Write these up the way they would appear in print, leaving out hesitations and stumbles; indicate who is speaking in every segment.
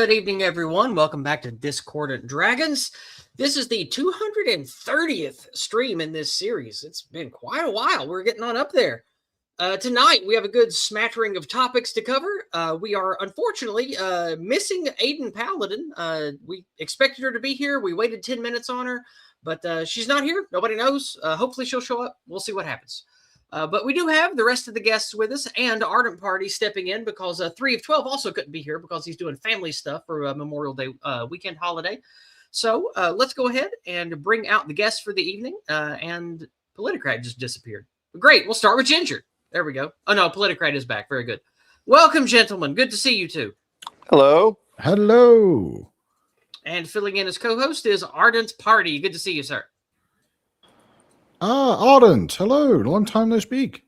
Speaker 1: Good evening, everyone. Welcome back to Discordant Dragons. This is the 230th stream in this series. It's been quite a while. We're getting on up there. Tonight, we have a good smattering of topics to cover. We are, unfortunately, missing Aydin Paladin. We expected her to be here. We waited 10 minutes on her, but she's not here. Nobody knows. Hopefully, she'll show up. We'll see what happens. But we do have the rest of the guests with us and Ardent Party stepping in because 3 of 12 also couldn't be here because he's doing family stuff for a Memorial Day weekend holiday. So let's go ahead and bring out the guests for the evening. And Politicrat just disappeared. Great. We'll start with Ginger. There we go. Oh, no, Politicrat is back. Very good. Welcome, gentlemen. Good to see you two.
Speaker 2: Hello.
Speaker 3: Hello.
Speaker 1: And filling in as co-host is Ardent Party. Good to see you, sir.
Speaker 3: Ardent. Hello. Long time no speak.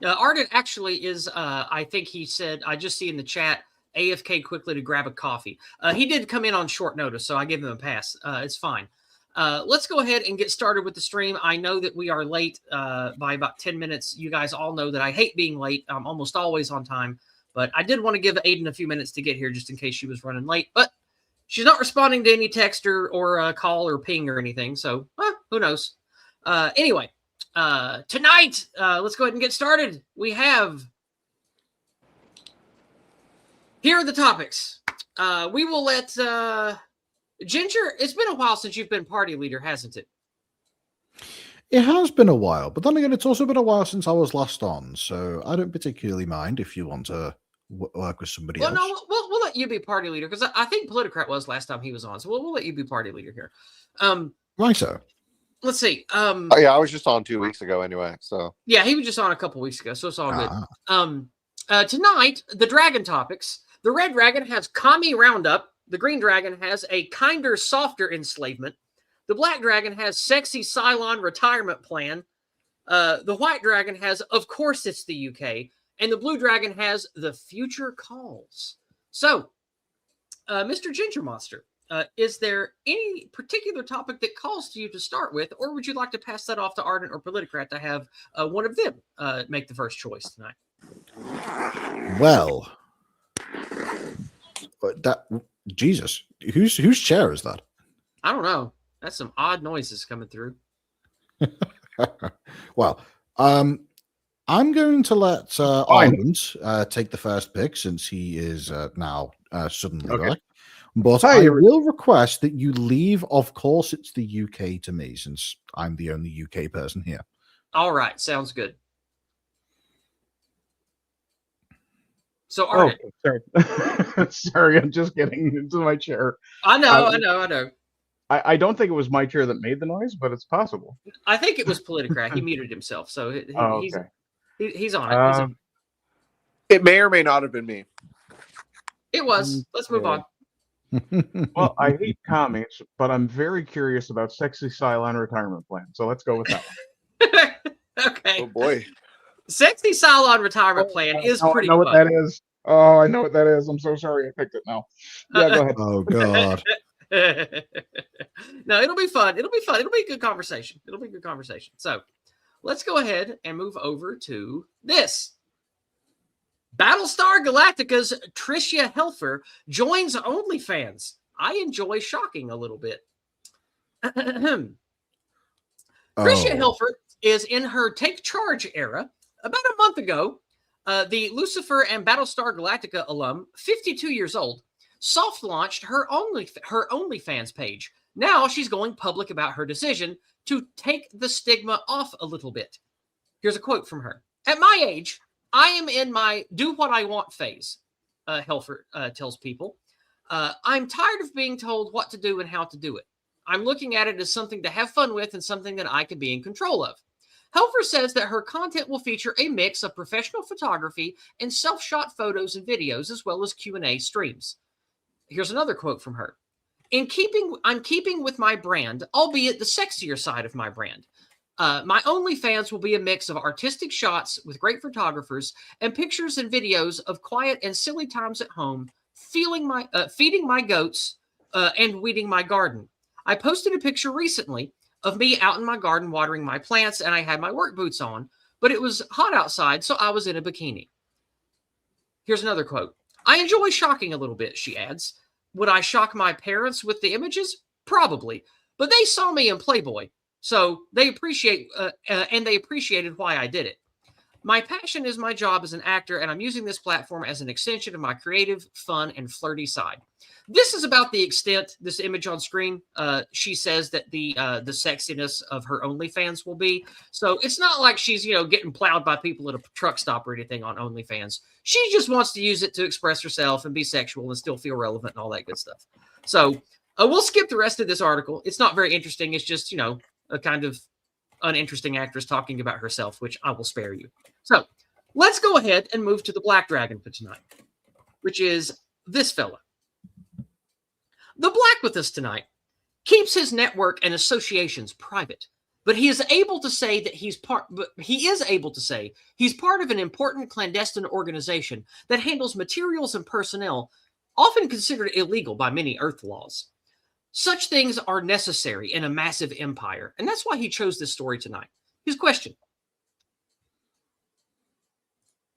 Speaker 1: Ardent actually is, I think he said, I just see in the chat, AFK quickly to grab a coffee. He did come in on short notice, so I give him a pass. It's fine. Let's go ahead and get started with the stream. I know that we are late by about 10 minutes. You guys all know that I hate being late. I'm almost always on time. But I did want to give Aydin a few minutes to get here just in case she was running late. But she's not responding to any text or call or ping or anything. So who knows? Anyway, tonight, let's go ahead and get started. We have, here are the topics. We will let, Ginger, it's been a while since you've been party leader, hasn't it?
Speaker 3: It has been a while, but then again, it's also been a while since I was last on, so I don't particularly mind if you want to work with somebody else.
Speaker 1: No, we'll let you be party leader, because I think Politicrat was last time he was on, so we'll let you be party leader here.
Speaker 3: Right, so.
Speaker 1: Let's see.
Speaker 2: Oh, yeah, I was just on 2 weeks ago anyway. So
Speaker 1: yeah, he was just on a couple weeks ago, so it's all good. Tonight, the dragon topics. The red dragon has commie roundup. The green dragon has a kinder, softer enslavement. The black dragon has sexy Cylon retirement plan. The white dragon has, of course, it's the UK. And the blue dragon has the future calls. So, Mr. Ginger Monster, is there any particular topic that calls to you to start with, or would you like to pass that off to Ardent or Politicrat to have one of them make the first choice tonight?
Speaker 3: Well, Jesus, whose chair is that?
Speaker 1: I don't know. That's some odd noises coming through.
Speaker 3: Well, I'm going to let Ardent take the first pick since he is now suddenly back. But I will request that you leave, of course, it's the UK to me, since I'm the only UK person here.
Speaker 1: All right. Sounds good. So, Ardent.
Speaker 4: Sorry. Sorry, I'm just getting into my chair.
Speaker 1: I know.
Speaker 4: I don't think it was my chair that made the noise, but it's possible.
Speaker 1: I think it was Politicrat. He muted himself, so he's on it.
Speaker 2: it may or may not have been me.
Speaker 1: It was. Let's move on.
Speaker 4: Well, I hate commies, but I'm very curious about sexy Cylon retirement plan. So let's go with that one.
Speaker 1: Okay.
Speaker 2: Oh boy.
Speaker 1: Sexy Cylon retirement plan is pretty.
Speaker 4: I know what that is. Oh, I know what that is. I'm so sorry I picked it now. Yeah, go ahead.
Speaker 3: Oh God.
Speaker 1: No, it'll be fun. It'll be a good conversation. So let's go ahead and move over to this. Battlestar Galactica's Tricia Helfer joins OnlyFans. I enjoy shocking a little bit. Tricia Helfer is in her take charge era. About a month ago, the Lucifer and Battlestar Galactica alum, 52 years old, soft launched her OnlyFans page. Now she's going public about her decision to take the stigma off a little bit. Here's a quote from her. At my age, I am in my do what I want phase, Helfer tells people. I'm tired of being told what to do and how to do it. I'm looking at it as something to have fun with and something that I can be in control of. Helfer says that her content will feature a mix of professional photography and self-shot photos and videos, as well as Q&A streams. Here's another quote from her. I'm keeping with my brand, albeit the sexier side of my brand. My OnlyFans will be a mix of artistic shots with great photographers and pictures and videos of quiet and silly times at home, feeding my goats and weeding my garden. I posted a picture recently of me out in my garden watering my plants, and I had my work boots on, but it was hot outside, so I was in a bikini. Here's another quote. I enjoy shocking a little bit, she adds. Would I shock my parents with the images? Probably. But they saw me in Playboy, so they appreciated why I did it. My passion is my job as an actor, and I'm using this platform as an extension of my creative, fun, and flirty side. This is about the extent, this image on screen, she says that the sexiness of her OnlyFans will be. So it's not like she's, getting plowed by people at a truck stop or anything on OnlyFans. She just wants to use it to express herself and be sexual and still feel relevant and all that good stuff. So we'll skip the rest of this article. It's not very interesting. It's just, a kind of uninteresting actress talking about herself, which I will spare you. So let's go ahead and move to the Black Dragon for tonight, which is this fella. The Black with us tonight keeps his network and associations private, but he is able to say that he's part of an important clandestine organization that handles materials and personnel often considered illegal by many Earth laws. Such things are necessary in a massive empire, and that's why he chose this story tonight. His question.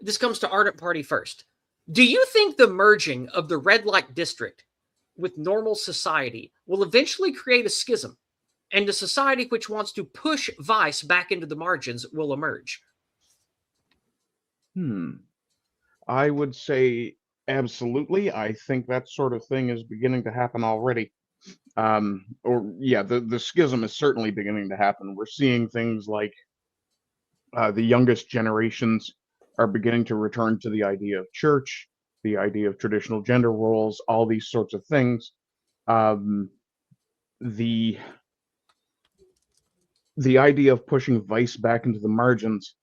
Speaker 1: This comes to Ardent Party first. Do you think the merging of the red light district with normal society will eventually create a schism, and a society which wants to push vice back into the margins will emerge?
Speaker 4: I would say absolutely. I think that sort of thing is beginning to happen already. The schism is certainly beginning to happen. We're seeing things like the youngest generations are beginning to return to the idea of church, the idea of traditional gender roles, all these sorts of things. The idea of pushing vice back into the margins,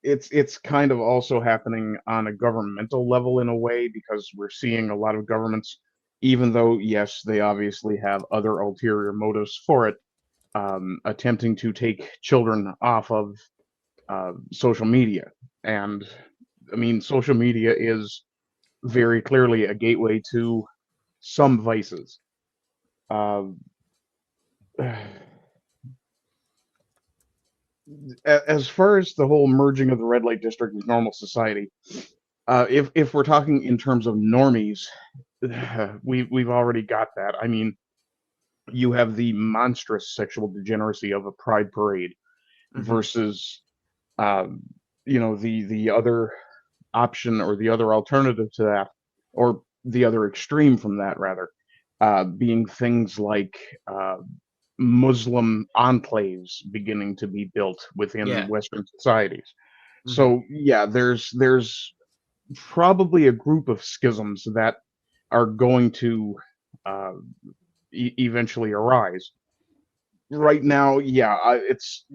Speaker 4: it's kind of also happening on a governmental level in a way, because we're seeing a lot of governments, even though, yes, they obviously have other ulterior motives for it, attempting to take children off of social media. And I mean, social media is very clearly a gateway to some vices. As far as the whole merging of the red light district with normal society, if we're talking in terms of normies, we've already got that. I mean, you have the monstrous sexual degeneracy of a pride parade versus the other option, or the other alternative to that, or the other extreme from that rather, being things like Muslim enclaves beginning to be built within Western societies. So there's probably a group of schisms that are going to eventually arise. Right now, it's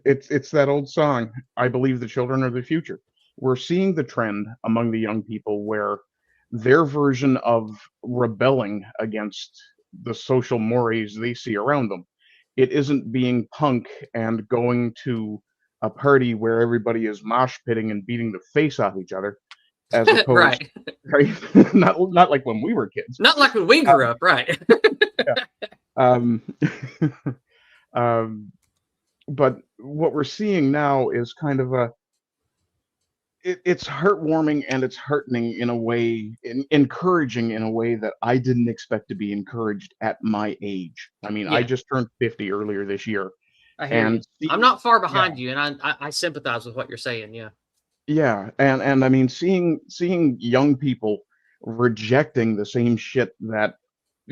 Speaker 4: it's that old song, I believe the children are the future. We're seeing the trend among the young people where their version of rebelling against the social mores they see around them, it isn't being punk and going to a party where everybody is mosh pitting and beating the face off each other, as opposed right? not like when we were kids.
Speaker 1: Not like when we grew up, right?
Speaker 4: But what we're seeing now is kind of it's heartwarming, and it's heartening in a way, encouraging in a way that I didn't expect to be encouraged at my age. I mean, I just turned 50 earlier this year.
Speaker 1: I hear you. I'm not far behind you, and I sympathize with what you're saying.
Speaker 4: Yeah, and I mean, seeing young people rejecting the same shit that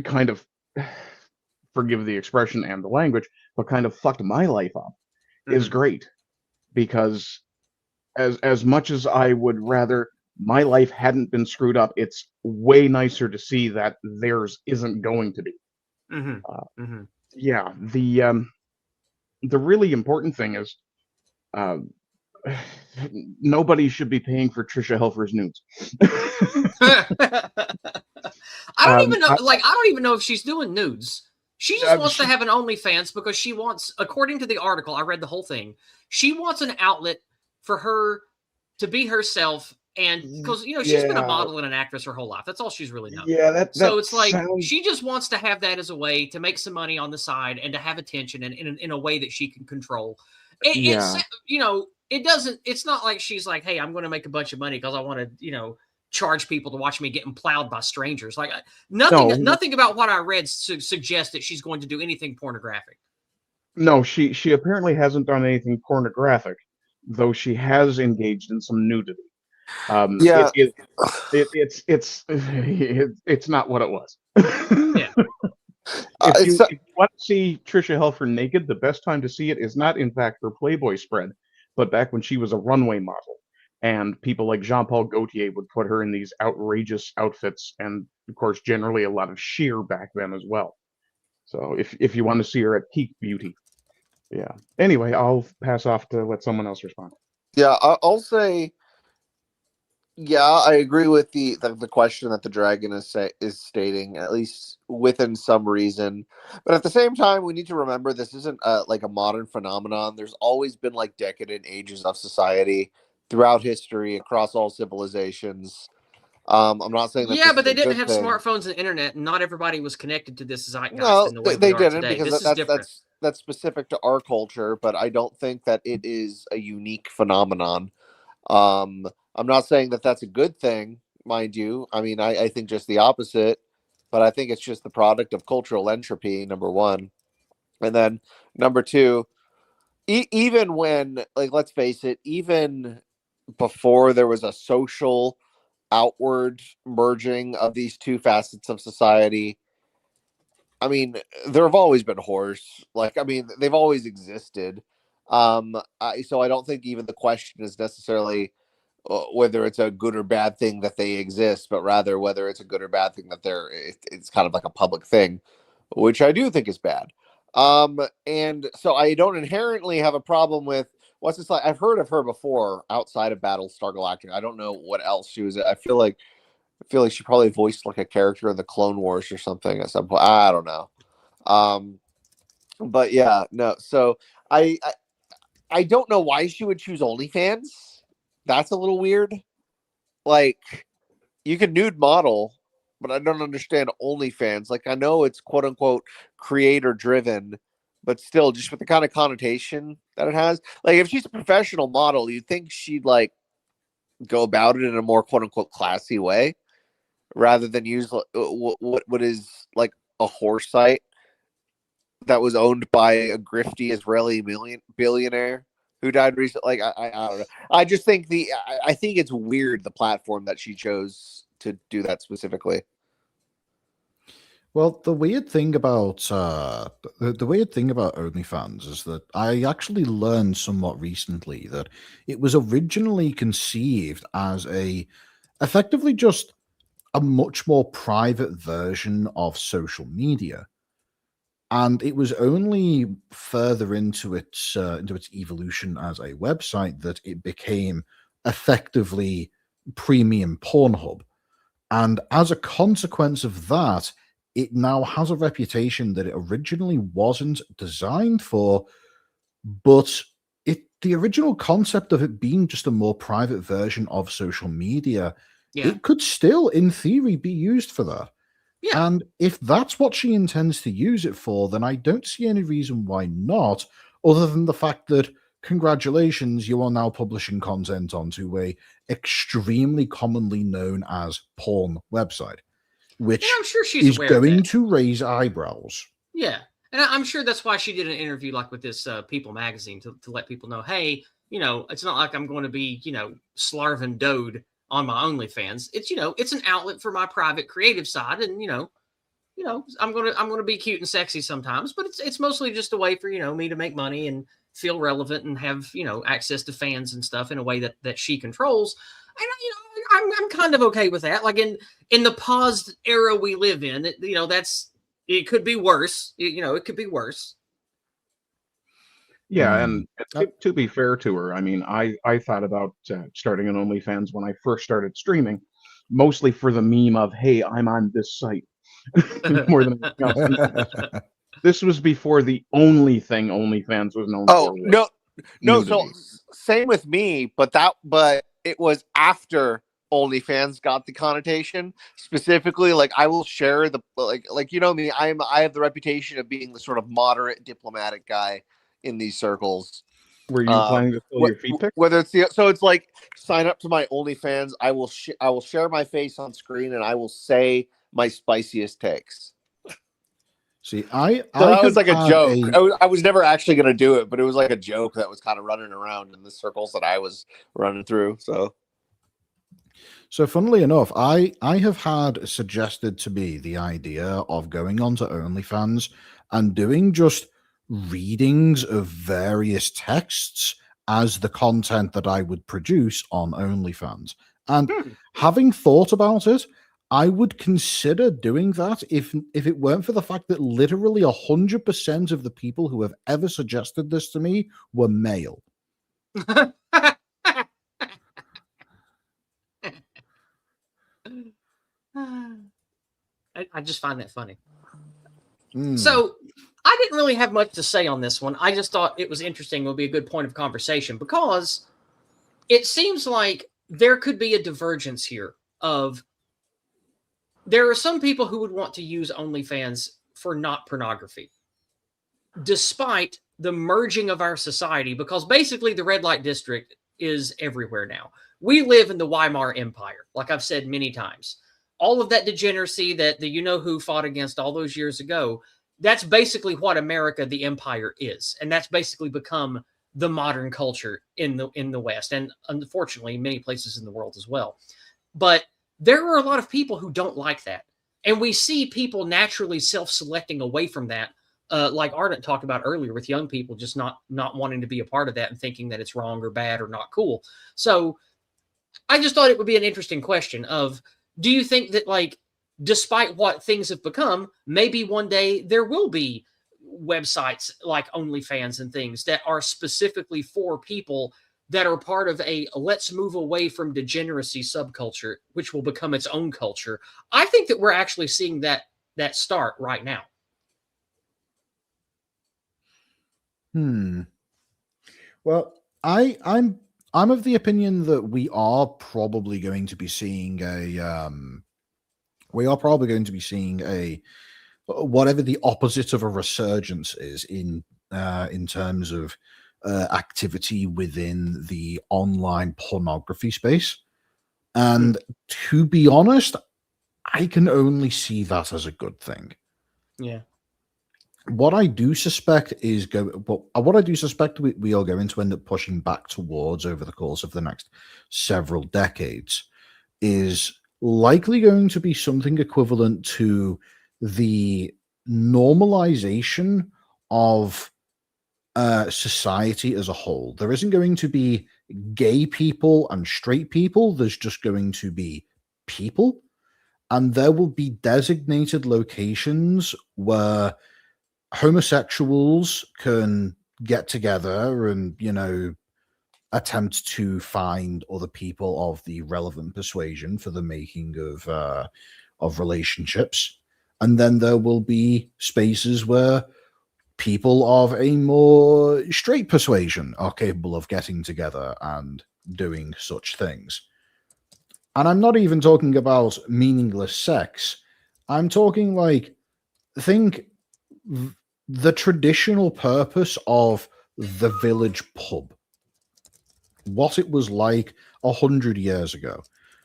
Speaker 4: kind of, forgive the expression and the language, but kind of fucked my life up is great, because as much as I would rather my life hadn't been screwed up, it's way nicer to see that theirs isn't going to be. Yeah, the really important thing is nobody should be paying for Trisha Helfer's nudes.
Speaker 1: I don't even know. I don't even know if she's doing nudes. She just wants to have an OnlyFans because she wants, according to the article, I read the whole thing, she wants an outlet for her to be herself. And because, she's been a model and an actress her whole life. That's all she's really known.
Speaker 4: Yeah,
Speaker 1: so it's like she just wants to have that as a way to make some money on the side and to have attention and in a way that she can control. It's, it doesn't, it's not like she's like, hey, I'm going to make a bunch of money because I want to, charge people to watch me getting plowed by strangers. Like nothing about what I read suggests that she's going to do anything pornographic.
Speaker 4: No, she apparently hasn't done anything pornographic, though she has engaged in some nudity.
Speaker 2: Yeah.
Speaker 4: It's not what it was.
Speaker 1: Yeah.
Speaker 4: If you want to see Trisha Helfer naked, the best time to see it is not, in fact, her Playboy spread, but back when she was a runway model. And people like Jean-Paul Gaultier would put her in these outrageous outfits, and of course, generally a lot of sheer back then as well. So if you want to see her at peak beauty, yeah. Anyway, I'll pass off to let someone else respond.
Speaker 2: Yeah, I'll say. Yeah, I agree with the question that the dragon is stating, at least within some reason. But at the same time, we need to remember this isn't like a modern phenomenon. There's always been like decadent ages of society throughout history, across all civilizations. I'm not saying that.
Speaker 1: Yeah, but they didn't have smartphones and internet, and not everybody was connected to this zeitgeist.
Speaker 2: No,
Speaker 1: in the way
Speaker 2: they
Speaker 1: we are
Speaker 2: didn't,
Speaker 1: today.
Speaker 2: because that's specific to our culture. But I don't think that it is a unique phenomenon. I'm not saying that that's a good thing, mind you. I mean, I think just the opposite, but I think it's just the product of cultural entropy, number one. And then number two, even when, like, let's face it, even before there was a social outward merging of these two facets of society, I mean, there have always been whores. Like, I mean, they've always existed. So I don't think even the question is necessarily whether it's a good or bad thing that they exist, but rather whether it's a good or bad thing that it's kind of like a public thing, which I do think is bad. And so I don't inherently have a problem with what's this like. I've heard of her before outside of Battlestar Galactica. I don't know what else she was. I feel like she probably voiced like a character in the Clone Wars or something at some point. I don't know. But yeah, no. So I don't know why she would choose OnlyFans. That's a little weird. Like, you can nude model, but I don't understand OnlyFans. Like, I know it's quote unquote creator driven, but still, just with the kind of connotation that it has. Like, if she's a professional model, you'd think she'd like go about it in a more quote unquote classy way, rather than use what is like a whore site that was owned by a grifty Israeli billionaire who died recently. Like, I don't know. I just think I think it's weird, the platform that she chose to do that specifically.
Speaker 3: Well, the weird thing about OnlyFans is that I actually learned somewhat recently that it was originally conceived as effectively just a much more private version of social media. And it was only further into its evolution as a website that it became effectively premium Pornhub. And as a consequence of that, it now has a reputation that it originally wasn't designed for, but the original concept of it being just a more private version of social media, it could still, in theory, be used for that.
Speaker 1: Yeah.
Speaker 3: And if that's what she intends to use it for, then I don't see any reason why not, other than the fact that, congratulations, you are now publishing content onto a extremely commonly known as porn website, which
Speaker 1: I'm sure she's
Speaker 3: is
Speaker 1: aware of
Speaker 3: going
Speaker 1: that.
Speaker 3: to raise eyebrows.
Speaker 1: Yeah. And I'm sure that's why she did an interview like with this People magazine to let people know, hey, it's not like I'm going to be, slarving dode on my OnlyFans. It's, it's an outlet for my private creative side. And, I'm going to be cute and sexy sometimes, but it's mostly just a way for, me to make money and feel relevant and have, access to fans and stuff in a way that she controls. And, I'm kind of okay with that. Like in the paused era we live in, it could be worse. It could be worse.
Speaker 4: Yeah, and to be fair to her, I mean, I thought about starting an OnlyFans when I first started streaming, mostly for the meme of, hey, I'm on this site, more than anything else. This was before the only thing OnlyFans was known for.
Speaker 2: No. So same with me, but it was after OnlyFans got the connotation. Specifically, like, I will share the like me, I have the reputation of being the sort of moderate diplomatic guy in these circles.
Speaker 4: Were you planning to fill your feet pic?
Speaker 2: Whether it's so it's like sign up to my OnlyFans. I will share my face on screen and I will say my spiciest takes.
Speaker 3: See,
Speaker 2: that was like a joke. I was never actually going to do it, but it was like a joke that was kind of running around in the circles that I was running through.
Speaker 3: So funnily enough, I have had suggested to me the idea of going onto OnlyFans and doing just readings of various texts as the content that I would produce on OnlyFans. And having thought about it, I would consider doing that if it weren't for the fact that literally 100% of the people who have ever suggested this to me were male.
Speaker 1: I just find that funny. So I didn't really have much to say on this one. I just thought it was interesting. It would be a good point of conversation because it seems like there could be a divergence here of there are some people who would want to use OnlyFans for not pornography, despite the merging of our society, because basically the red light district is everywhere now. We live in the Weimar Empire, like I've said many times. All of that degeneracy that the you-know-who fought against all those years ago, that's basically what America, the empire, is. And that's basically become the modern culture in the West, and unfortunately, many places in the world as well. But there are a lot of people who don't like that. And we see people naturally self-selecting away from that, like Ardent talked about earlier, with young people just not wanting to be a part of that and thinking that it's wrong or bad or not cool. So I just thought it would be an interesting question of, do you think that, like, despite what things have become, maybe one day there will be websites like OnlyFans and things that are specifically for people that are part of a let's move away from degeneracy subculture, which will become its own culture? I think that we're actually seeing that start right now.
Speaker 3: Well, I'm of the opinion that we are probably going to be seeing a whatever the opposite of a resurgence is in terms of activity within the online pornography space. And to be honest, I can only see that as a good thing.
Speaker 1: Yeah.
Speaker 3: What I do suspect is we are going to end up pushing back towards over the course of the next several decades is likely going to be something equivalent to the normalization of society as a whole. There isn't going to be gay people and straight people. There's just going to be people, and there will be designated locations where homosexuals can get together and, attempt to find other people of the relevant persuasion for the making of relationships. And then there will be spaces where people of a more straight persuasion are capable of getting together and doing such things. And I'm not even talking about meaningless sex. I'm talking think the traditional purpose of the village pub, what it was like 100 years ago,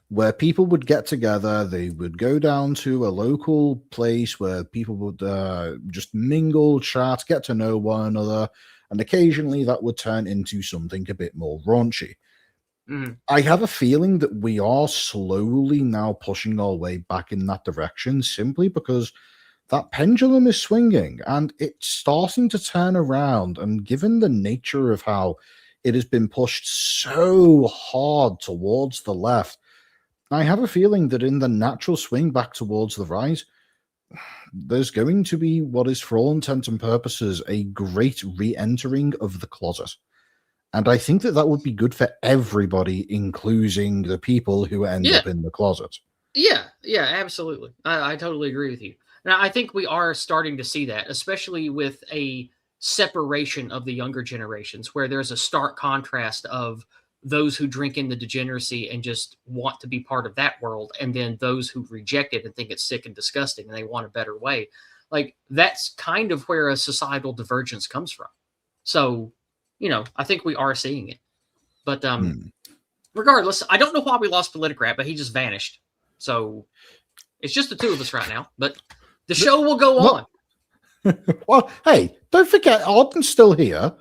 Speaker 3: where people would get together, they would go down to a local place where people would just mingle, chat, get to know one another, and occasionally that would turn into something a bit more raunchy. I have a feeling that we are slowly now pushing our way back in that direction, simply because that pendulum is swinging and it's starting to turn around. And given the nature of how it has been pushed so hard towards the left, I have a feeling that in the natural swing back towards the right, there's going to be what is, for all intents and purposes, a great re-entering of the closet. And I think that would be good for everybody, including the people who end up in the closet.
Speaker 1: Yeah, absolutely. I totally agree with you. Now, I think we are starting to see that, especially with a separation of the younger generations, where there's a stark contrast of those who drink in the degeneracy and just want to be part of that world, and then those who reject it and think it's sick and disgusting and they want a better way. Like, that's kind of where a societal divergence comes from. So I think we are seeing it. But regardless, I don't know why we lost Politicrat, but he just vanished. So it's just the two of us right now. But the show will go on.
Speaker 3: Well, hey, don't forget, Aydin's still here.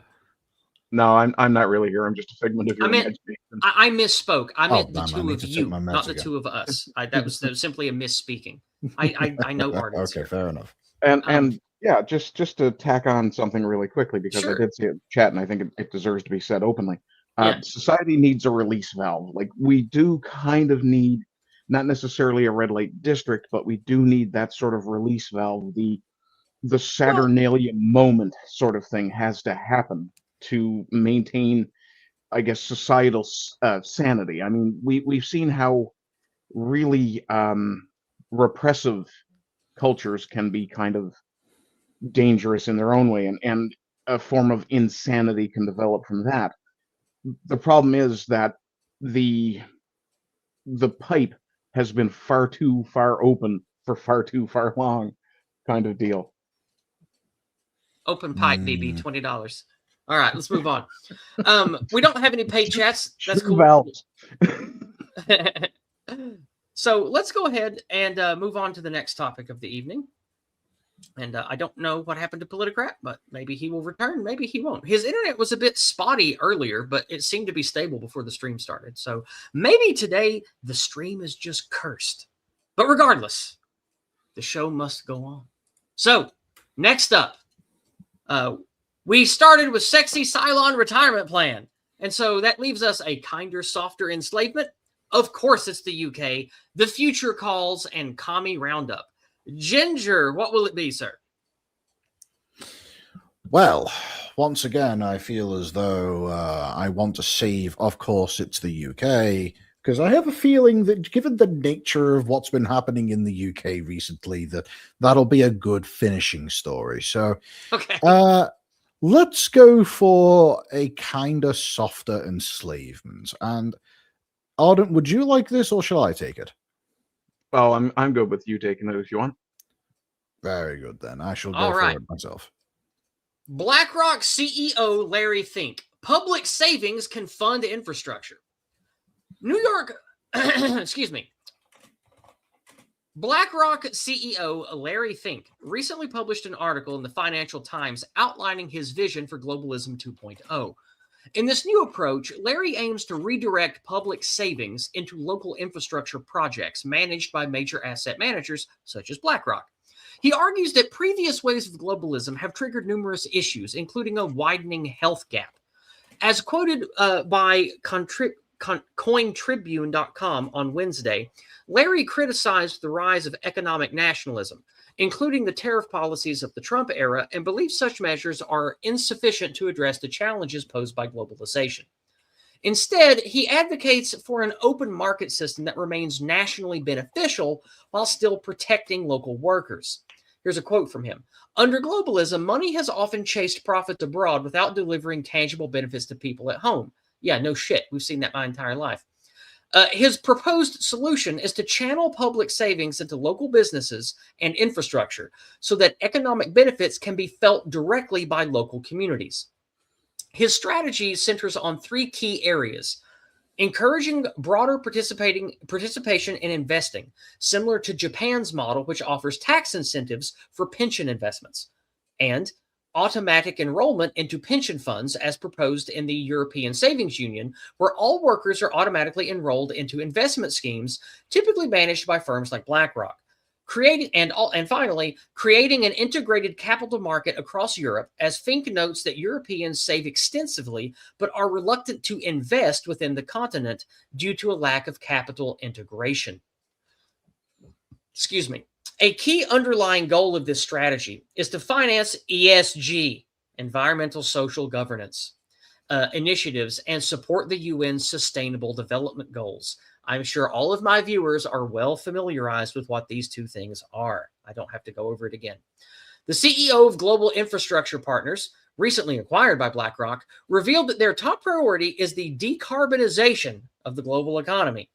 Speaker 4: No, I'm not really here. I'm just a figment of your imagination.
Speaker 1: I misspoke. I meant the
Speaker 3: damn,
Speaker 1: two of you, not the two of us. That was simply a misspeaking. I know Aydin's
Speaker 3: Okay,
Speaker 1: here.
Speaker 3: fair enough.
Speaker 4: And yeah, just to tack on something really quickly, because
Speaker 1: Sure.
Speaker 4: I did see it in chat, and I think it deserves to be said openly.
Speaker 1: Yeah.
Speaker 4: Society needs a release valve. Like, we do kind of need, not necessarily a red light district, but we do need that sort of release valve. The Saturnalia moment sort of thing has to happen to maintain, I guess, societal sanity. I mean, we've seen how really repressive cultures can be kind of dangerous in their own way, and a form of insanity can develop from that. The problem is that the pipe has been far too far open for far too far long, kind of deal.
Speaker 1: Open pipe, BB, $20. All right, let's move on. We don't have any paid chats. That's cool.
Speaker 4: Valves.
Speaker 1: So let's go ahead and move on to the next topic of the evening. And I don't know what happened to Politicrat, but maybe he will return. Maybe he won't. His internet was a bit spotty earlier, but it seemed to be stable before the stream started. So maybe today the stream is just cursed. But regardless, the show must go on. So next up, we started with sexy Cylon retirement plan. And so that leaves us a kinder, softer enslavement. Of course, it's the UK, the future calls, and commie roundup. Ginger, what will it be, sir?
Speaker 3: Well, once again, I feel as though I want to save, of course, it's the UK, because I have a feeling that given the nature of what's been happening in the UK recently, that'll be a good finishing story. So,
Speaker 1: okay.
Speaker 3: Let's go for a kind of softer enslavement. And Aydin, would you like this, or shall I take it?
Speaker 4: Well, I'm good with you taking it if you want.
Speaker 3: Very good, then. I shall go for it myself.
Speaker 1: BlackRock CEO Larry Fink. Public savings can fund infrastructure. New York, excuse me. BlackRock CEO Larry Fink recently published an article in the Financial Times outlining his vision for Globalism 2.0. In this new approach, Larry aims to redirect public savings into local infrastructure projects managed by major asset managers such as BlackRock. He argues that previous waves of globalism have triggered numerous issues, including a widening health gap. As quoted by CoinTribune.com on Wednesday, Larry criticized the rise of economic nationalism, including the tariff policies of the Trump era, and believes such measures are insufficient to address the challenges posed by globalization. Instead, he advocates for an open market system that remains nationally beneficial while still protecting local workers. Here's a quote from him. Under globalism, money has often chased profits abroad without delivering tangible benefits to people at home. Yeah, no shit. We've seen that my entire life. His proposed solution is to channel public savings into local businesses and infrastructure so that economic benefits can be felt directly by local communities. His strategy centers on three key areas: encouraging broader participation in investing, similar to Japan's model, which offers tax incentives for pension investments, and automatic enrollment into pension funds as proposed in the European Savings Union, where all workers are automatically enrolled into investment schemes typically managed by firms like BlackRock. Finally, creating an integrated capital market across Europe, as Fink notes that Europeans save extensively but are reluctant to invest within the continent due to a lack of capital integration. Excuse me. A key underlying goal of this strategy is to finance ESG, environmental social governance, initiatives, and support the UN's Sustainable Development Goals. I'm sure all of my viewers are well familiarized with what these two things are. I don't have to go over it again. The CEO of Global Infrastructure Partners, recently acquired by BlackRock, revealed that their top priority is the decarbonization of the global economy.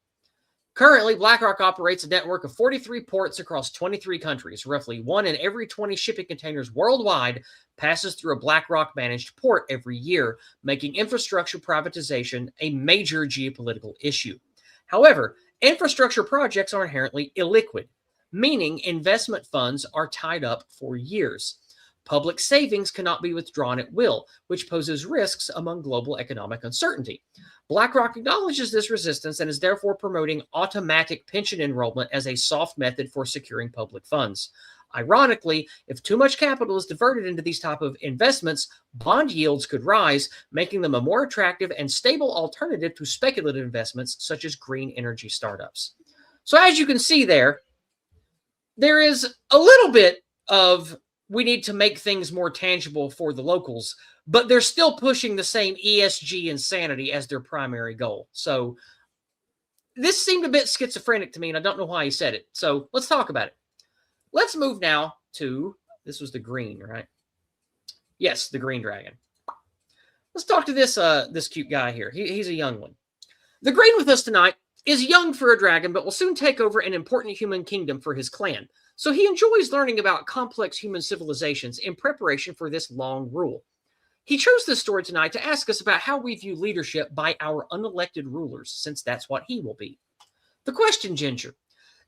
Speaker 1: Currently, BlackRock operates a network of 43 ports across 23 countries. Roughly 1 in every 20 shipping containers worldwide passes through a BlackRock-managed port every year, making infrastructure privatization a major geopolitical issue. However, infrastructure projects are inherently illiquid, meaning investment funds are tied up for years. Public savings cannot be withdrawn at will, which poses risks among global economic uncertainty. BlackRock acknowledges this resistance and is therefore promoting automatic pension enrollment as a soft method for securing public funds. Ironically, if too much capital is diverted into these type of investments, bond yields could rise, making them a more attractive and stable alternative to speculative investments such as green energy startups. So as you can see there is a little bit of we need to make things more tangible for the locals, but they're still pushing the same ESG insanity as their primary goal. So this seemed a bit schizophrenic to me, and I don't know why he said it. So let's talk about it. Let's move now to, this was the green, right? Yes, the green dragon. Let's talk to this cute guy here. He's a young one. The green with us tonight is young for a dragon, but will soon take over an important human kingdom for his clan. So he enjoys learning about complex human civilizations in preparation for this long rule. He chose this story tonight to ask us about how we view leadership by our unelected rulers, since that's what he will be. The question, Ginger,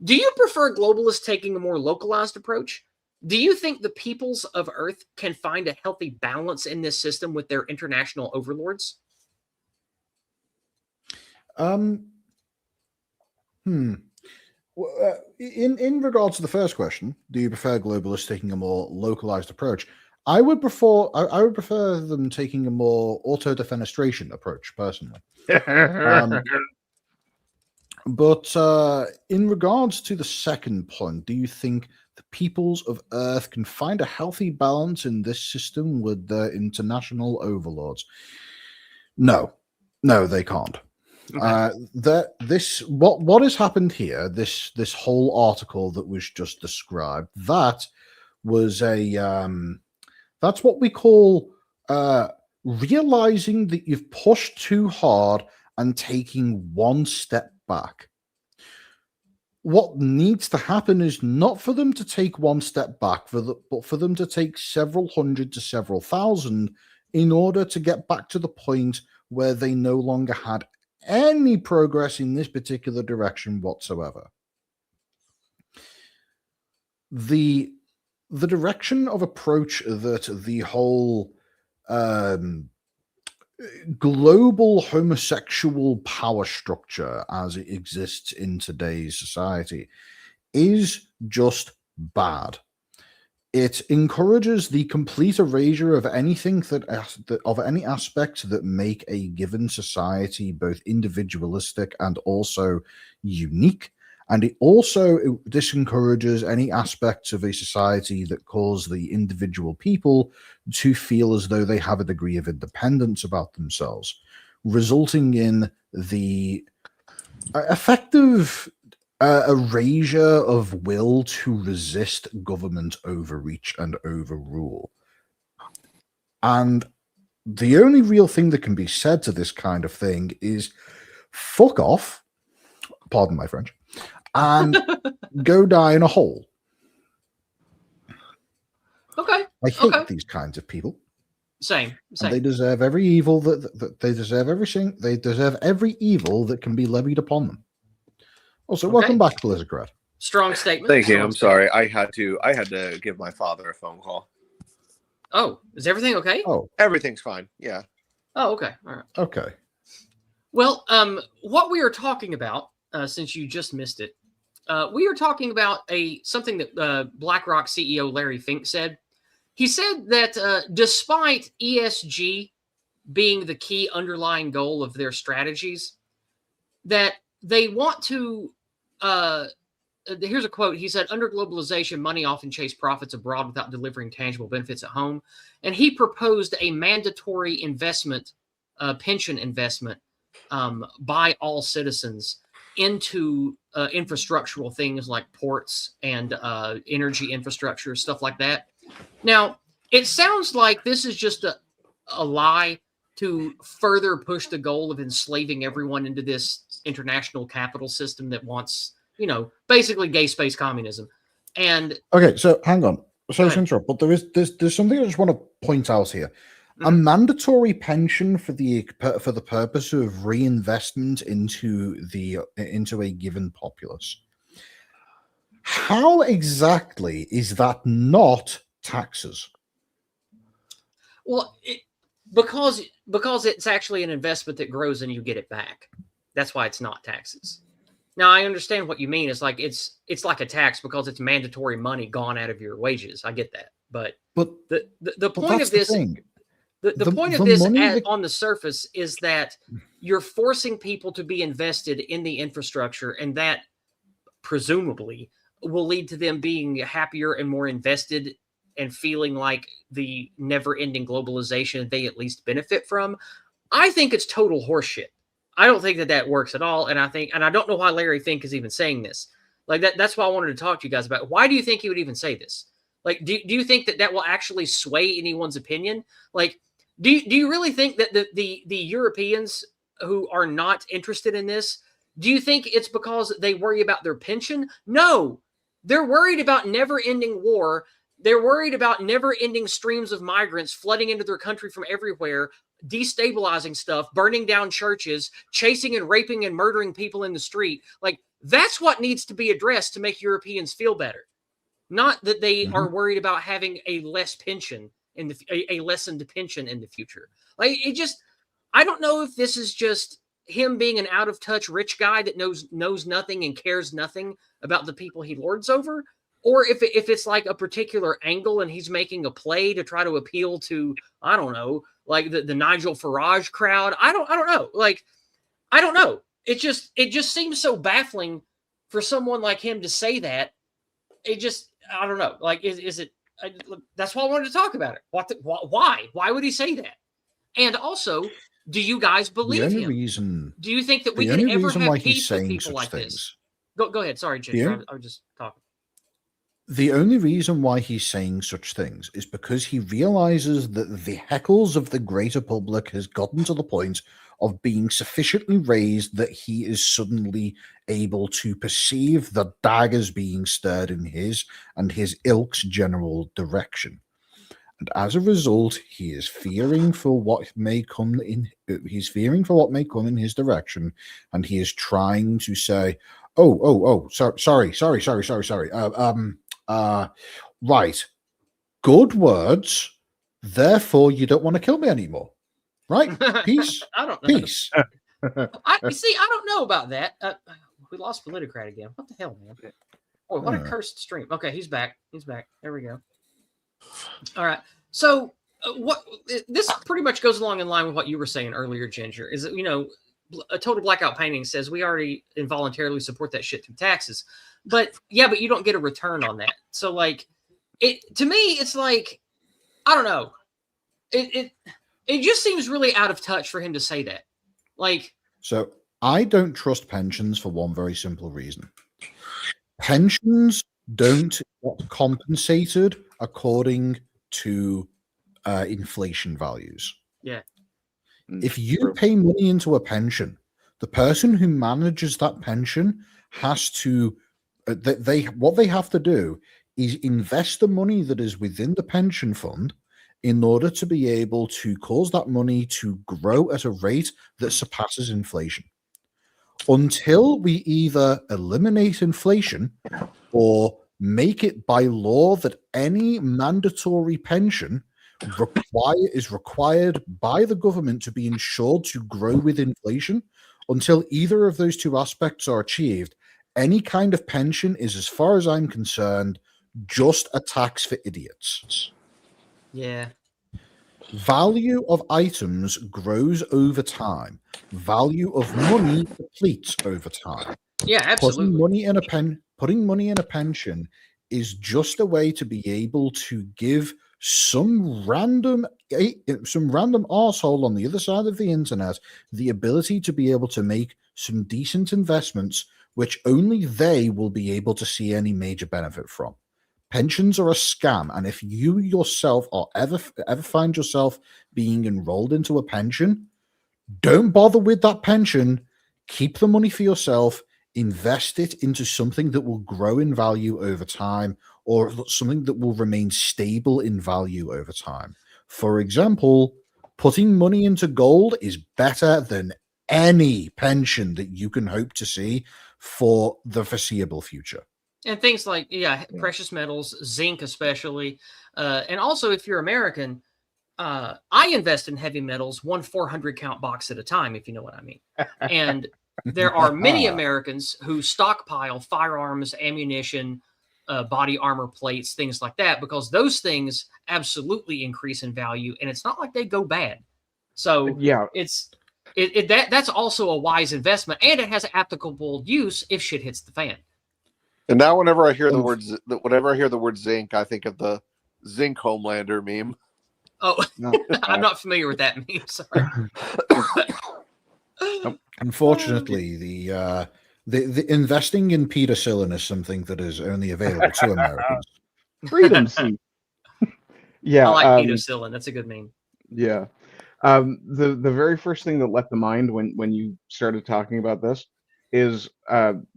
Speaker 1: do you prefer globalists taking a more localized approach? Do you think the peoples of Earth can find a healthy balance in this system with their international overlords?
Speaker 3: In regards to the first question, do you prefer globalists taking a more localized approach? I would prefer them taking a more auto-defenestration approach, personally. But in regards to the second point, do you think the peoples of Earth can find a healthy balance in this system with their international overlords? No, they can't. Okay. What has happened here? This whole article that was just described, that was that's what we call realizing that you've pushed too hard and taking one step back. What needs to happen is not for them to take one step back, but for them to take several hundred to several thousand in order to get back to the point where they no longer had any progress in this particular direction whatsoever. The direction of approach that the whole global homosexual power structure as it exists in today's society is just bad. It encourages the complete erasure of anything of any aspects that make a given society both individualistic and also unique. And it also disencourages any aspects of a society that cause the individual people to feel as though they have a degree of independence about themselves, resulting in the effective erasure of will to resist government overreach and overrule. And the only real thing that can be said to this kind of thing is fuck off, pardon my French, and go die in a hole.
Speaker 1: Okay.
Speaker 3: I hate these kinds of people.
Speaker 1: Same.
Speaker 3: And they deserve every evil that they deserve everything. They deserve every evil that can be levied upon them. Also, welcome back, Politicrat.
Speaker 1: Strong statement.
Speaker 2: Thank you. I'm sorry. I had to give my father a phone call.
Speaker 1: Oh, is everything okay?
Speaker 3: Oh,
Speaker 2: everything's fine. Yeah.
Speaker 1: Oh, okay. All right.
Speaker 3: Okay.
Speaker 1: Well, what we are talking about, since you just missed it, we are talking about something that BlackRock CEO Larry Fink said. He said that despite ESG being the key underlying goal of their strategies, that they want to. Here's a quote. He said, "Under globalization, money often chases profits abroad without delivering tangible benefits at home." And he proposed a mandatory investment, pension investment, by all citizens into infrastructural things like ports and energy infrastructure, stuff like that. Now, it sounds like this is just a lie to further push the goal of enslaving everyone into this international capital system that wants, basically gay space communism. And
Speaker 3: okay, so hang on. So to interrupt, but there's something I just want to point out here. Mm-hmm. A mandatory pension for the purpose of reinvestment into a given populace. How exactly is that not taxes?
Speaker 1: Well, because it's actually an investment that grows and you get it back. That's why it's not taxes. Now, I understand what you mean. It's like it's like a tax because it's mandatory money gone out of your wages. I get that, but the point of this, the point of this on the surface is that you're forcing people to be invested in the infrastructure, and that presumably will lead to them being happier and more invested and feeling like the never-ending globalization they at least benefit from. I think it's total horseshit. I don't think that works at all. And I don't know why Larry Fink is even saying this. Like that's why I wanted to talk to you guys about. Why do you think he would even say this? Like, do you think that will actually sway anyone's opinion? Like, do you really think that the Europeans who are not interested in this, do you think it's because they worry about their pension? No, they're worried about never-ending war. They're worried about never-ending streams of migrants flooding into their country from everywhere, destabilizing stuff, burning down churches, chasing and raping and murdering people in the street. Like, that's what needs to be addressed to make Europeans feel better. Not that they are worried about having a less pension a lessened pension in the future. Like, I don't know if this is just him being an out-of-touch rich guy that knows nothing and cares nothing about the people he lords over, or if it's like a particular angle and he's making a play to try to appeal to, I don't know, like the Nigel Farage crowd. I don't know. Like, I don't know. It just seems so baffling for someone like him to say that. I don't know. Like, is it? That's why I wanted to talk about it. Why would he say that? And also, do you guys believe him? Do you think that we can ever have peace with people like this? Go ahead. Sorry, Ginger. I was just talking.
Speaker 3: The only reason why he's saying such things is because he realizes that the heckles of the greater public has gotten to the point of being sufficiently raised that he is suddenly able to perceive the daggers being stirred in his and his ilk's general direction. And as a result, he is fearing for what may come in his direction, and he is trying to say, sorry. Right. Good words. Therefore, you don't want to kill me anymore. Right? Peace.
Speaker 1: I don't know.
Speaker 3: Peace.
Speaker 1: I don't know about that. We lost Politicrat again. What the hell, man? Boy, what a cursed stream. Okay, he's back. There we go. All right. So, this pretty much goes along in line with what you were saying earlier, Ginger. Is that, a total blackout painting says we already involuntarily support that shit through taxes. But you don't get a return on that. So, like, to me, it's like, I don't know. It just seems really out of touch for him to say that. Like,
Speaker 3: so I don't trust pensions for one very simple reason. Pensions don't get compensated according to inflation values.
Speaker 1: Yeah.
Speaker 3: If you pay money into a pension, the person who manages that pension has to what they have to do is invest the money that is within the pension fund in order to be able to cause that money to grow at a rate that surpasses inflation. Until we either eliminate inflation or make it by law that any mandatory pension is required by the government to be insured to grow with inflation, until either of those two aspects are achieved, any kind of pension is, as far as I'm concerned, just a tax for idiots.
Speaker 1: Yeah.
Speaker 3: Value of items grows over time. Value of money depletes over time.
Speaker 1: Yeah, absolutely.
Speaker 3: Putting money in a pension is just a way to be able to give some random arsehole on the other side of the internet the ability to be able to make some decent investments, which only they will be able to see any major benefit from. Pensions are a scam, and if you yourself or ever find yourself being enrolled into a pension, don't bother with that pension. keep the money for yourself, invest it into something that will grow in value over time, or something that will remain stable in value over time. For example, putting money into gold is better than any pension that you can hope to see for the foreseeable future.
Speaker 1: And things like, precious metals, zinc especially. And also, if you're American, I invest in heavy metals, one 400 count box at a time, if you know what I mean. And there are many Americans who stockpile firearms, ammunition, body armor plates, things like that, because those things absolutely increase in value, and it's not like they go bad. So that's also a wise investment, and it has applicable use if shit hits the fan.
Speaker 2: And now, whenever I hear the word zinc, I think of the Zinc Homelander meme.
Speaker 1: Oh, I'm not familiar with that meme. Sorry.
Speaker 3: Unfortunately, the investing in penicillin is something that is only available to Americans.
Speaker 4: Freedom seat.
Speaker 1: I like penicillin. That's a good meme.
Speaker 4: Yeah. The very first thing that leapt to mind when you started talking about this is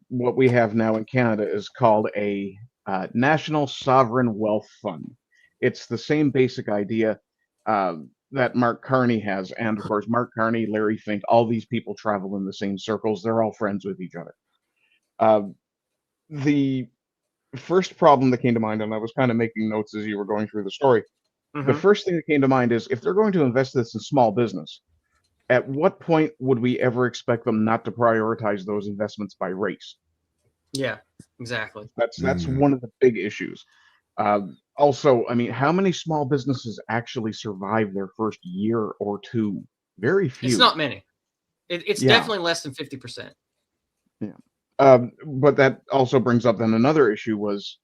Speaker 4: what we have now in Canada is called a National Sovereign Wealth Fund. It's the same basic idea that Mark Carney has, and of course Mark Carney, Larry Fink, all these people travel in the same circles. They're all friends with each other. The first problem that came to mind, and I was kind of making notes as you were going through the story, the first thing that came to mind is if they're going to invest this in small business, at what point would we ever expect them not to prioritize those investments by race?
Speaker 1: Yeah, exactly.
Speaker 4: That's one of the big issues. Also, I mean, how many small businesses actually survive their first year or two? Very few.
Speaker 1: It's not many. It's definitely less than 50%.
Speaker 4: Yeah. But that also brings up then another issue was,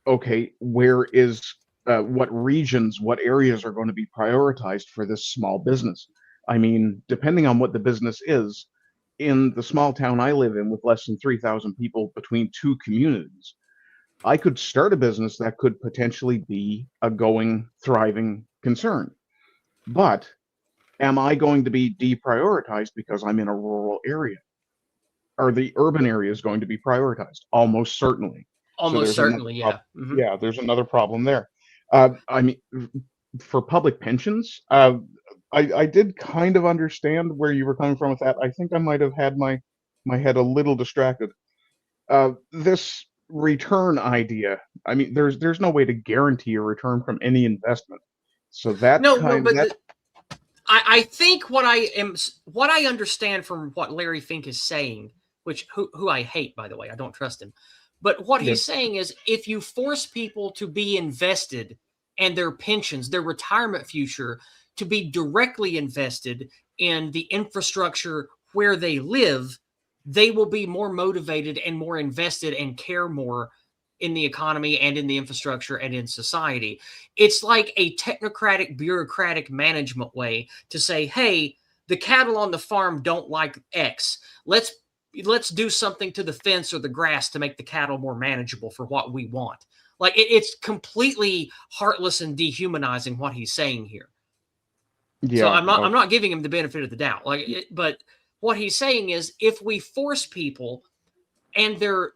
Speaker 4: okay, where is what regions, what areas are going to be prioritized for this small business? I mean, depending on what the business is, in the small town I live in with less than 3,000 people between two communities, I could start a business that could potentially be a going, thriving concern. But am I going to be deprioritized because I'm in a rural area? Are the urban areas going to be prioritized? Almost certainly.
Speaker 1: Almost certainly, yeah.
Speaker 4: Yeah, there's another problem there. I mean, for public pensions, I did kind of understand where you were coming from with that. I think I might have had my head a little distracted. This return idea, I mean, there's no way to guarantee a return from any investment. So that
Speaker 1: I think what I understand from what Larry Fink is saying, which who I hate, by the way, I don't trust him. But what he's saying is if you force people to be invested and their pensions, their retirement future to be directly invested in the infrastructure where they live, they will be more motivated and more invested and care more in the economy and in the infrastructure and in society. It's like a technocratic, bureaucratic management way to say, hey, the cattle on the farm don't like X. Let's do something to the fence or the grass to make the cattle more manageable for what we want. Like it's completely heartless and dehumanizing what he's saying here. Yeah, so I'm not giving him the benefit of the doubt. But what he's saying is if we force people and their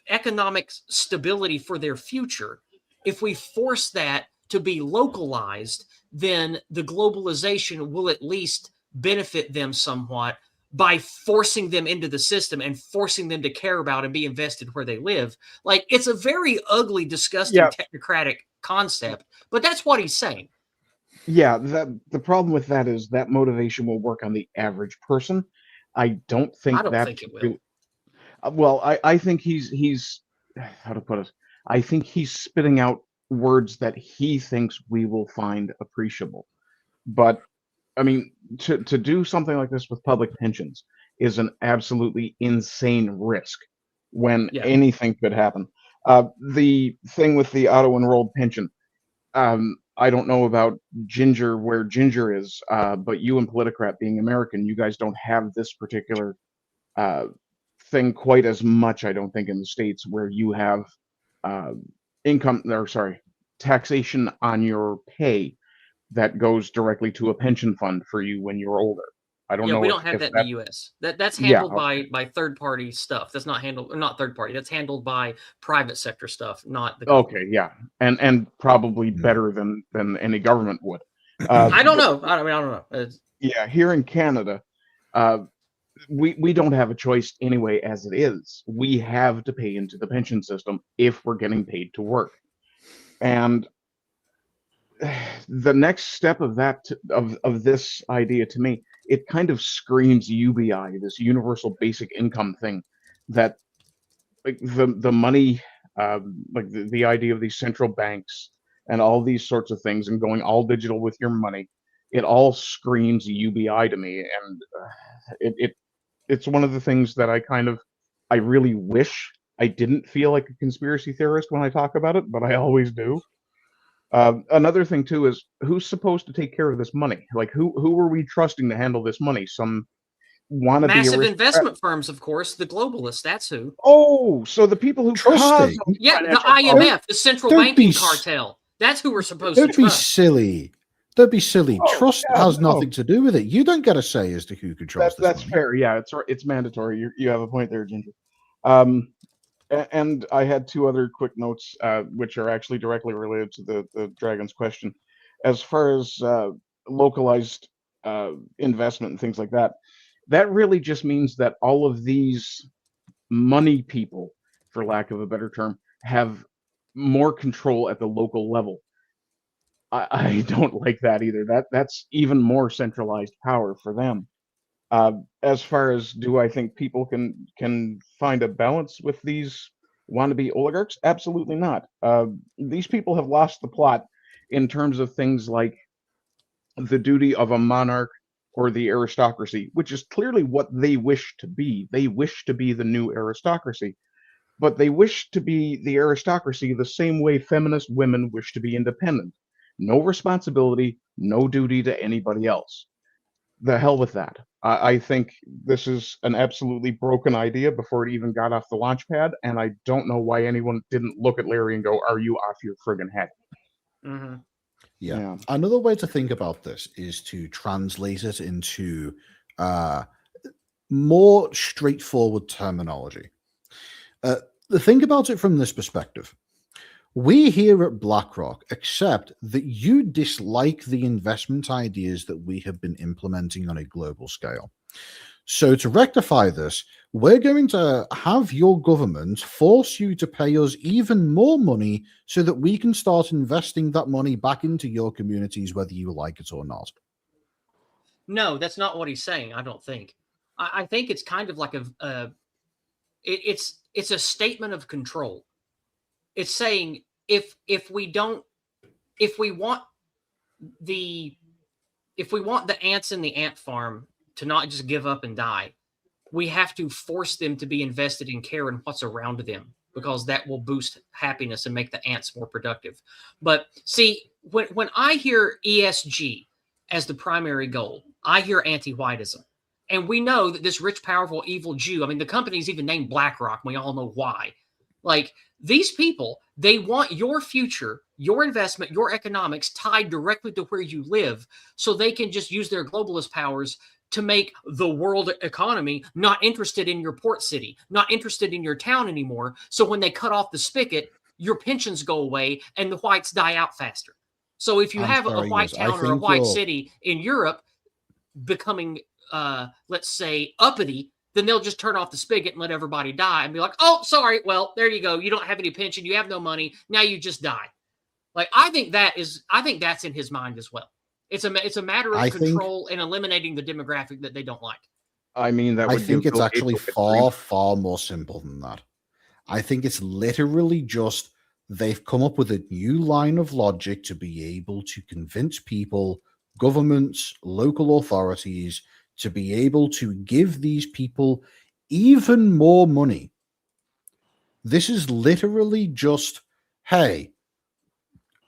Speaker 1: economic stability for their future, if we force that to be localized, then the globalization will at least benefit them somewhat by forcing them into the system and forcing them to care about and be invested where they live. Like it's a very ugly, disgusting, technocratic concept, but that's what he's saying.
Speaker 4: Yeah, the problem with that is that motivation will work on the average person. I don't think it will. Well, I think he's how to put it. I think he's spitting out words that he thinks we will find appreciable. But I mean, to do something like this with public pensions is an absolutely insane risk when anything could happen. The thing with the auto-enrolled pension, I don't know about Ginger, where Ginger is, but you and Politicrat being American, you guys don't have this particular thing quite as much, I don't think, in the States, where you have taxation on your pay that goes directly to a pension fund for you when you're older. I don't
Speaker 1: Yeah,
Speaker 4: know
Speaker 1: we
Speaker 4: if,
Speaker 1: don't have
Speaker 4: if
Speaker 1: that in
Speaker 4: that.
Speaker 1: the U.S. That's
Speaker 4: Yeah,
Speaker 1: handled by third party stuff. That's not handled, or not third party. That's handled by private sector stuff, not the government.
Speaker 4: okay, yeah, and probably
Speaker 3: Hmm.
Speaker 4: better than any government would.
Speaker 1: I don't
Speaker 4: But
Speaker 1: know. I don't know.
Speaker 4: yeah, here in Canada, uh, we don't have a choice anyway. As it is, we have to pay into the pension system if we're getting paid to work, and the next step of that of this idea to me, it kind of screams UBI, this universal basic income thing, that like the money, like the idea of these central banks and all these sorts of things and going all digital with your money, it all screams UBI to me, and it's one of the things that I really wish I didn't feel like a conspiracy theorist when I talk about it, but I always do. Another thing too is who's supposed to take care of this money? Like who are we trusting to handle this money? Some wannabe
Speaker 1: Massive
Speaker 4: aristocrat.
Speaker 1: investment firms, of course, the globalists. That's who.
Speaker 4: Oh, so the people who cause
Speaker 3: Trusting.
Speaker 4: all these
Speaker 1: Yeah, the
Speaker 4: financial problems.
Speaker 1: IMF, the central
Speaker 3: Don't be
Speaker 1: banking
Speaker 3: s-
Speaker 1: cartel. That's who we're supposed to
Speaker 3: Don't be
Speaker 1: trust.
Speaker 3: silly. Don't be silly.
Speaker 4: Oh,
Speaker 3: Trust
Speaker 4: yeah,
Speaker 3: has
Speaker 4: no.
Speaker 3: nothing to do with it. You don't get a say as to who controls this
Speaker 4: That's
Speaker 3: money.
Speaker 4: fair. Yeah, it's mandatory. You have a point there, Ginger. Um, and I had two other quick notes, which are actually directly related to the dragon's question. As far as localized investment and things like that, that really just means that all of these money people, for lack of a better term, have more control at the local level. I don't like that either. That's even more centralized power for them. As far as do I think people can find a balance with these wannabe oligarchs? Absolutely not. These people have lost the plot in terms of things like the duty of a monarch or the aristocracy, which is clearly what they wish to be. They wish to be the new aristocracy, but they wish to be the aristocracy the same way feminist women wish to be independent. No responsibility, no duty to anybody else. The hell with that. I think this is an absolutely broken idea before it even got off the launch pad, and I don't know why anyone didn't look at Larry and go, "Are you off your friggin' head?"
Speaker 1: Mm-hmm.
Speaker 3: Yeah. Another way to think about this is to translate it into more straightforward terminology. Think about it from this perspective. We here at BlackRock accept that you dislike the investment ideas that we have been implementing on a global scale. So to rectify this, we're going to have your government force you to pay us even more money so that we can start investing that money back into your communities, whether you like it or not.
Speaker 1: No, that's not what he's saying. I don't think. I think it's kind of like it's a statement of control. It's saying if we want the ants in the ant farm to not just give up and die, we have to force them to be invested in care and what's around them, because that will boost happiness and make the ants more productive. But see, when I hear ESG as the primary goal, I hear anti-whiteism. And we know that this rich, powerful, evil Jew, I mean, the company's even named BlackRock. And we all know why. Like, these people, they want your future, your investment, your economics tied directly to where you live, so they can just use their globalist powers to make the world economy not interested in your port city, not interested in your town anymore. So when they cut off the spigot, your pensions go away and the whites die out faster. So if you have a white town or a white city in Europe becoming, let's say, uppity, then they'll just turn off the spigot and let everybody die and be like, oh, sorry, well, there you go. You don't have any pension. You have no money. Now you just die. Like, I think that's in his mind as well. It's a matter of control and eliminating the demographic that they don't like.
Speaker 4: I mean,
Speaker 3: I think it's actually far more simple than that. I think it's literally just they've come up with a new line of logic to be able to convince people, governments, local authorities, to be able to give these people even more money. This is literally just, hey,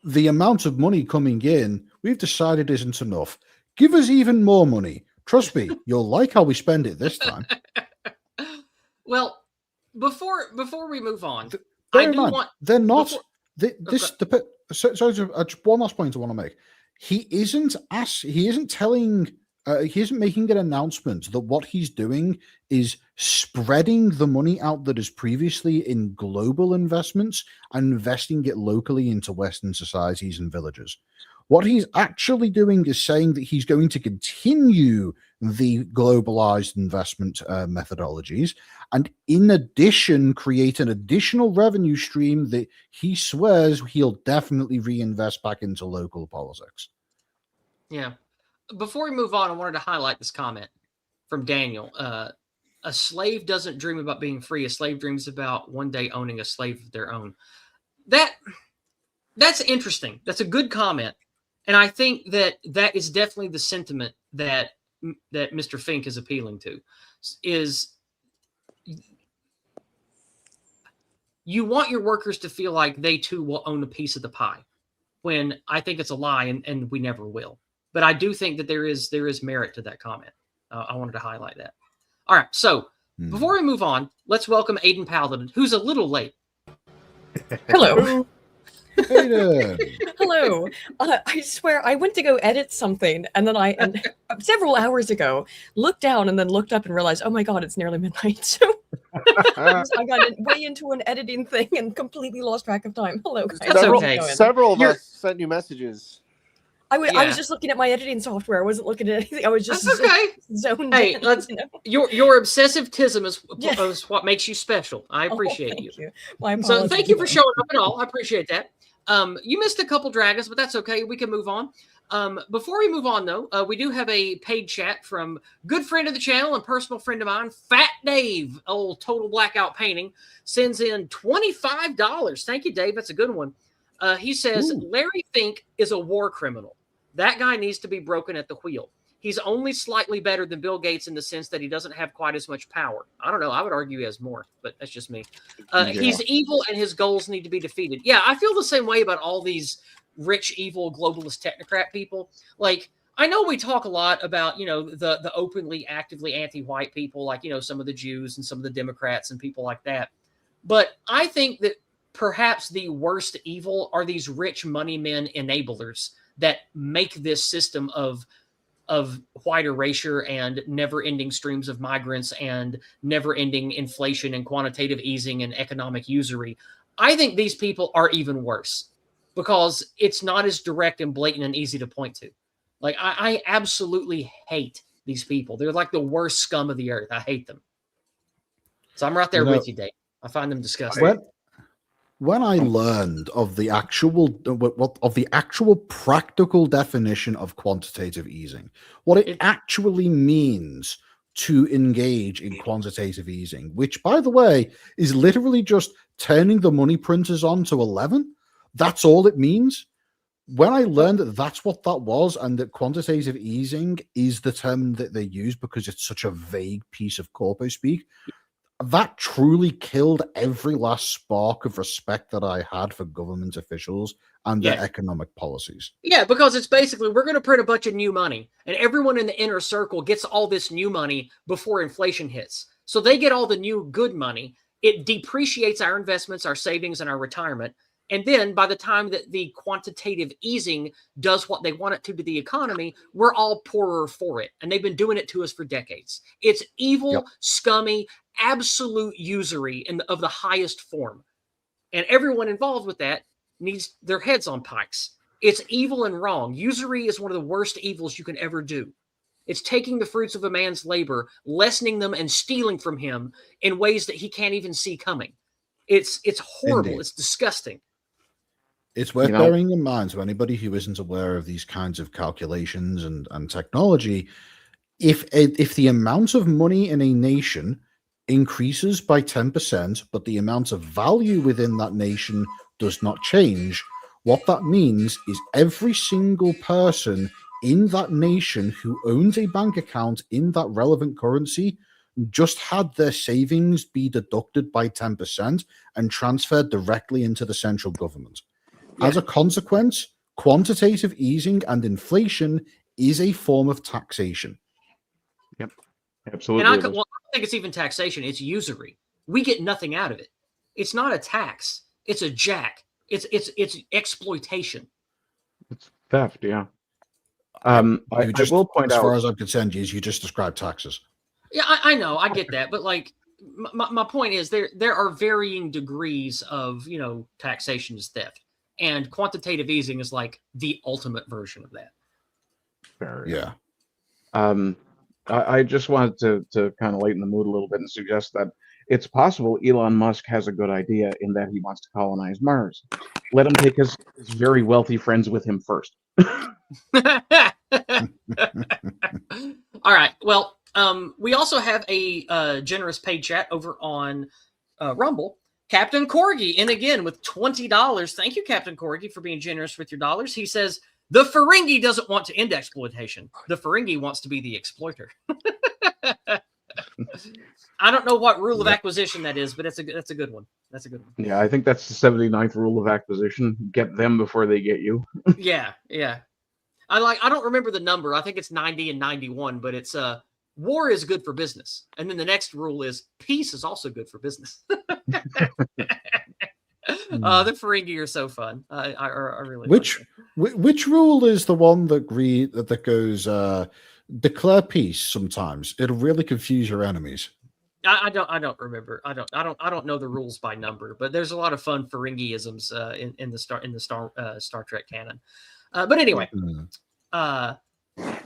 Speaker 3: the amount of money coming in, we've decided isn't enough. Give us even more money. Trust me, you'll like how we spend it this time.
Speaker 1: Well, before we move on,
Speaker 3: they're not. So one last point I want to make. He isn't telling He isn't making an announcement. That what he's doing is spreading the money out that is previously in global investments and investing it locally into Western societies and villages. What he's actually doing is saying that he's going to continue the globalized investment methodologies, and in addition, create an additional revenue stream that he swears he'll definitely reinvest back into local politics.
Speaker 1: Yeah. Before we move on, I wanted to highlight this comment from Daniel. A slave doesn't dream about being free. A slave dreams about one day owning a slave of their own. That's interesting. That's a good comment. And I think that is definitely the sentiment that Mr. Fink is appealing to, is you want your workers to feel like they too will own a piece of the pie, when I think it's a lie and we never will. But I do think that there is merit to that comment. I wanted to highlight that. All right. So before we move on, let's welcome Aydin Paladin, who's a little late.
Speaker 5: Hello.
Speaker 3: Aydin.
Speaker 5: Hello. I swear I went to go edit something, and then I several hours ago looked down and then looked up and realized, oh my god, it's nearly midnight. So I got way into an editing thing and completely lost track of time. Hello, guys.
Speaker 1: That's okay.
Speaker 2: Several of us sent you messages.
Speaker 5: I was just looking at my editing software. I wasn't looking at anything. I was just zoned
Speaker 1: Hey,
Speaker 5: in.
Speaker 1: Your obsessivism is what makes you special. I appreciate you.
Speaker 5: My apologies.
Speaker 1: So thank you for showing up at all. I appreciate that. You missed a couple dragons, but that's okay. We can move on. Before we move on, though, we do have a paid chat from good friend of the channel and personal friend of mine, Fat Dave, old Total Blackout Painting, sends in $25. Thank you, Dave. That's a good one. He says, Larry Fink is a war criminal. That guy needs to be broken at the wheel. He's only slightly better than Bill Gates in the sense that he doesn't have quite as much power. I don't know. I would argue he has more, but that's just me. He's evil and his goals need to be defeated. Yeah, I feel the same way about all these rich, evil, globalist technocrat people. Like, I know we talk a lot about, the openly, actively anti-white people, like, some of the Jews and some of the Democrats and people like that. But I think that perhaps the worst evil are these rich money men enablers that make this system of white erasure and never-ending streams of migrants and never-ending inflation and quantitative easing and economic usury. I think these people are even worse because it's not as direct and blatant and easy to point to. Like, I absolutely hate these people. They're like the worst scum of the earth. I hate them. So I'm right there with you, Dave. I find them disgusting.
Speaker 3: When I learned of the actual practical definition of quantitative easing, what it actually means to engage in quantitative easing, which, by the way, is literally just turning the money printers on to 11. That's all it means. When I learned that that's what that was, and that quantitative easing is the term that they use because it's such a vague piece of corpo speak, that truly killed every last spark of respect that I had for government officials and their economic policies.
Speaker 1: Yeah, because it's basically, we're going to print a bunch of new money, and everyone in the inner circle gets all this new money before inflation hits. So they get all the new good money. It depreciates our investments, our savings, and our retirement. And then by the time that the quantitative easing does what they want it to the economy, we're all poorer for it. And they've been doing it to us for decades. It's evil, scummy, absolute usury of the highest form. And everyone involved with that needs their heads on pikes. It's evil and wrong. Usury is one of the worst evils you can ever do. It's taking the fruits of a man's labor, lessening them, and stealing from him in ways that he can't even see coming. It's horrible. Indeed. It's disgusting.
Speaker 3: It's worth bearing in mind to anybody who isn't aware of these kinds of calculations and technology. If the amount of money in a nation increases by 10%, but the amount of value within that nation does not change, what that means is every single person in that nation who owns a bank account in that relevant currency just had their savings be deducted by 10% and transferred directly into the central government. As a consequence, quantitative easing and inflation is a form of taxation.
Speaker 4: Yep, absolutely.
Speaker 1: And I don't think it's even taxation. It's usury. We get nothing out of it. It's not a tax. It's a jack. It's exploitation.
Speaker 4: It's theft, yeah. I will point
Speaker 3: as
Speaker 4: out,
Speaker 3: far as I'm concerned, you just described taxes.
Speaker 1: Yeah, I know, I get that, but like my point is there are varying degrees of taxation is theft, and quantitative easing is like the ultimate version of that.
Speaker 3: Yeah.
Speaker 4: I just wanted to kind of lighten the mood a little bit and suggest that it's possible Elon Musk has a good idea in that he wants to colonize Mars. Let him take his very wealthy friends with him first.
Speaker 1: All right. Well, we also have a generous paid chat over on Rumble. Captain Corgi, and again with $20. Thank you, Captain Corgi, for being generous with your dollars. He says the Ferengi doesn't want to end exploitation. The Ferengi wants to be the exploiter. I don't know what rule of acquisition that is, but that's a good one. That's a good one.
Speaker 4: Yeah, I think that's the 79th rule of acquisition. Get them before they get you.
Speaker 1: Yeah. I don't remember the number. I think it's 90 and 91, but it's war is good for business. And then the next rule is peace is also good for business. The Ferengi are so fun. I really
Speaker 3: which rule is the one that goes declare peace sometimes? It'll really confuse your enemies.
Speaker 1: I don't remember. I don't know the rules by number, but there's a lot of fun Ferengiisms in the Star Trek canon. But anyway,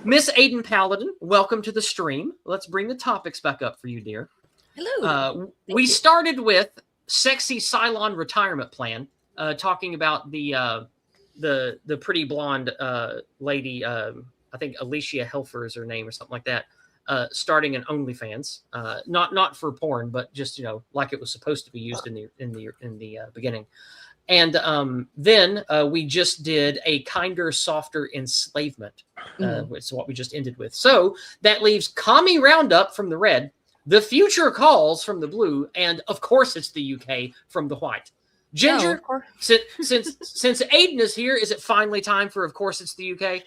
Speaker 1: Miss Aydin Paladin, welcome to the stream. Let's bring the topics back up for you, dear.
Speaker 5: Hello.
Speaker 1: We started with sexy Cylon retirement plan, talking about the pretty blonde lady. I think Alicia Helfer is her name or something like that. Starting an OnlyFans, not for porn, but just like it was supposed to be used in the beginning. And then we just did a kinder, softer enslavement. It's what we just ended with. So that leaves Commie Roundup from the red, The Future Calls from the blue, and of course it's the UK from the white. Ginger, since Aydin is here, is it finally time for Of Course It's the UK?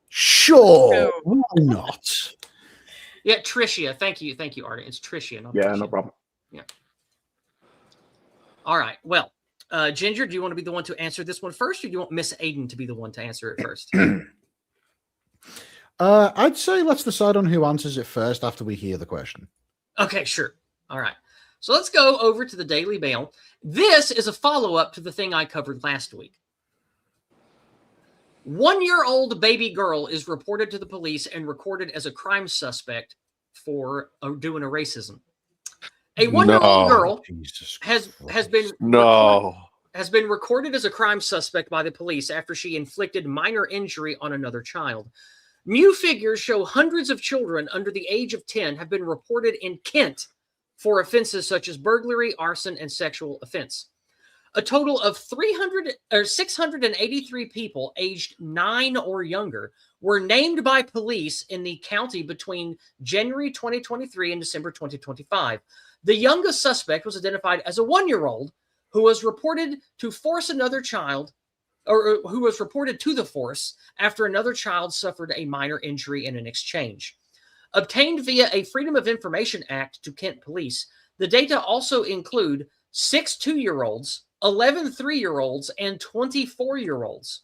Speaker 3: Sure, why not?
Speaker 1: Yeah, Tricia. Thank you, Artie. It's Tricia. Not
Speaker 4: yeah,
Speaker 1: Tricia.
Speaker 4: No problem.
Speaker 1: Yeah. All right. Well, Ginger, do you want to be the one to answer this one first, or do you want Miss Aydin to be the one to answer it first?
Speaker 3: I'd say let's decide on who answers it first after we hear the question. Okay,
Speaker 1: sure. All right. So let's go over to the Daily Mail. This is a follow-up to the thing I covered last week. 1-year-old baby girl is reported to the police and recorded as a crime suspect for doing a racism. A 1-year-old girl has been recorded as a crime suspect by the police after she inflicted minor injury on another child. New figures show hundreds of children under the age of 10 have been reported in Kent for offenses such as burglary, arson, and sexual offense. A total of 683 people aged 9 or younger were named by police in the county between January 2023 and December 2025. The youngest suspect was identified as a 1-year-old who was reported to force another child, or who was reported to the force after another child suffered a minor injury in an exchange. Obtained via a Freedom of Information Act to Kent Police, the data also include 6 2-year-olds, 11 3-year-olds, and 24-year-olds.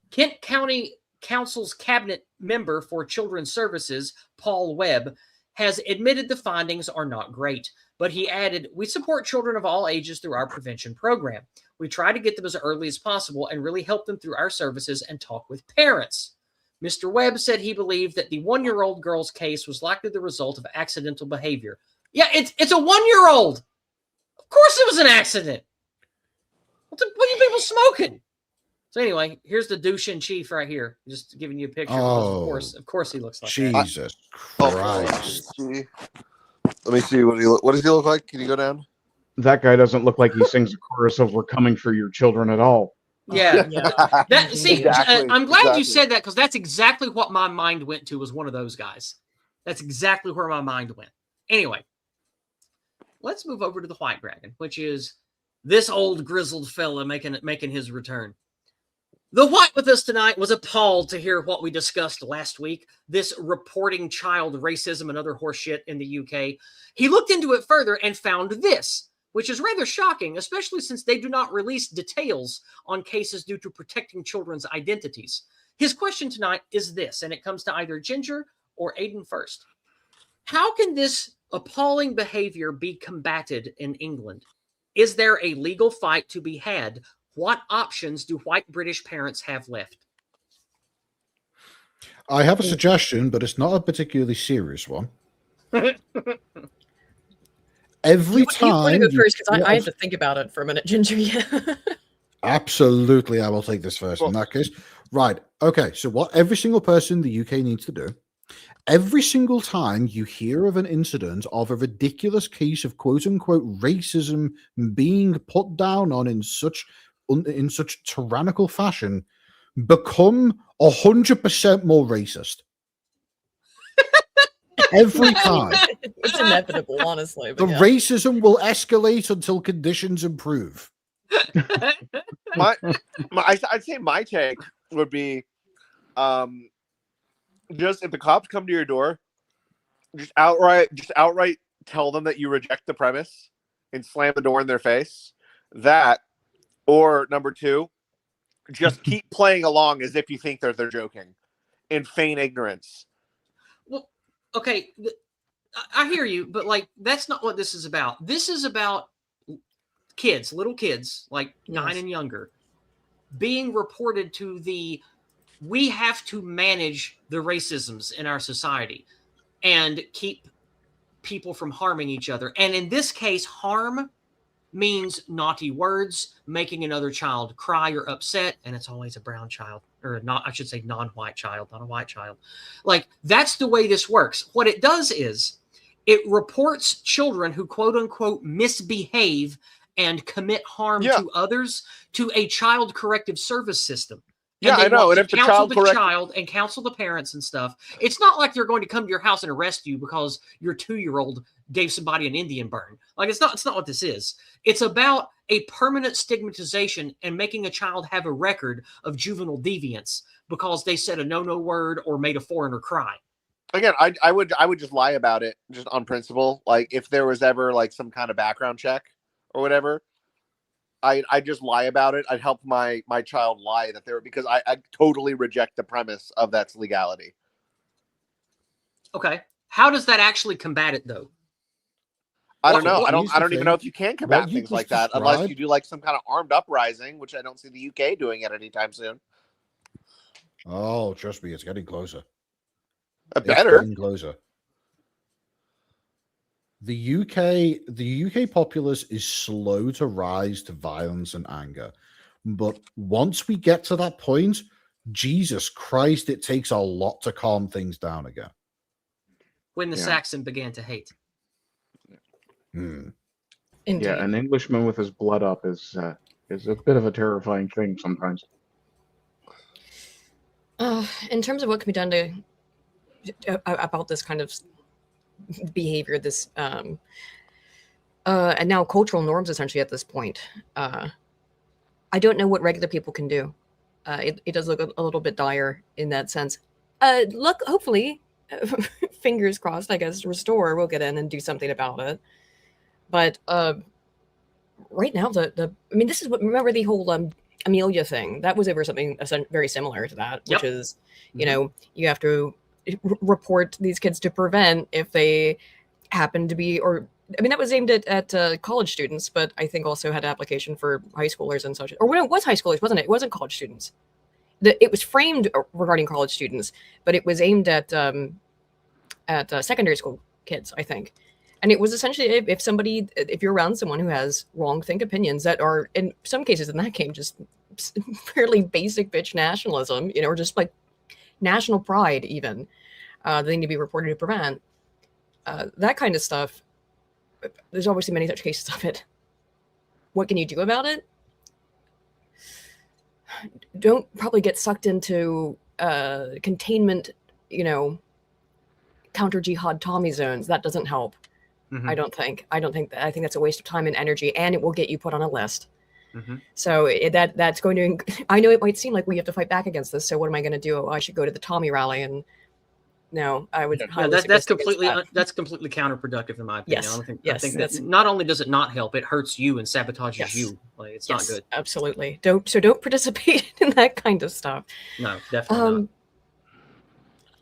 Speaker 1: Kent County Council's cabinet member for Children's Services, Paul Webb, has admitted the findings are not great, but he added, "We support children of all ages through our prevention program. We try to get them as early as possible and really help them through our services and talk with parents." Mr. Webb said he believed that the 1-year-old girl's case was likely the result of accidental behavior. Yeah, it's a 1-year-old. Of course it was an accident. What are you people smoking? So anyway, here's the douche in chief right here. Just giving you a picture. Of course he looks like
Speaker 3: Jesus Christ.
Speaker 2: Let me see. What does he look like? Can you go down?
Speaker 4: That guy doesn't look like he sings a chorus of "We're coming for your children" at all.
Speaker 1: Yeah.
Speaker 2: Exactly,
Speaker 1: I'm glad you said that, because that's exactly what my mind went to, was one of those guys. That's exactly where my mind went. Anyway, let's move over to the White Dragon, which is this old grizzled fella making his return. The White with us tonight was appalled to hear what we discussed last week, this reporting child racism and other horseshit in the UK. He looked into it further and found this, which is rather shocking, especially since they do not release details on cases due to protecting children's identities. His question tonight is this, and it comes to either Ginger or Aydin first. How can this appalling behavior be combated in England? Is there a legal fight to be had? What options do white British parents have left?
Speaker 3: I have a suggestion, but it's not a particularly serious one. Every time
Speaker 5: you want to go first, because I have to think about it for a minute, Ginger. Yeah.
Speaker 3: Absolutely, I will take this first in that case. Right. Okay. So what every single person in the UK needs to do, every single time you hear of an incident of a ridiculous case of quote unquote racism being put down on in such tyrannical fashion, become 100% more racist. Every time.
Speaker 5: It's inevitable, honestly.
Speaker 3: The racism will escalate until conditions improve.
Speaker 2: I'd say my take would be just if the cops come to your door, just outright tell them that you reject the premise and slam the door in their face. That, or number two, just keep playing along as if you think they're joking and feign ignorance.
Speaker 1: Well, okay, I hear you, but like that's not what this is about. This is about kids, little kids, like 9 and younger, being reported to we have to manage the racisms in our society and keep people from harming each other. And in this case, harm means naughty words, making another child cry or upset, and it's always a brown child, or not, I should say non-white child, not a white child. Like, that's the way this works. What it does is it reports children who quote unquote misbehave and commit harm to others to a child corrective service system.
Speaker 2: Yeah, I know. And if the
Speaker 1: child and counsel the parents and stuff, it's not like they're going to come to your house and arrest you because your 2-year-old gave somebody an Indian burn. Like, it's not what this is. It's about a permanent stigmatization and making a child have a record of juvenile deviance because they said a no word or made a foreigner cry.
Speaker 2: Again, I would just lie about it just on principle. Like, if there was ever like some kind of background check or whatever, I just lie about it. I'd help my child lie that there, because I totally reject the premise of that's legality.
Speaker 1: Okay. How does that actually combat it though?
Speaker 2: I don't know. I don't even know if you can combat things like that unless you do like some kind of armed uprising, which I don't see the UK doing it anytime soon.
Speaker 3: Oh, trust me, it's getting closer.
Speaker 2: Better.
Speaker 3: It's getting closer. The UK populace is slow to rise to violence and anger, but once we get to that point, Jesus Christ, it takes a lot to calm things down again.
Speaker 1: When the Saxon began to hate.
Speaker 5: Indeed.
Speaker 4: Yeah, an Englishman with his blood up is a bit of a terrifying thing sometimes.
Speaker 5: In terms of what can be done about this kind of behavior, this and now cultural norms essentially at this point, I don't know what regular people can do. It does look a little bit dire in that sense. Look, hopefully, fingers crossed, I guess, Restore will get in and do something about it. But right now, I mean, this is what, remember the whole Amelia thing? That was over something very similar to that, which is, you know, you have to report these kids to prevent if they happen to be, or I mean, that was aimed at college students, but I think also had application for high schoolers and such. Or when it was high schoolers, wasn't it? It wasn't college students. It was framed regarding college students, but it was aimed at secondary school kids, I think. And it was essentially if you're around someone who has wrong think opinions that are, in some cases in that game, just fairly basic bitch nationalism, you know, or just like national pride even, they need to be reported to prevent. That kind of stuff. There's obviously many such cases of it. What can you do about it? Don't probably get sucked into containment, you know, counter jihad Tommy zones. That doesn't help. Mm-hmm. I don't think that. I think that's a waste of time and energy, and it will get you put on a list. Mm-hmm. So that's going to. I know it might seem like we have to fight back against this. So what am I going to do? Oh, I should go to the Tommy rally and No, I would
Speaker 1: Yeah,
Speaker 5: highly
Speaker 1: that's
Speaker 5: suggest
Speaker 1: completely
Speaker 5: against that.
Speaker 1: that's completely counterproductive in my opinion.
Speaker 5: Yes,
Speaker 1: I don't think
Speaker 5: yes,
Speaker 1: I think
Speaker 5: that's-
Speaker 1: that not only does it not help, it hurts you and sabotages
Speaker 5: Yes.
Speaker 1: you. Like it's not
Speaker 5: Yes,
Speaker 1: good.
Speaker 5: absolutely. Don't participate in that kind of stuff.
Speaker 1: No, definitely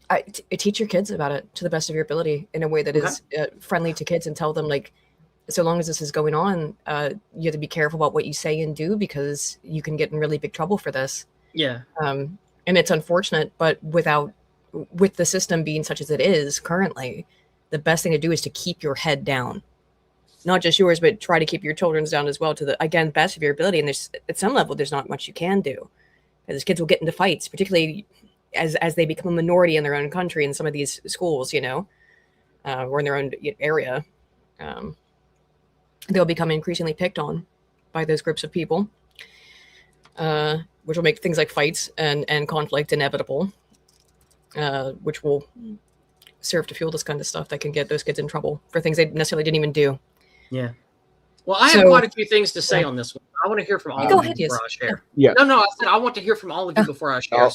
Speaker 1: not.
Speaker 5: Teach your kids about it to the best of your ability in a way that
Speaker 1: Okay.
Speaker 5: is friendly to kids, and tell them, like, so long as this is going on, you have to be careful about what you say and do, because you can get in really big trouble for this.
Speaker 1: Yeah.
Speaker 5: And it's unfortunate, but with the system being such as it is currently, the best thing to do is to keep your head down. Not just yours, but try to keep your children's down as well, to the, again, best of your ability. And there's, at some level, there's not much you can do, because kids will get into fights, particularly as they become a minority in their own country in some of these schools, or in their own area. They'll become increasingly picked on by those groups of people, which will make things like fights and conflict inevitable, which will serve to fuel this kind of stuff that can get those kids in trouble for things they necessarily didn't even do.
Speaker 1: Yeah. Well, I have quite a few things to say on this one. I want to hear from all of you before I share.
Speaker 4: Yeah.
Speaker 1: No, I said I want to hear from all of you before I share.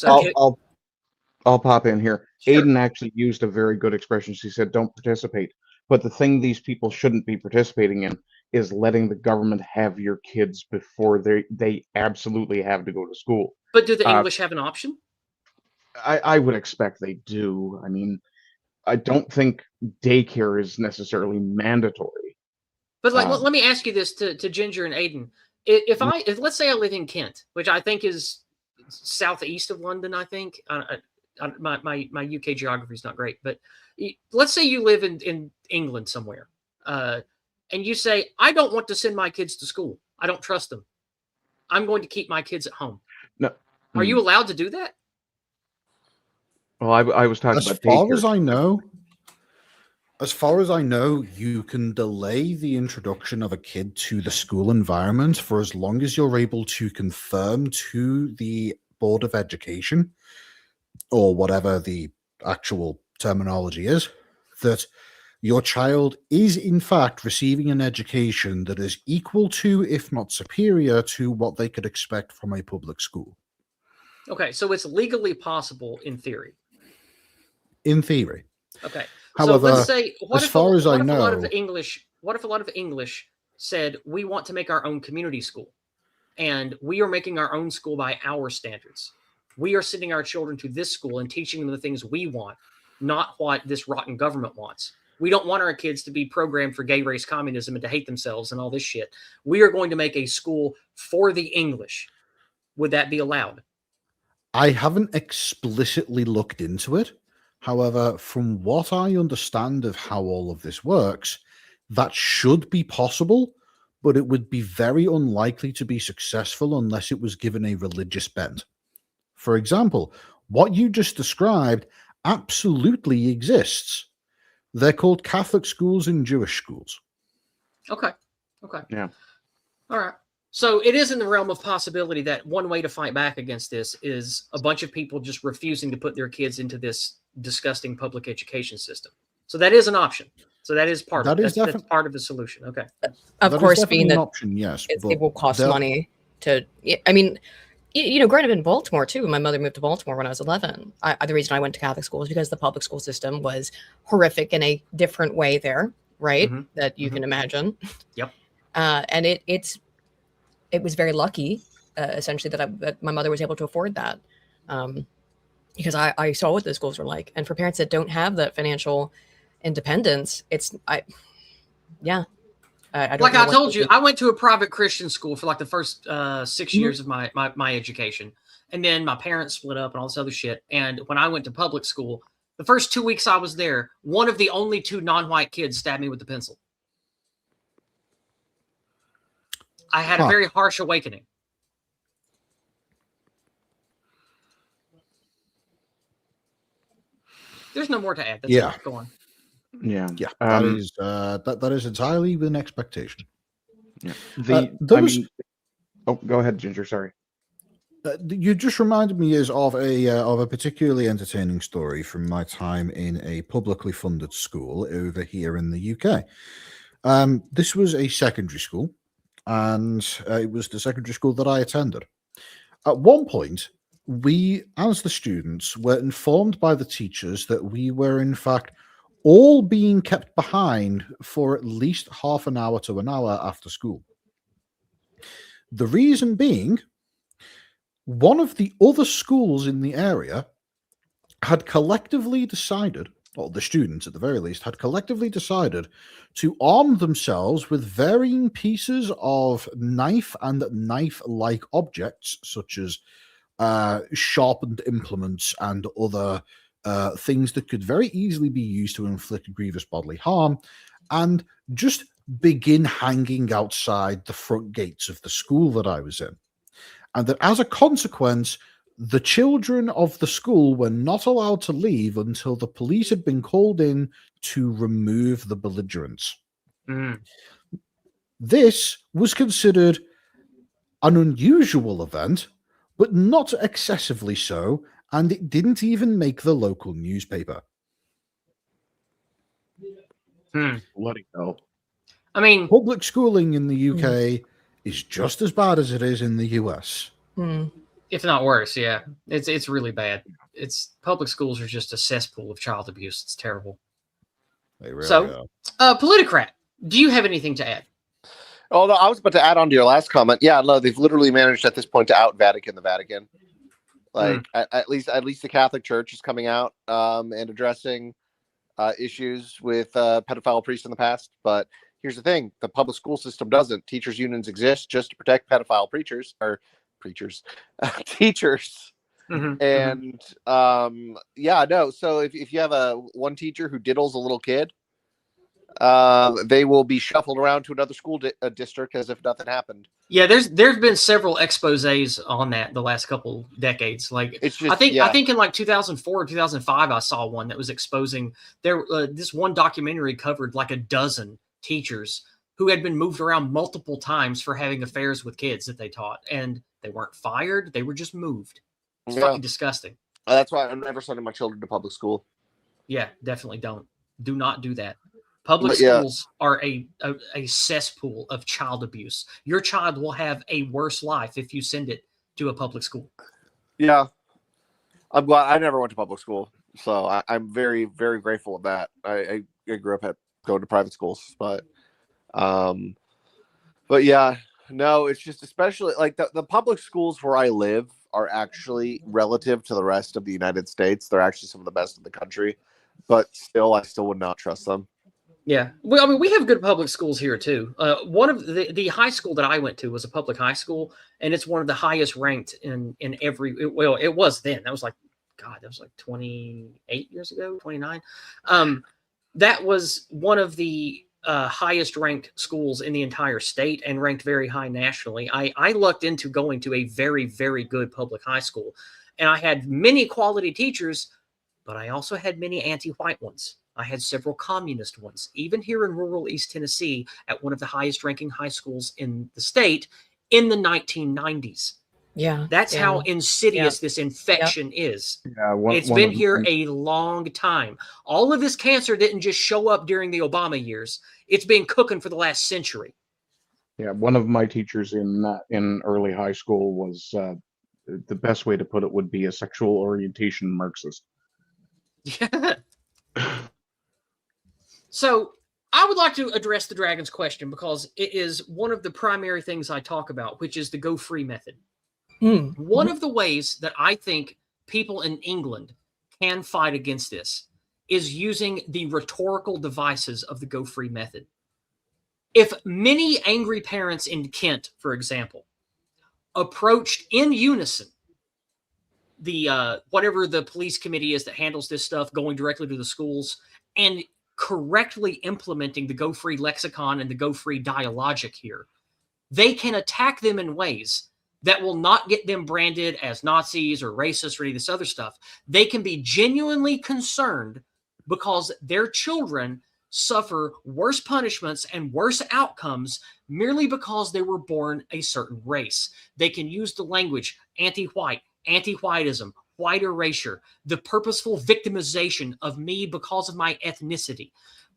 Speaker 4: I'll pop in here.
Speaker 1: Sure.
Speaker 4: Aydin actually used a very good expression. She said, "Don't participate." But the thing these people shouldn't be participating in is letting the government have your kids before they absolutely have to go to school.
Speaker 1: But do the English have an option?
Speaker 4: I would expect they do. I mean, I don't think daycare is necessarily mandatory.
Speaker 1: But let me ask you this to Ginger and Aydin. If let's say I live in Kent, which I think is southeast of London, I think my UK geography is not great, but let's say you live in England somewhere, and you say, I don't want to send my kids to school. I don't trust them. I'm going to keep my kids at home.
Speaker 4: No.
Speaker 1: Are you allowed to do that?
Speaker 4: Well, I was talking about daycare.
Speaker 3: As far as I know, you can delay the introduction of a kid to the school environment for as long as you're able to confirm to the Board of Education, or whatever the actual terminology is, that your child is in fact receiving an education that is equal to, if not superior to, what they could expect from a public school.
Speaker 1: Okay, so it's legally possible in theory.
Speaker 3: In theory.
Speaker 1: Okay.
Speaker 3: However,
Speaker 1: so let's say, what if a lot of English said, we want to make our own community school, and we are making our own school by our standards. We are sending our children to this school and teaching them the things we want, not what this rotten government wants. We don't want our kids to be programmed for gay race communism and to hate themselves and all this shit. We are going to make a school for the English. Would that be allowed?
Speaker 3: I haven't explicitly looked into it. However, from what I understand of how all of this works, that should be possible, but it would be very unlikely to be successful unless it was given a religious bent. For example, what you just described absolutely exists. They're called Catholic schools and Jewish schools.
Speaker 1: Okay.
Speaker 4: Yeah.
Speaker 1: All right. So it is in the realm of possibility that one way to fight back against this is a bunch of people just refusing to put their kids into this disgusting public education system. So that is an option. So that is part of that's part of the solution. Okay.
Speaker 5: Of course, being
Speaker 3: an
Speaker 5: that
Speaker 3: option, yes,
Speaker 5: it will cost money to. I mean, growing up in Baltimore too. My mother moved to Baltimore when I was 11. The reason I went to Catholic school is because the public school system was horrific in a different way there, right? Mm-hmm. That you can imagine.
Speaker 1: Yep.
Speaker 5: And it was very lucky, essentially, that my mother was able to afford that, because I saw what the schools were like. And for parents that don't have that financial independence, I
Speaker 1: told you, I went to a private Christian school for like the first 6 years of my education. And then my parents split up and all this other shit. And when I went to public school, the first 2 weeks I was there, one of the only 2 non-white kids stabbed me with a pencil. I had a very harsh awakening. There's no more to add. That's it. Go on.
Speaker 4: Yeah.
Speaker 3: That is entirely within expectation.
Speaker 4: Yeah. Go ahead, Ginger. Sorry.
Speaker 3: You just reminded me of a particularly entertaining story from my time in a publicly funded school over here in the UK. This was a secondary school, and it was the secondary school that I attended. At one point, we, as the students, were informed by the teachers that we were, in fact, all being kept behind for at least half an hour to an hour after school. The reason being, one of the other schools in the area had collectively decided, or the students at the very least, had collectively decided to arm themselves with varying pieces of knife and knife-like objects, such as sharpened implements and other things that could very easily be used to inflict grievous bodily harm, and just begin hanging outside the front gates of the school that I was in. And that as a consequence, the children of the school were not allowed to leave until the police had been called in to remove the belligerents.
Speaker 1: Mm.
Speaker 3: This was considered an unusual event, but not excessively so, and it didn't even make the local newspaper.
Speaker 4: Bloody hell.
Speaker 1: I mean,
Speaker 3: Public schooling in the UK is just as bad as it is in the US.
Speaker 1: if not worse, yeah. It's really bad. Public schools are just a cesspool of child abuse. It's terrible.
Speaker 3: They really
Speaker 1: are. Politicrat, do you have anything to add?
Speaker 2: Oh, no, I was about to add on to your last comment. Yeah, no, they've literally managed at this point to out Vatican the Vatican. Like at least the Catholic Church is coming out and addressing issues with pedophile priests in the past. But here's the thing: the public school system doesn't. Teachers' unions exist just to protect pedophile teachers. And yeah, no. So if you have one teacher who diddles a little kid, they will be shuffled around to another school district as if nothing happened.
Speaker 1: Yeah, there's been several exposés on that the last couple decades. Like
Speaker 2: it's just,
Speaker 1: I think in like 2004 or 2005, I saw one that was exposing this one documentary covered like a dozen teachers who had been moved around multiple times for having affairs with kids that they taught, and they weren't fired; they were just moved. It's fucking disgusting.
Speaker 2: That's why I'm never sending my children to public school.
Speaker 1: Yeah, definitely don't. Do not do that. Public schools are a cesspool of child abuse. Your child will have a worse life if you send it to a public school.
Speaker 2: Yeah. I'm glad I never went to public school. So I'm very, very grateful of that. I grew up going to private schools, but yeah, no, it's just especially like the public schools where I live are actually relative to the rest of the United States. They're actually some of the best in the country, but I still would not trust them.
Speaker 1: Yeah. Well, I mean, we have good public schools here too. One of the high school that I went to was a public high school, and it's one of the highest ranked in every, well, it was then. That was like 28 years ago, 29. That was one of the highest ranked schools in the entire state and ranked very high nationally. I lucked into going to a very, very good public high school, and I had many quality teachers, but I also had many anti-white ones. I had several communist ones, even here in rural East Tennessee at one of the highest ranking high schools in the state in the 1990s.
Speaker 5: Yeah.
Speaker 1: That's how insidious this infection is.
Speaker 4: Yeah,
Speaker 1: it's been here a long time. All of this cancer didn't just show up during the Obama years. It's been cooking for the last century.
Speaker 4: Yeah, one of my teachers in early high school was the best way to put it would be a sexual orientation Marxist.
Speaker 1: Yeah. So I would like to address the Dragon's question because it is one of the primary things I talk about, which is the go free method. One of the ways that I think people in England can fight against this is using the rhetorical devices of the go free method. If many angry parents in Kent, for example, approached in unison the whatever the police committee is that handles this stuff, going directly to the schools and correctly implementing the go free lexicon and the go free dialogic here, they can attack them in ways that will not get them branded as Nazis or racist or any of this other stuff. They can be genuinely concerned because their children suffer worse punishments and worse outcomes merely because they were born a certain race. They can use the language anti-white, anti-whiteism, white erasure, the purposeful victimization of me because of my ethnicity,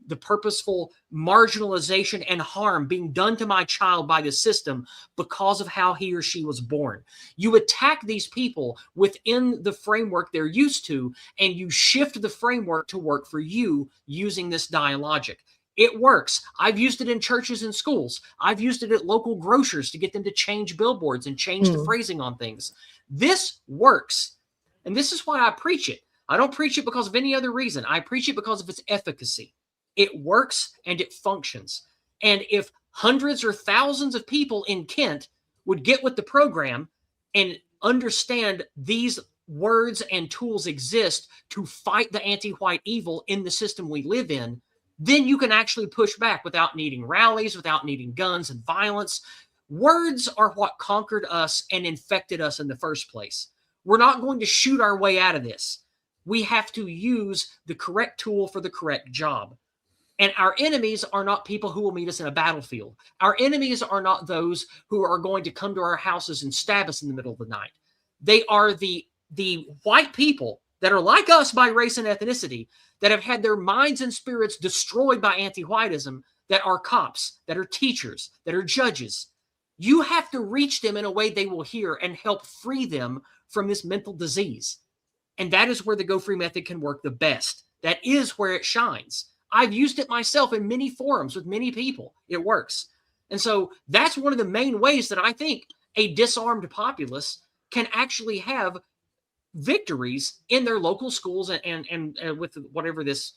Speaker 1: the purposeful marginalization and harm being done to my child by the system because of how he or she was born. You attack these people within the framework they're used to, and you shift the framework to work for you using this dialogic. It works. I've used it in churches and schools. I've used it at local grocers to get them to change billboards and change the phrasing on things. This works. And this is why I preach it. I don't preach it because of any other reason. I preach it because of its efficacy. It works and it functions. And if hundreds or thousands of people in Kent would get with the program and understand these words and tools exist to fight the anti-white evil in the system we live in, then you can actually push back without needing rallies, without needing guns and violence. Words are what conquered us and infected us in the first place. We're not going to shoot our way out of this. We have to use the correct tool for the correct job. And our enemies are not people who will meet us in a battlefield. Our enemies are not those who are going to come to our houses and stab us in the middle of the night. They are the white people that are like us by race and ethnicity, that have had their minds and spirits destroyed by anti-whiteism, that are cops, that are teachers, that are judges. You have to reach them in a way they will hear and help free them from this mental disease. And that is where the Go Free method can work the best. That is where it shines. I've used it myself in many forums with many people. It works. And so that's one of the main ways that I think a disarmed populace can actually have victories in their local schools and with whatever this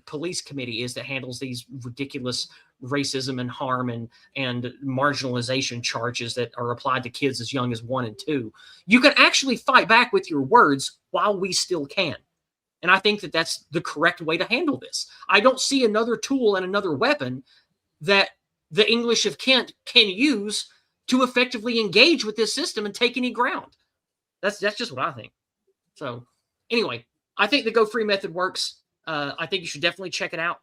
Speaker 1: police committee is that handles these ridiculous racism and harm and marginalization charges that are applied to kids as young as 1 and 2. You can actually fight back with your words while we still can. And I think that that's the correct way to handle this. I don't see another tool and another weapon that the English of Kent can use to effectively engage with this system and take any ground. That's just what I think. So anyway, I think the Go Free method works. I think you should definitely check it out.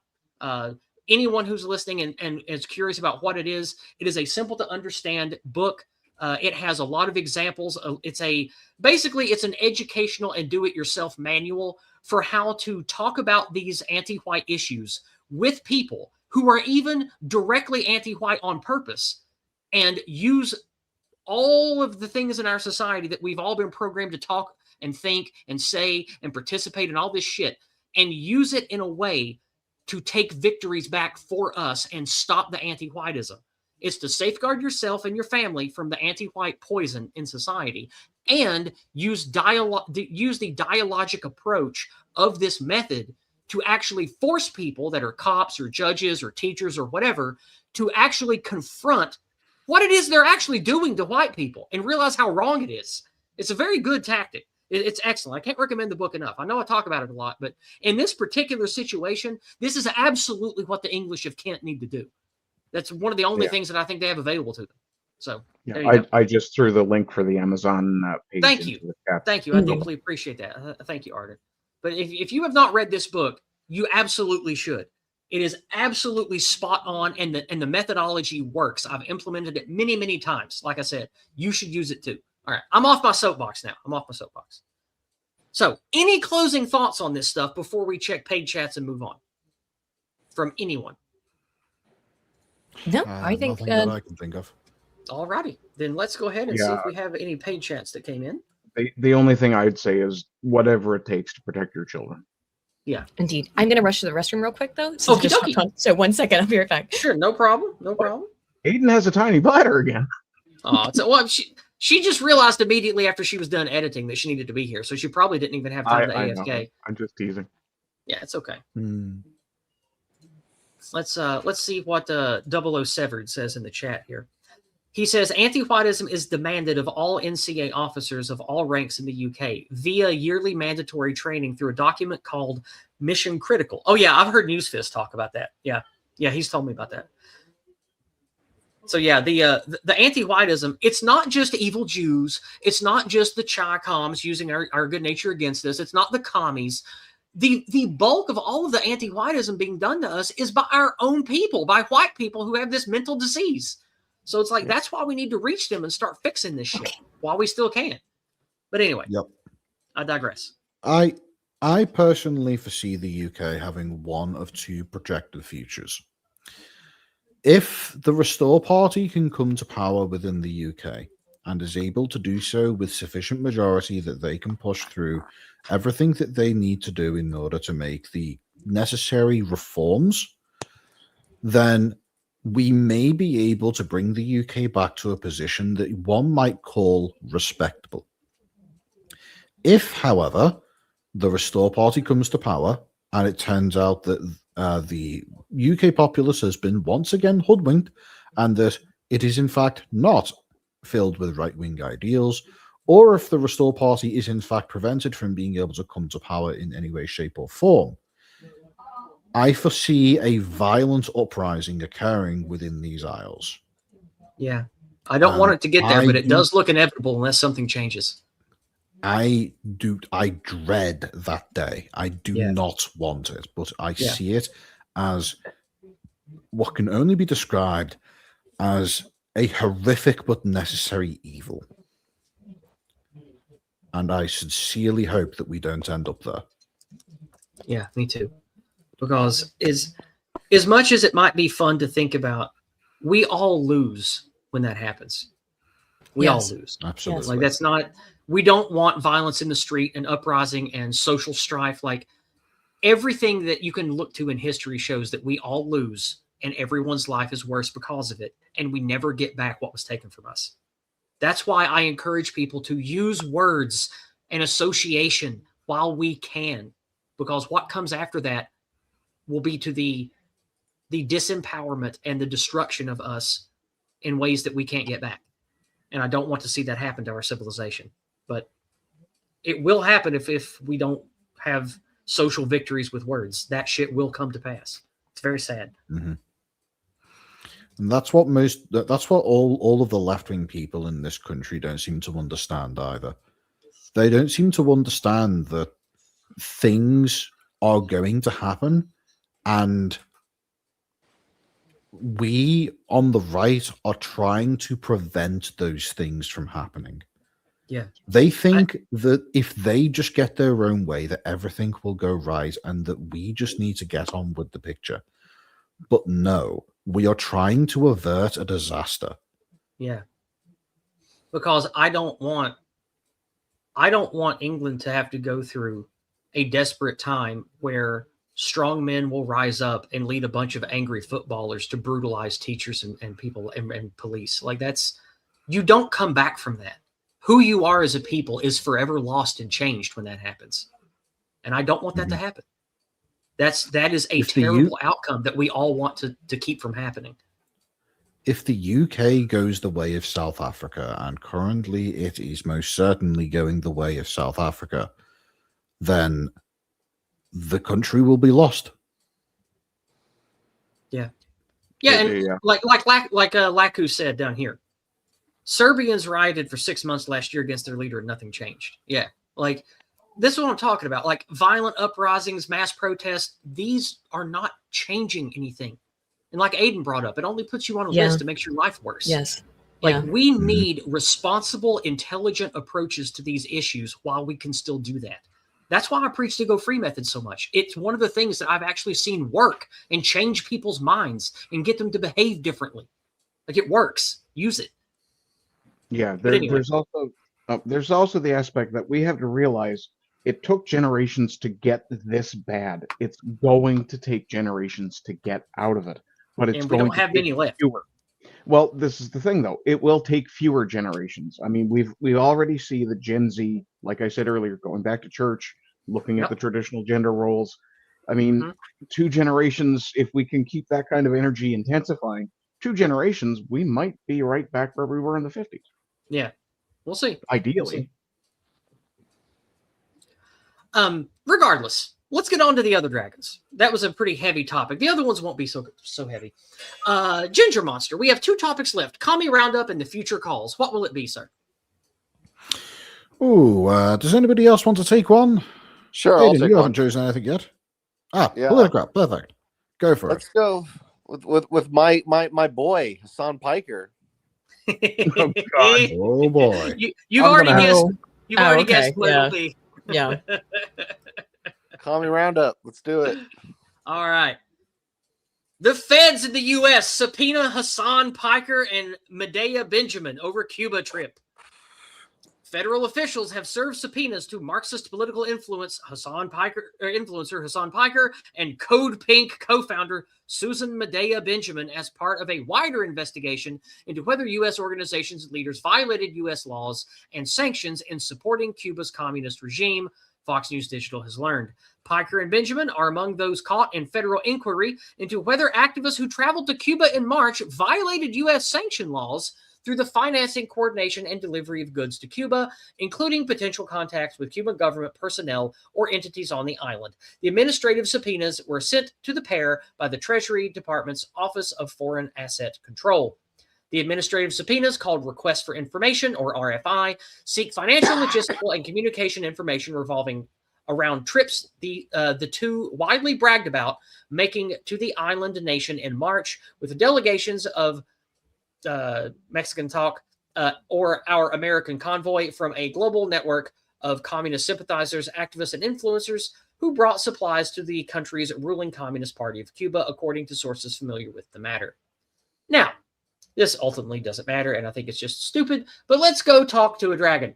Speaker 1: Anyone who's listening and is curious about what it is a simple to understand book. It has a lot of examples. It's an educational and do-it-yourself manual for how to talk about these anti-white issues with people who are even directly anti-white on purpose, and use all of the things in our society that we've all been programmed to talk and think and say and participate in all this shit, and use it in a way to take victories back for us and stop the anti-whiteism. It's to safeguard yourself and your family from the anti-white poison in society, and use the dialogic approach of this method to actually force people that are cops or judges or teachers or whatever to actually confront what it is they're actually doing to white people and realize how wrong it is. It's a very good tactic. It's excellent. I can't recommend the book enough. I know I talk about it a lot, but in this particular situation, this is absolutely what the English of Kent need to do. That's one of the only things that I think they have available to them. So
Speaker 4: I just threw the link for the Amazon page.
Speaker 1: Thank you. Thank you. I deeply appreciate that. Thank you, Aydin. But if you have not read this book, you absolutely should. It is absolutely spot on, and the methodology works. I've implemented it many, many times. Like I said, you should use it too. All right, I'm off my soapbox now. So, any closing thoughts on this stuff before we check paid chats and move on? From anyone?
Speaker 5: No, I think
Speaker 3: nothing that I can think of.
Speaker 1: All righty, then let's go ahead and see if we have any paid chats that came in.
Speaker 4: The only thing I'd say is whatever it takes to protect your children.
Speaker 1: Yeah,
Speaker 5: indeed. I'm going to rush to the restroom real quick, though.
Speaker 1: So
Speaker 5: 1 second, I'll be right back.
Speaker 1: Sure, no problem. No problem.
Speaker 4: Aydin has a tiny bladder again.
Speaker 1: Oh, well, she just realized immediately after she was done editing that she needed to be here, so she probably didn't even have time to AFK.
Speaker 4: Know. I'm just teasing.
Speaker 1: Yeah, it's okay. Let's see what 00 Severed says in the chat here. He says anti-whiteism is demanded of all NCA officers of all ranks in the UK via yearly mandatory training through a document called Mission Critical. Oh yeah, I've heard Newsfist talk about that. Yeah, he's told me about that. So yeah, the anti-whiteism, it's not just evil Jews. It's not just the Chi-Coms using our good nature against us. It's not the commies. The bulk of all of the anti-whiteism being done to us is by our own people, by white people who have this mental disease. So it's like, that's why we need to reach them and start fixing this shit while we still can. But anyway.
Speaker 3: Yep.
Speaker 1: I digress.
Speaker 3: I personally foresee the UK having one of two projected futures. If the Restore Party can come to power within the UK and is able to do so with sufficient majority that they can push through everything that they need to do in order to make the necessary reforms, then we may be able to bring the UK back to a position that one might call respectable. If, however, the Restore Party comes to power and it turns out that the UK populace has been once again hoodwinked and that it is in fact not filled with right-wing ideals, or if the Restore Party is in fact prevented from being able to come to power in any way, shape or form, I foresee a violent uprising occurring within these isles.
Speaker 1: Yeah. I don't want it to get there, but it does look inevitable unless something changes.
Speaker 3: I dread that day. I do not want it, but I see it as what can only be described as a horrific but necessary evil. And I sincerely hope that we don't end up there.
Speaker 1: Yeah, me too. Because as much as it might be fun to think about, we all lose when that happens. We all lose.
Speaker 3: Absolutely.
Speaker 1: Like that's not, we don't want violence in the street and uprising and social strife. Like everything that you can look to in history shows that we all lose and everyone's life is worse because of it. And we never get back what was taken from us. That's why I encourage people to use words and association while we can, because what comes after that will be to the disempowerment and the destruction of us in ways that we can't get back. And I don't want to see that happen to our civilization. But it will happen if we don't have social victories with words. That shit will come to pass. It's very sad.
Speaker 3: Mm-hmm. And that's what all of the left-wing people in this country don't seem to understand either. They don't seem to understand that things are going to happen, and we on the right are trying to prevent those things from happening.
Speaker 1: Yeah.
Speaker 3: They think that if they just get their own way, that everything will go right and that we just need to get on with the picture. But no, we are trying to avert a disaster.
Speaker 1: Yeah. Because I don't want England to have to go through a desperate time where strong men will rise up and lead a bunch of angry footballers to brutalize teachers and people and police. Like you don't come back from that. Who you are as a people is forever lost and changed when that happens. And I don't want that to happen. That is a terrible outcome that we all want to keep from happening.
Speaker 3: If the UK goes the way of South Africa, and currently it is most certainly going the way of South Africa, then the country will be lost.
Speaker 1: Yeah. Yeah, and like Laku said down here, Serbians rioted for 6 months last year against their leader and nothing changed. Yeah, like this is what I'm talking about. Like violent uprisings, mass protests, these are not changing anything. And like Aydin brought up, it only puts you on a list to make your life worse.
Speaker 5: Yes.
Speaker 1: Like we need responsible, intelligent approaches to these issues while we can still do that. That's why I preach the Go Free method so much. It's one of the things that I've actually seen work and change people's minds and get them to behave differently. Like it works. Use it.
Speaker 4: Yeah, there's also the aspect that we have to realize it took generations to get this bad. It's going to take generations to get out of it. But it's
Speaker 1: we don't have many left.
Speaker 4: Fewer. Well, this is the thing, though. It will take fewer generations. I mean, we already see the Gen Z, like I said earlier, going back to church, looking at the traditional gender roles. I mean, 2 generations, if we can keep that kind of energy intensifying, 2 generations, we might be right back where we were in the 50s.
Speaker 1: Yeah, we'll see.
Speaker 4: Ideally.
Speaker 1: We'll see. Regardless, let's get on to the other dragons. That was a pretty heavy topic. The other ones won't be so heavy. Ginger Monster. We have 2 topics left. Kami Roundup and the Future Calls. What will it be, sir?
Speaker 3: Ooh, does anybody else want to take one?
Speaker 2: Sure,
Speaker 3: Aydin,
Speaker 2: I'll take
Speaker 3: you
Speaker 2: one.
Speaker 3: haven't chosen anything yet.
Speaker 2: Yeah.
Speaker 3: Politicrat, perfect. Go for
Speaker 2: Let's go with my boy Hassan Piker.
Speaker 4: Oh God!
Speaker 3: Oh boy!
Speaker 1: You've already guessed. You've already guessed what it'll be.
Speaker 5: Yeah.
Speaker 2: Commie Roundup. Let's do it.
Speaker 1: All right. The feds in the U.S. subpoena Hassan Piker and Medea Benjamin over Cuba trip. Federal officials have served subpoenas to Marxist political influencer Hassan Piker and Code Pink co-founder Susan Medea Benjamin as part of a wider investigation into whether U.S. organizations and leaders violated U.S. laws and sanctions in supporting Cuba's communist regime, Fox News Digital has learned. Piker and Benjamin are among those caught in federal inquiry into whether activists who traveled to Cuba in March violated U.S. sanction laws through the financing, coordination, and delivery of goods to Cuba, including potential contacts with Cuban government personnel or entities on the island. The administrative subpoenas were sent to the pair by the Treasury Department's Office of Foreign Asset Control. The administrative subpoenas, called Requests for Information, or RFI, seek financial, logistical, and communication information revolving around trips the two widely bragged about making to the island nation in March with delegations of Mexican talk or our American convoy from a global network of communist sympathizers, activists, and influencers who brought supplies to the country's ruling Communist Party of Cuba, according to sources familiar with the matter. Now, this ultimately doesn't matter, and I think it's just stupid, but let's go talk to a dragon,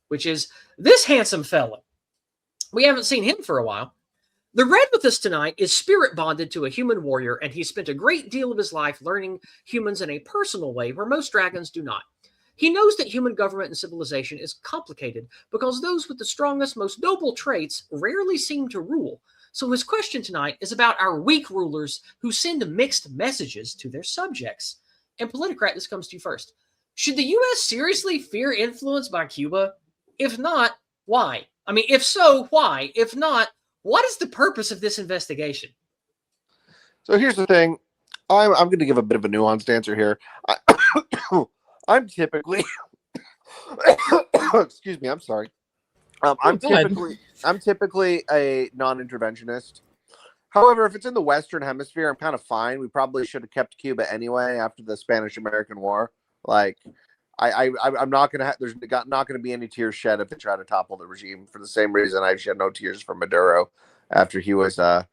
Speaker 1: which is this handsome fella. We haven't seen him for a while. The red with us tonight is spirit bonded to a human warrior, and he spent a great deal of his life learning humans in a personal way where most dragons do not. He knows that human government and civilization is complicated because those with the strongest, most noble traits rarely seem to rule. So his question tonight is about our weak rulers who send mixed messages to their subjects. And Politicrat, this comes to you first. Should the U.S. seriously fear influence by Cuba? If not, why? I mean, if so, why? If not, what is the purpose of this investigation?
Speaker 2: So here's the thing. I'm going to give a bit of a nuanced answer here. I'm typically, excuse me, I'm sorry. I'm typically a non-interventionist. However, if it's in the Western Hemisphere, I'm kind of fine. We probably should have kept Cuba anyway after the Spanish-American War. Like, I'm not gonna. There's not gonna be any tears shed if they try to topple the regime. For the same reason, I shed no tears for Maduro after he was airlifted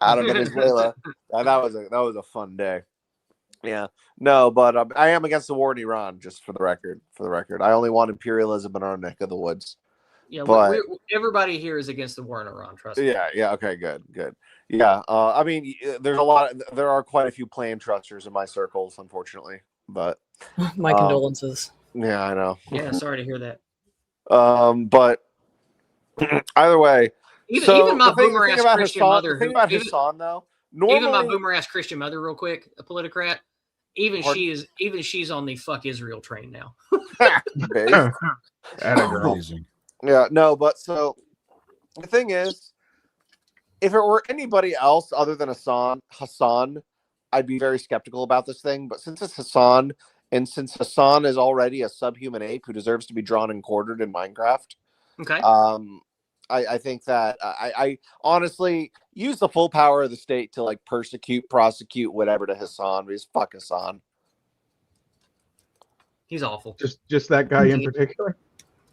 Speaker 2: out of Venezuela. That was a fun day. Yeah, no, but I am against the war in Iran. Just for the record, I only want imperialism in our neck of the woods.
Speaker 1: Yeah, but everybody here is against the war in Iran. Trust me.
Speaker 2: Yeah. Okay, good. Yeah, I mean, there are quite a few plan trusters in my circles, unfortunately. But
Speaker 5: my condolences.
Speaker 2: Yeah, I know.
Speaker 1: Yeah, sorry to hear that.
Speaker 2: But either way,
Speaker 1: even my boomer ass Christian mother.
Speaker 2: The thing about Hassan, though, normally,
Speaker 1: even my boomer ass Christian mother, real quick, a Politicrat. Even she's on the fuck Israel train now.
Speaker 3: Amazing.
Speaker 2: Yeah, no, but so the thing is, if it were anybody else other than Hassan, I'd be very skeptical about this thing. But since it's Hassan, and since Hassan is already a subhuman ape who deserves to be drawn and quartered in Minecraft,
Speaker 1: okay,
Speaker 2: I think that I honestly use the full power of the state to like persecute, prosecute, whatever to Hassan. Because fuck Hassan.
Speaker 1: He's awful.
Speaker 4: Just that guy in particular.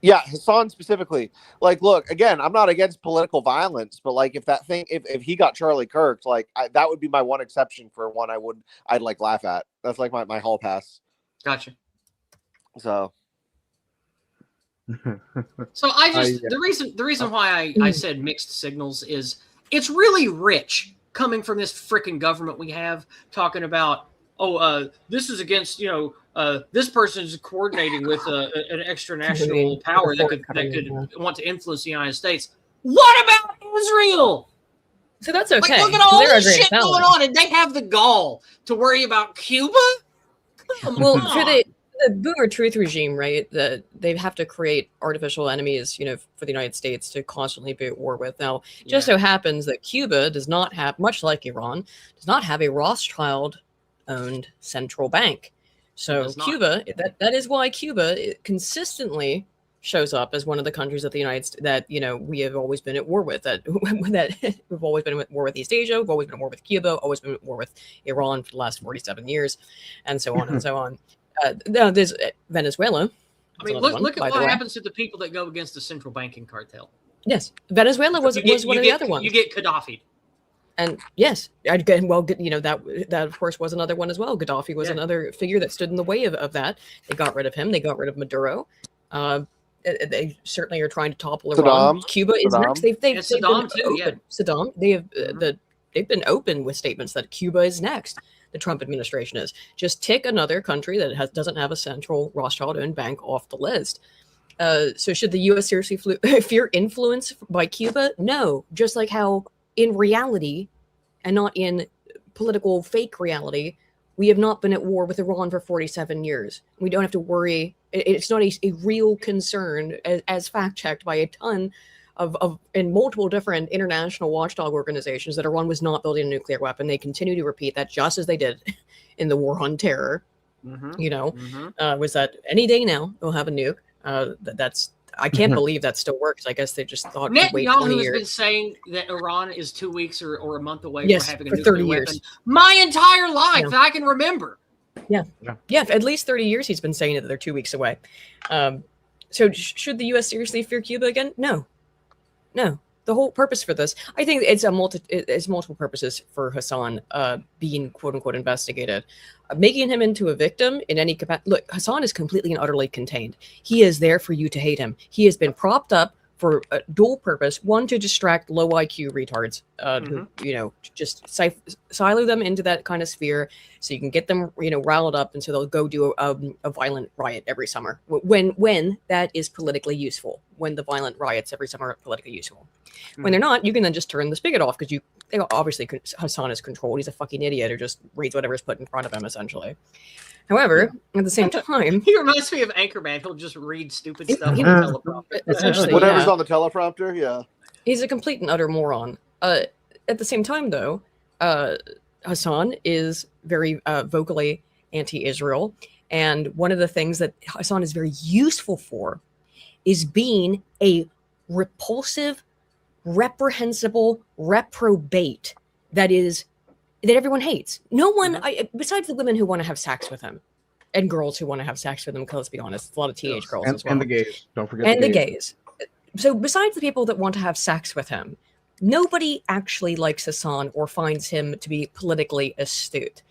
Speaker 2: Yeah, Hassan specifically. Like, look, again, I'm not against political violence, but like, if he got Charlie Kirk, like, that would be my one exception for one I'd like laugh at. That's like my hall pass.
Speaker 1: Gotcha.
Speaker 2: So
Speaker 1: the reason why I said mixed signals is it's really rich coming from this freaking government we have talking about, this is against, this person is coordinating with an extra-national power that could want to influence the United States. What about Israel?
Speaker 5: So that's okay.
Speaker 1: Like, look at all this shit going on, and they have the gall to worry about Cuba?
Speaker 5: Well, for the Boomer Truth regime, right, they have to create artificial enemies, for the United States to constantly be at war with. Now, it just so happens that Cuba does not have, much like Iran, does not have a Rothschild-owned central bank. So Cuba, that is why Cuba consistently shows up as one of the countries of the United States that we have always been at war with. That we've always been at war with East Asia, we've always been at war with Cuba, always been at war with Iran for the last 47 years, and so on and so on. Now there's Venezuela,
Speaker 1: I mean, look at what happens to the people that go against the central banking cartel.
Speaker 5: Yes, Venezuela was one of the other ones.
Speaker 1: You get Gaddafi.
Speaker 5: And yes, well, you know, that of course was another one as well. Gaddafi was another figure that stood in the way of that. They got rid of him. They got rid of Maduro. They certainly are trying to topple Iran. Cuba is next. They've been open. Saddam. They've been open with statements that Cuba is next. The Trump administration is just tick another country that doesn't have a central Rothschild-owned bank off the list. So should the U.S. seriously fear influence by Cuba? No. Just like how in reality, and not in political fake reality, we have not been at war with Iran for 47 years. We don't have to worry. It's not a real concern, as fact-checked by a ton of in multiple different international watchdog organizations, that Iran was not building a nuclear weapon. They continue to repeat that, just as they did in the war on terror. You know, was that any day now we'll have a nuke. That's I can't believe that still works. I guess they just thought to wait 20 years.
Speaker 1: Netanyahu has been saying that Iran is 2 weeks or a month away from having a
Speaker 5: for
Speaker 1: nuclear
Speaker 5: 30
Speaker 1: weapon.
Speaker 5: years.
Speaker 1: My entire life, I can remember.
Speaker 5: Yeah, at least 30 years he's been saying that they're 2 weeks away. So should the U.S. seriously fear Cuba again? No. The whole purpose for this, I think it's multiple purposes for Hassan being quote unquote investigated. Making him into a victim in any capacity. Look, Hassan is completely and utterly contained. He is there for you to hate him. He has been propped up for a dual purpose. One, to distract low IQ retards, who, you know, just silo them into that kind of sphere so you can get them, you know, riled up, and so they'll go do a violent riot every summer when that is politically useful. When the violent riots every summer are politically useful. When they're not, you can then just turn the spigot off, because obviously Hassan is controlled. He's a fucking idiot who just reads whatever's put in front of him, essentially. However, at the same time,
Speaker 1: he reminds me of Anchorman. He'll just read stupid stuff on the teleprompter.
Speaker 2: Whatever's on the teleprompter,
Speaker 5: he's a complete and utter moron. At the same time, though, Hassan is very vocally anti-Israel, and one of the things that Hassan is very useful for is being a repulsive, reprehensible reprobate that everyone hates. No one, besides the women who want to have sex with him, and girls who want to have sex with him, because let's be honest, it's a lot of teenage girls as well.
Speaker 4: And the gays. Don't forget
Speaker 5: and the gays. So besides the people that want to have sex with him, nobody actually likes Hassan or finds him to be politically astute.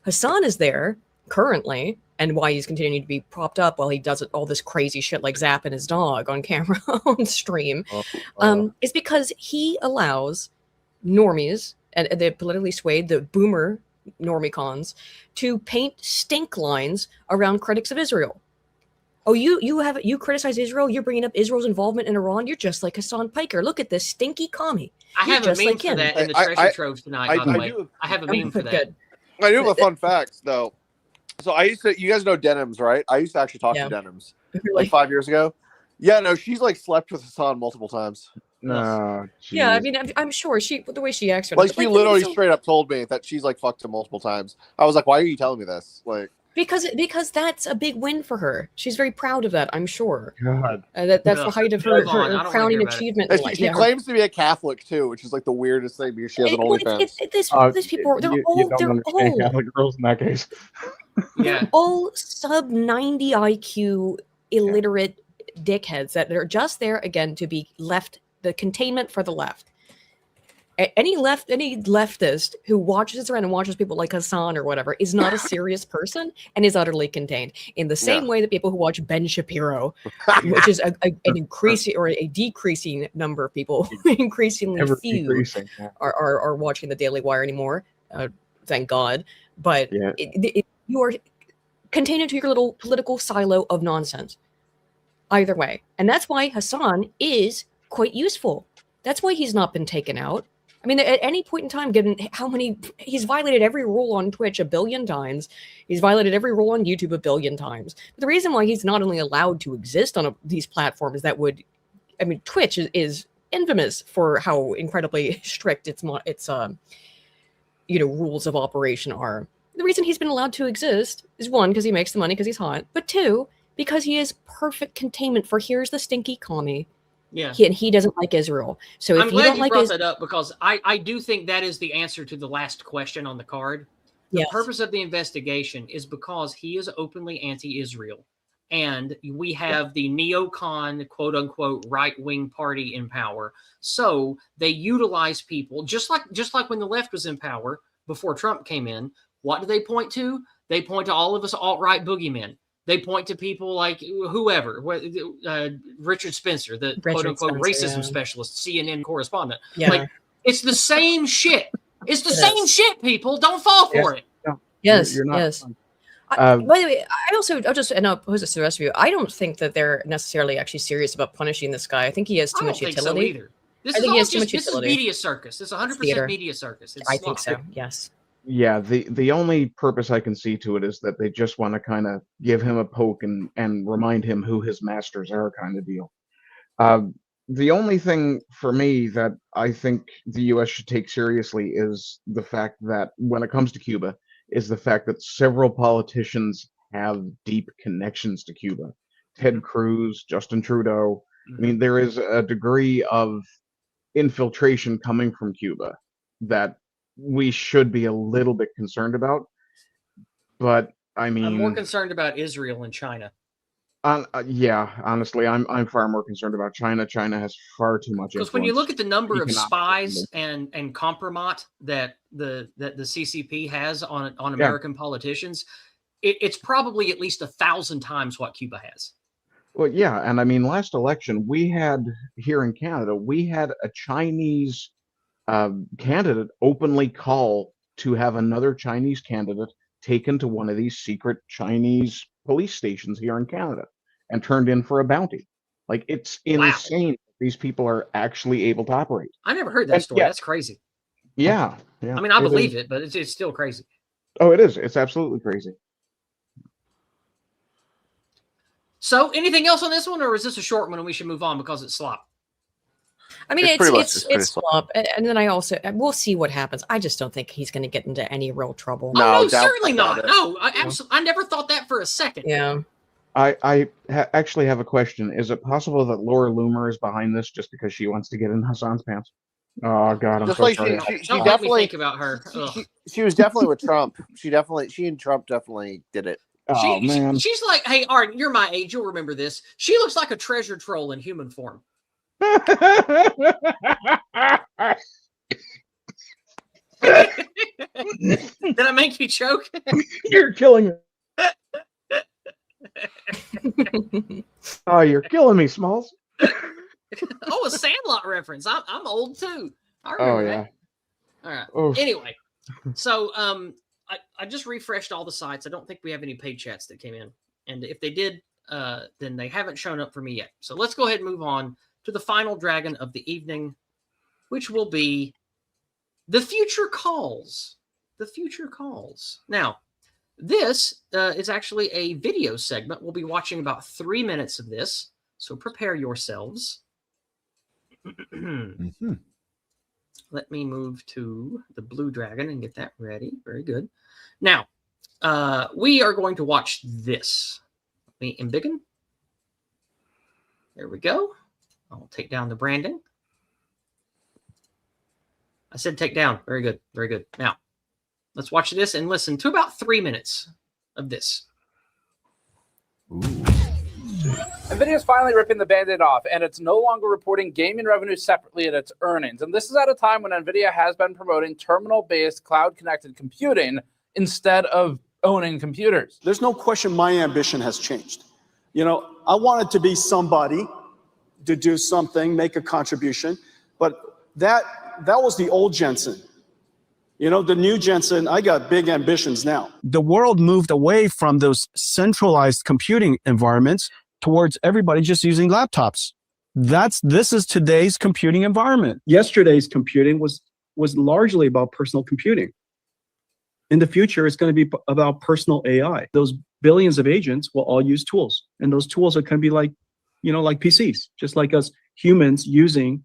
Speaker 5: Hassan is there currently, and why he's continuing to be propped up while he does all this crazy shit like zapping his dog on camera on stream, is because he allows normies and the politically swayed, the boomer normicons, to paint stink lines around critics of Israel. Oh, you criticize Israel? You're bringing up Israel's involvement in Iran? You're just like Hassan Piker. Look at this stinky commie.
Speaker 1: I have a meme for that in the treasure trove tonight, by the way. I have a meme for that.
Speaker 2: I do have a fun fact, though. So you guys know Denims, right? I used to actually talk to Denims like 5 years ago. Yeah, no, she's like slept with Hassan multiple times.
Speaker 4: No,
Speaker 5: yeah, I mean, I'm sure the way she acts,
Speaker 2: like she literally straight up told me that she's like fucked him multiple times. I was like, why are you telling me this? Like,
Speaker 5: because that's a big win for her. She's very proud of that, I'm sure.
Speaker 4: God,
Speaker 5: that's the height of her crowning achievement.
Speaker 2: She claims to be a Catholic too, which is like the weirdest thing because she has an OnlyFans.
Speaker 5: These people, they're all
Speaker 4: Catholic girls in that case.
Speaker 5: They're all sub 90 IQ illiterate dickheads that are just there again to be left, the containment for the left. Any leftist who watches around and watches people like Hassan or whatever is not a serious person and is utterly contained. In the same way that people who watch Ben Shapiro, which is an increasing or a decreasing number of people, increasingly few are watching the Daily Wire anymore. Thank God. But you are contained into your little political silo of nonsense. Either way. And that's why Hassan is quite useful. That's why he's not been taken out. I mean, at any point in time, given he's violated every rule on Twitch 1 billion times. He's violated every rule on YouTube 1 billion times. But the reason why he's not only allowed to exist on these platforms Twitch is infamous for how incredibly strict its rules of operation are. The reason he's been allowed to exist is 1, because he makes the money because he's hot, but 2, because he is perfect containment for here's the stinky commie.
Speaker 1: Yeah,
Speaker 5: he doesn't like Israel. So
Speaker 1: I'm glad you brought that up, because I do think that is the answer to the last question on the card. The purpose of the investigation is because he is openly anti-Israel, and we have the neocon, quote unquote, right-wing party in power. So they utilize people just like when the left was in power before Trump came in. What do they point to? They point to all of us alt-right boogeymen. They point to people like whoever, Richard Spencer, the quote unquote racism specialist, CNN correspondent.
Speaker 5: Yeah.
Speaker 1: Like, it's the same shit. It's the same shit, people. Don't fall for it.
Speaker 4: No,
Speaker 5: Yes.
Speaker 4: you're not.
Speaker 5: Yes. By the way, I'll pose this to the rest of you. I don't think that they're necessarily actually serious about punishing this guy. I think he has too much utility.
Speaker 1: So either. This is media circus. This is 100% media circus.
Speaker 5: I think so. Yes.
Speaker 4: Yeah, the only purpose I can see to it is that they just want to kind of give him a poke and remind him who his masters are, kind of deal. The only thing for me that I think the U.S. should take seriously is the fact that when it comes to Cuba, is the fact that several politicians have deep connections to Cuba. Ted Cruz, Justin Trudeau. I mean, there is a degree of infiltration coming from Cuba that we should be a little bit concerned about. But I mean,
Speaker 1: I'm more concerned about Israel and China.
Speaker 4: Yeah, honestly, I'm far more concerned about China. China has far too much influence.
Speaker 1: Because when you look at the number of spies and compromat that the CCP has on American politicians, it's probably at least 1,000 times what Cuba has.
Speaker 4: Well, yeah, and I mean, last election we had here in Canada, we had a Chinese candidate openly call to have another Chinese candidate taken to one of these secret Chinese police stations here in Canada and turned in for a bounty. Like, it's insane. Wow. These people are actually able to operate.
Speaker 1: I never heard that story. Yeah. That's crazy.
Speaker 4: Yeah.
Speaker 1: I mean, I believe it, but it's still crazy.
Speaker 4: Oh, it is. It's absolutely crazy.
Speaker 1: So, anything else on this one, or is this a short one and we should move on because it's slop?
Speaker 5: I mean, it's slop, and then we'll see what happens. I just don't think he's going to get into any real trouble.
Speaker 1: No, certainly not. No, I never thought that for a second.
Speaker 5: Yeah.
Speaker 4: I actually have a question. Is it possible that Laura Loomer is behind this just because she wants to get in Hassan's pants? Oh God, I'm just so like sorry.
Speaker 1: She definitely think about her.
Speaker 2: She was definitely with Trump. She and Trump definitely did it.
Speaker 4: Oh man,
Speaker 1: she's like, hey, Art, you're my age. You'll remember this. She looks like a treasure troll in human form.
Speaker 4: Did
Speaker 1: I make you choke?
Speaker 4: You're killing me. Oh, you're killing me, Smalls.
Speaker 1: Oh, a Sandlot reference. I'm old too. I remember that. All right. Oh. Anyway, so I just refreshed all the sites. I don't think we have any paid chats that came in, and if they did, then they haven't shown up for me yet. So let's go ahead and move on to the final dragon of the evening, which will be The Future Calls. The Future Calls. Now, this is actually a video segment. We'll be watching about 3 minutes of this, so prepare yourselves. Let me move to the blue dragon and get that ready. Very good. Now, we are going to watch this. Let me embiggen. There we go. I'll take down the branding. I said take down. Very good. Very good. Now, let's watch this and listen to about 3 minutes of this.
Speaker 6: Ooh. NVIDIA's finally ripping the Band-Aid off, and it's no longer reporting gaming revenue separately at its earnings. And this is at a time when NVIDIA has been promoting terminal-based cloud-connected computing instead of owning computers.
Speaker 7: There's no question my ambition has changed. You know, I wanted to be somebody, to do something, make a contribution, but that was the old Jensen. You know, the new Jensen, I got big ambitions now.
Speaker 8: The world moved away from those centralized computing environments towards everybody just using laptops. This is today's computing environment.
Speaker 9: Yesterday's computing was largely about personal computing. In the future, it's going to be about personal AI. Those billions of agents will all use tools, and those tools are going to be like PCs, just like us humans using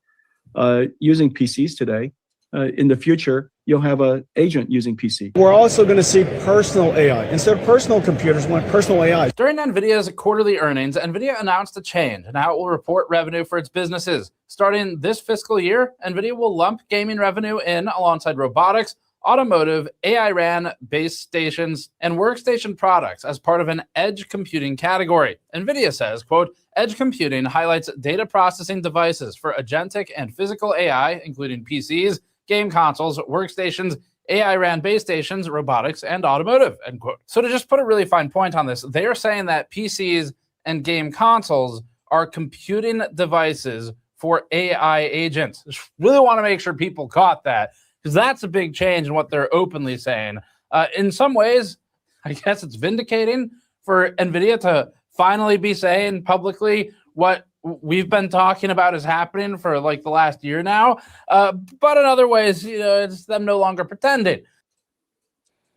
Speaker 9: PCs today. In the future, you'll have an agent using PC.
Speaker 10: We're also going to see personal AI. Instead of personal computers, we want personal AI.
Speaker 6: During NVIDIA's quarterly earnings, NVIDIA announced a change in how it will report revenue for its businesses. Starting this fiscal year, NVIDIA will lump gaming revenue in alongside robotics, automotive, AI RAN base stations, and workstation products as part of an edge computing category. NVIDIA says, quote, edge computing highlights data processing devices for agentic and physical AI, including PCs, game consoles, workstations, AI RAN base stations, robotics, and automotive, end quote. So to just put a really fine point on this, they are saying that PCs and game consoles are computing devices for AI agents. Just really want to make sure people caught that, because that's a big change in what they're openly saying. In some ways, I guess it's vindicating for NVIDIA to finally be saying publicly what we've been talking about is happening for like the last year now. But in other ways, it's them no longer pretending.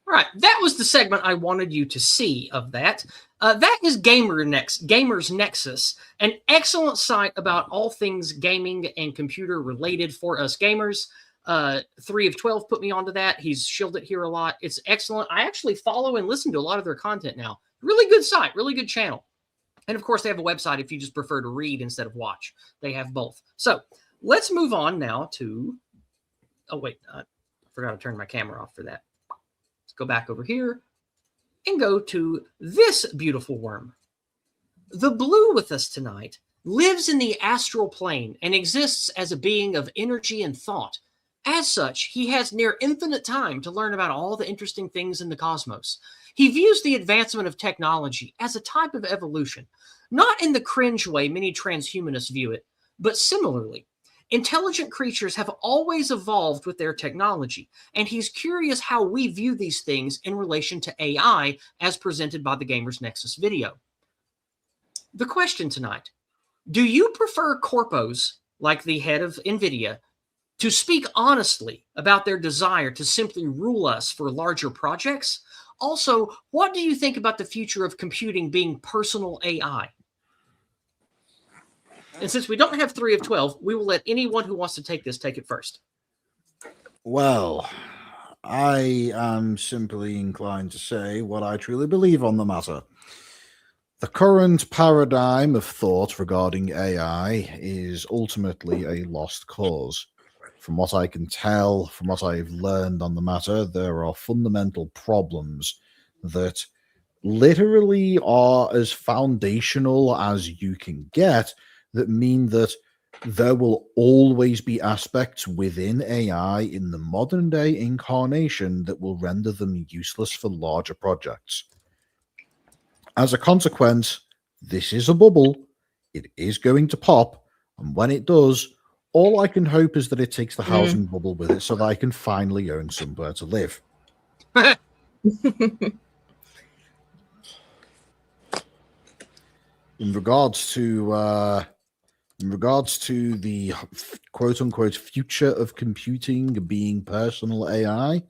Speaker 1: All right, that was the segment I wanted you to see of that. That is Gamers Nexus, an excellent site about all things gaming and computer related for us gamers. 3 of 12 put me onto that. He's shielded here a lot. It's excellent. I actually follow and listen to a lot of their content now. Really good site, really good channel. And of course, they have a website if you just prefer to read instead of watch. They have both. So let's move on now to... Oh, wait. I forgot to turn my camera off for that. Let's go back over here and go to this beautiful worm. The blue with us tonight lives in the astral plane and exists as a being of energy and thought. As such, he has near infinite time to learn about all the interesting things in the cosmos. He views the advancement of technology as a type of evolution, not in the cringe way many transhumanists view it, but similarly. Intelligent creatures have always evolved with their technology, and he's curious how we view these things in relation to AI as presented by the Gamers Nexus video. The question tonight, do you prefer corpos, like the head of NVIDIA, to speak honestly about their desire to simply rule us for larger projects? Also, what do you think about the future of computing being personal AI? And since we don't have 3 of 12, we will let anyone who wants to take this take it first.
Speaker 3: Well, I am simply inclined to say what I truly believe on the matter. The current paradigm of thought regarding AI is ultimately a lost cause. From what I can tell, from what I've learned on the matter, there are fundamental problems that literally are as foundational as you can get, that mean that there will always be aspects within AI in the modern day incarnation that will render them useless for larger projects. As a consequence, this is a bubble. It is going to pop, and when it does, all I can hope is that it takes the housing bubble with it so that I can finally own somewhere to live. In regards to the quote-unquote future of computing being personal AI,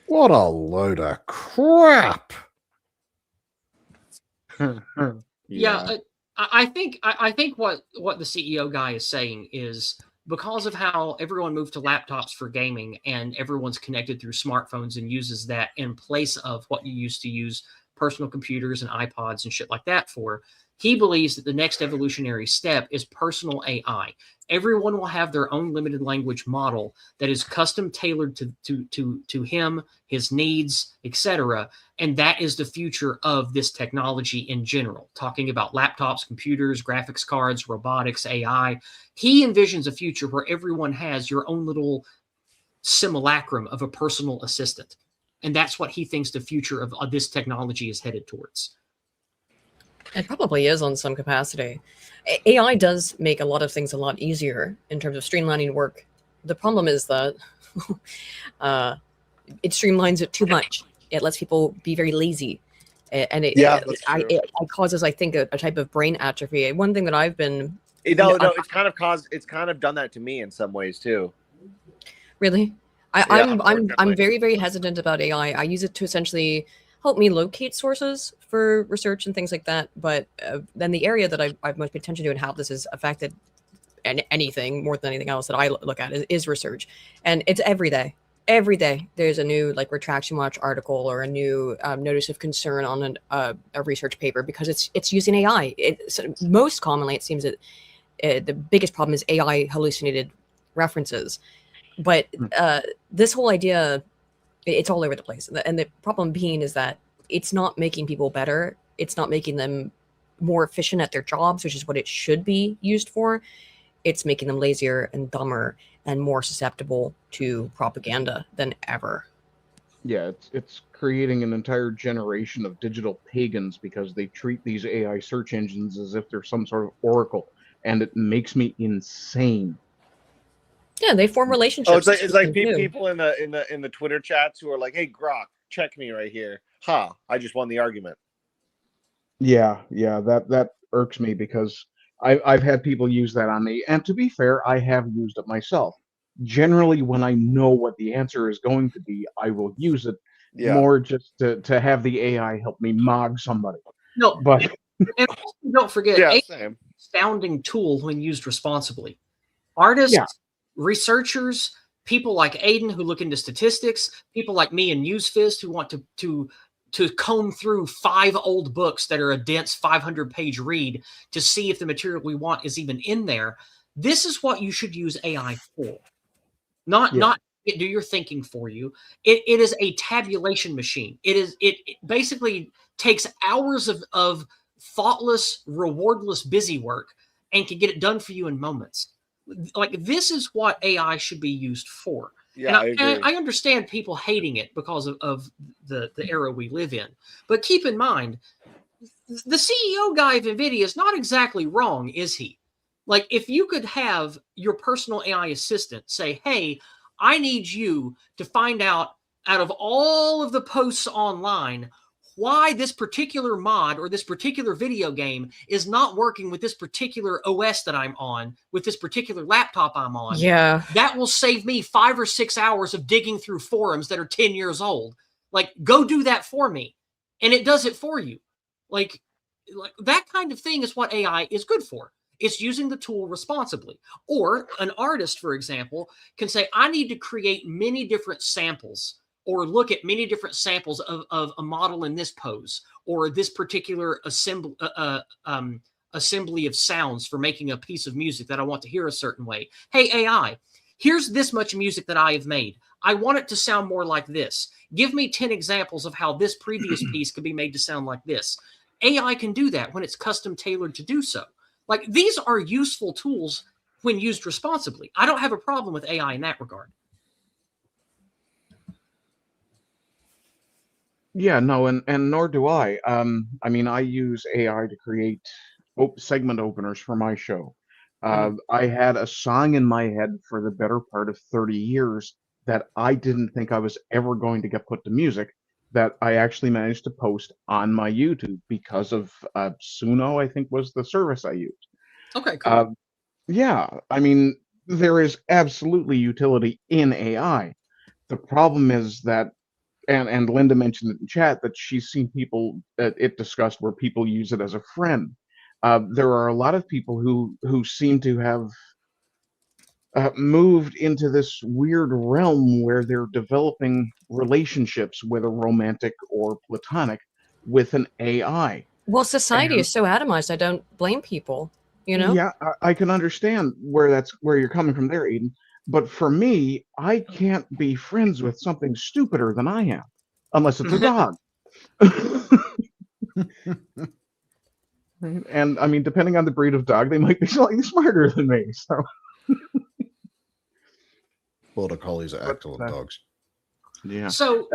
Speaker 3: what a load of crap!
Speaker 1: Yeah, I think what the CEO guy is saying is, because of how everyone moved to laptops for gaming and everyone's connected through smartphones and uses that in place of what you used to use personal computers and iPods and shit like that for, he believes that the next evolutionary step is personal AI. Everyone will have their own limited language model that is custom tailored to him, his needs, etc. And that is the future of this technology in general. Talking about laptops, computers, graphics cards, robotics, AI. He envisions a future where everyone has your own little simulacrum of a personal assistant. And that's what he thinks the future of this technology is headed towards.
Speaker 5: It probably is on some capacity. AI does make a lot of things a lot easier in terms of streamlining work. The problem is that it streamlines it too much. It lets people be very lazy. And it causes, I think, a type of brain atrophy. One thing that I've been...
Speaker 2: it's kind of done that to me in some ways too.
Speaker 5: Really? I'm very, very hesitant about AI. I use it to essentially help me locate sources for research and things like that. But then the area that I've most paid attention to and how this has affected anything more than anything else that I look at is research. And it's every day. Every day there's a new Retraction Watch article or a new notice of concern on a research paper because it's using AI. Most commonly, it seems that the biggest problem is AI hallucinated references. But this whole idea It's all over the place. And the problem being is that it's not making people better. It's not making them more efficient at their jobs, which is what it should be used for. It's making them lazier and dumber and more susceptible to propaganda than ever.
Speaker 4: Yeah, it's creating an entire generation of digital pagans because they treat these AI search engines as if they're some sort of oracle, and it makes me insane.
Speaker 5: Yeah, they form relationships.
Speaker 2: Oh, it's like
Speaker 5: too.
Speaker 2: people in the Twitter chats who are like, "Hey, Grok, check me right here." Ha! I just won the argument.
Speaker 4: Yeah, that irks me because I've had people use that on me, and to be fair, I have used it myself. Generally, when I know what the answer is going to be, I will use it more just to have the AI help me mog somebody.
Speaker 1: No,
Speaker 4: but
Speaker 1: and also don't forget,
Speaker 2: Yeah,
Speaker 1: AI
Speaker 2: same.
Speaker 1: is an astounding tool when used responsibly. Artists, researchers, people like Aydin who look into statistics, people like me and NewsFist who want to comb through 5 old books that are a dense 500-page read to see if the material we want is even in there. This is what you should use AI for. Not do your thinking for you. It is a tabulation machine. It basically takes hours of thoughtless, rewardless busy work and can get it done for you in moments. Like, this is what AI should be used for.
Speaker 2: Yeah,
Speaker 1: and I understand people hating it because of the era we live in. But keep in mind, the CEO guy of NVIDIA is not exactly wrong, is he? Like, if you could have your personal AI assistant say, hey, I need you to find out of all of the posts online why this particular mod or this particular video game is not working with this particular OS that I'm on, with this particular laptop I'm on.
Speaker 5: Yeah.
Speaker 1: That will save me 5 or 6 hours of digging through forums that are 10 years old. Like, go do that for me. And it does it for you. Like that kind of thing is what AI is good for. It's using the tool responsibly. Or an artist, for example, can say, I need to create many different samples or look at many different samples of a model in this pose or this particular assembly of sounds for making a piece of music that I want to hear a certain way. Hey, AI, here's this much music that I have made. I want it to sound more like this. Give me 10 examples of how this previous piece could be made to sound like this. AI can do that when it's custom tailored to do so. Like, these are useful tools when used responsibly. I don't have a problem with AI in that regard.
Speaker 4: Yeah, no, and nor do I. I mean, I use AI to create segment openers for my show. I had a song in my head for the better part of 30 years that I didn't think I was ever going to get put to music, that I actually managed to post on my YouTube because of Suno, I think was the service I used.
Speaker 1: Okay, cool.
Speaker 4: Yeah, I mean, there is absolutely utility in AI. The problem is that, and Linda mentioned it in chat, that she's seen people that it discussed where people use it as a friend. There are a lot of people who seem to have moved into this weird realm where they're developing relationships, whether romantic or platonic, with an AI.
Speaker 5: Well, society is so atomized. I don't blame people. You know?
Speaker 4: Yeah, I can understand where you're coming from there, Aydin. But for me, I can't be friends with something stupider than I am, unless it's a dog. And I mean, depending on the breed of dog, they might be slightly smarter than me. So,
Speaker 3: Border collies are excellent dogs.
Speaker 4: Yeah.
Speaker 1: So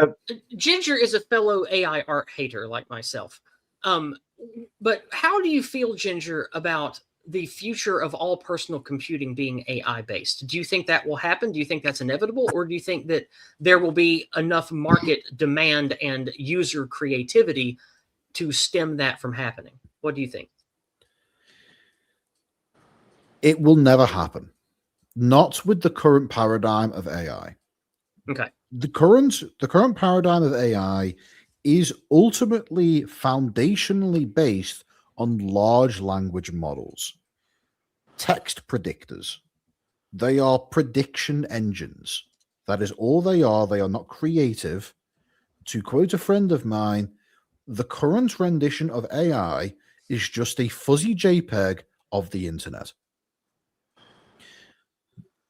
Speaker 1: Ginger is a fellow AI art hater like myself. But how do you feel, Ginger, about the future of all personal computing being AI based? Do you think that will happen? Do you think that's inevitable? Or do you think that there will be enough market demand and user creativity to stem that from happening? What do you think?
Speaker 3: It will never happen. Not with the current paradigm of AI.
Speaker 1: Okay.
Speaker 3: The current paradigm of AI is ultimately foundationally based on large language models, text predictors. They are prediction engines. That is all they are. They are not creative. To quote a friend of mine, the current rendition of AI is just a fuzzy JPEG of the internet.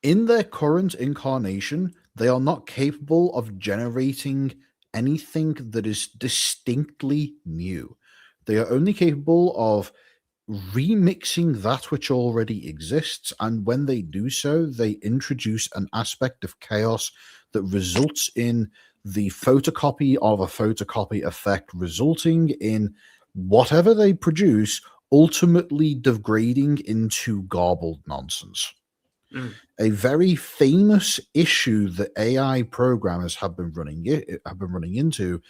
Speaker 3: In their current incarnation, They are not capable of generating anything that is distinctly new. They are only capable of remixing that which already exists, and when they do so, they introduce an aspect of chaos that results in the photocopy of a photocopy effect, resulting in whatever they produce ultimately degrading into garbled nonsense. A very famous issue that AI programmers have been running into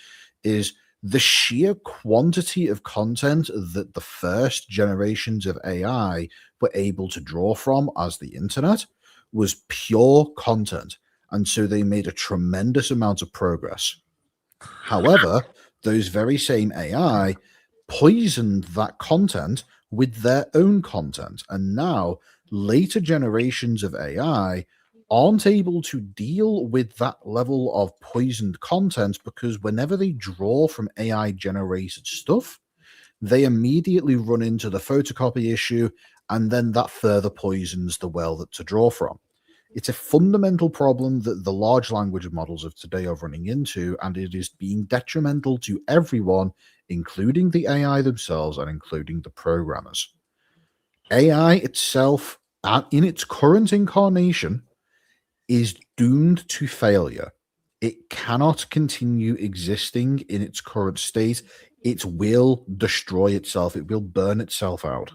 Speaker 3: is the sheer quantity of content that the first generations of AI were able to draw from as the internet was pure content. And so they made a tremendous amount of progress. However, those very same AI poisoned that content with their own content. And now later generations of AI aren't able to deal with that level of poisoned content because whenever they draw from AI generated stuff, they immediately run into the photocopy issue, and then that further poisons the well that to draw from. It's a fundamental problem that the large language models of today are running into, and it is being detrimental to everyone, including the AI themselves and including the programmers. AI itself, in its current incarnation, is doomed to failure. It cannot continue existing in its current state. It will destroy itself. It will burn itself out.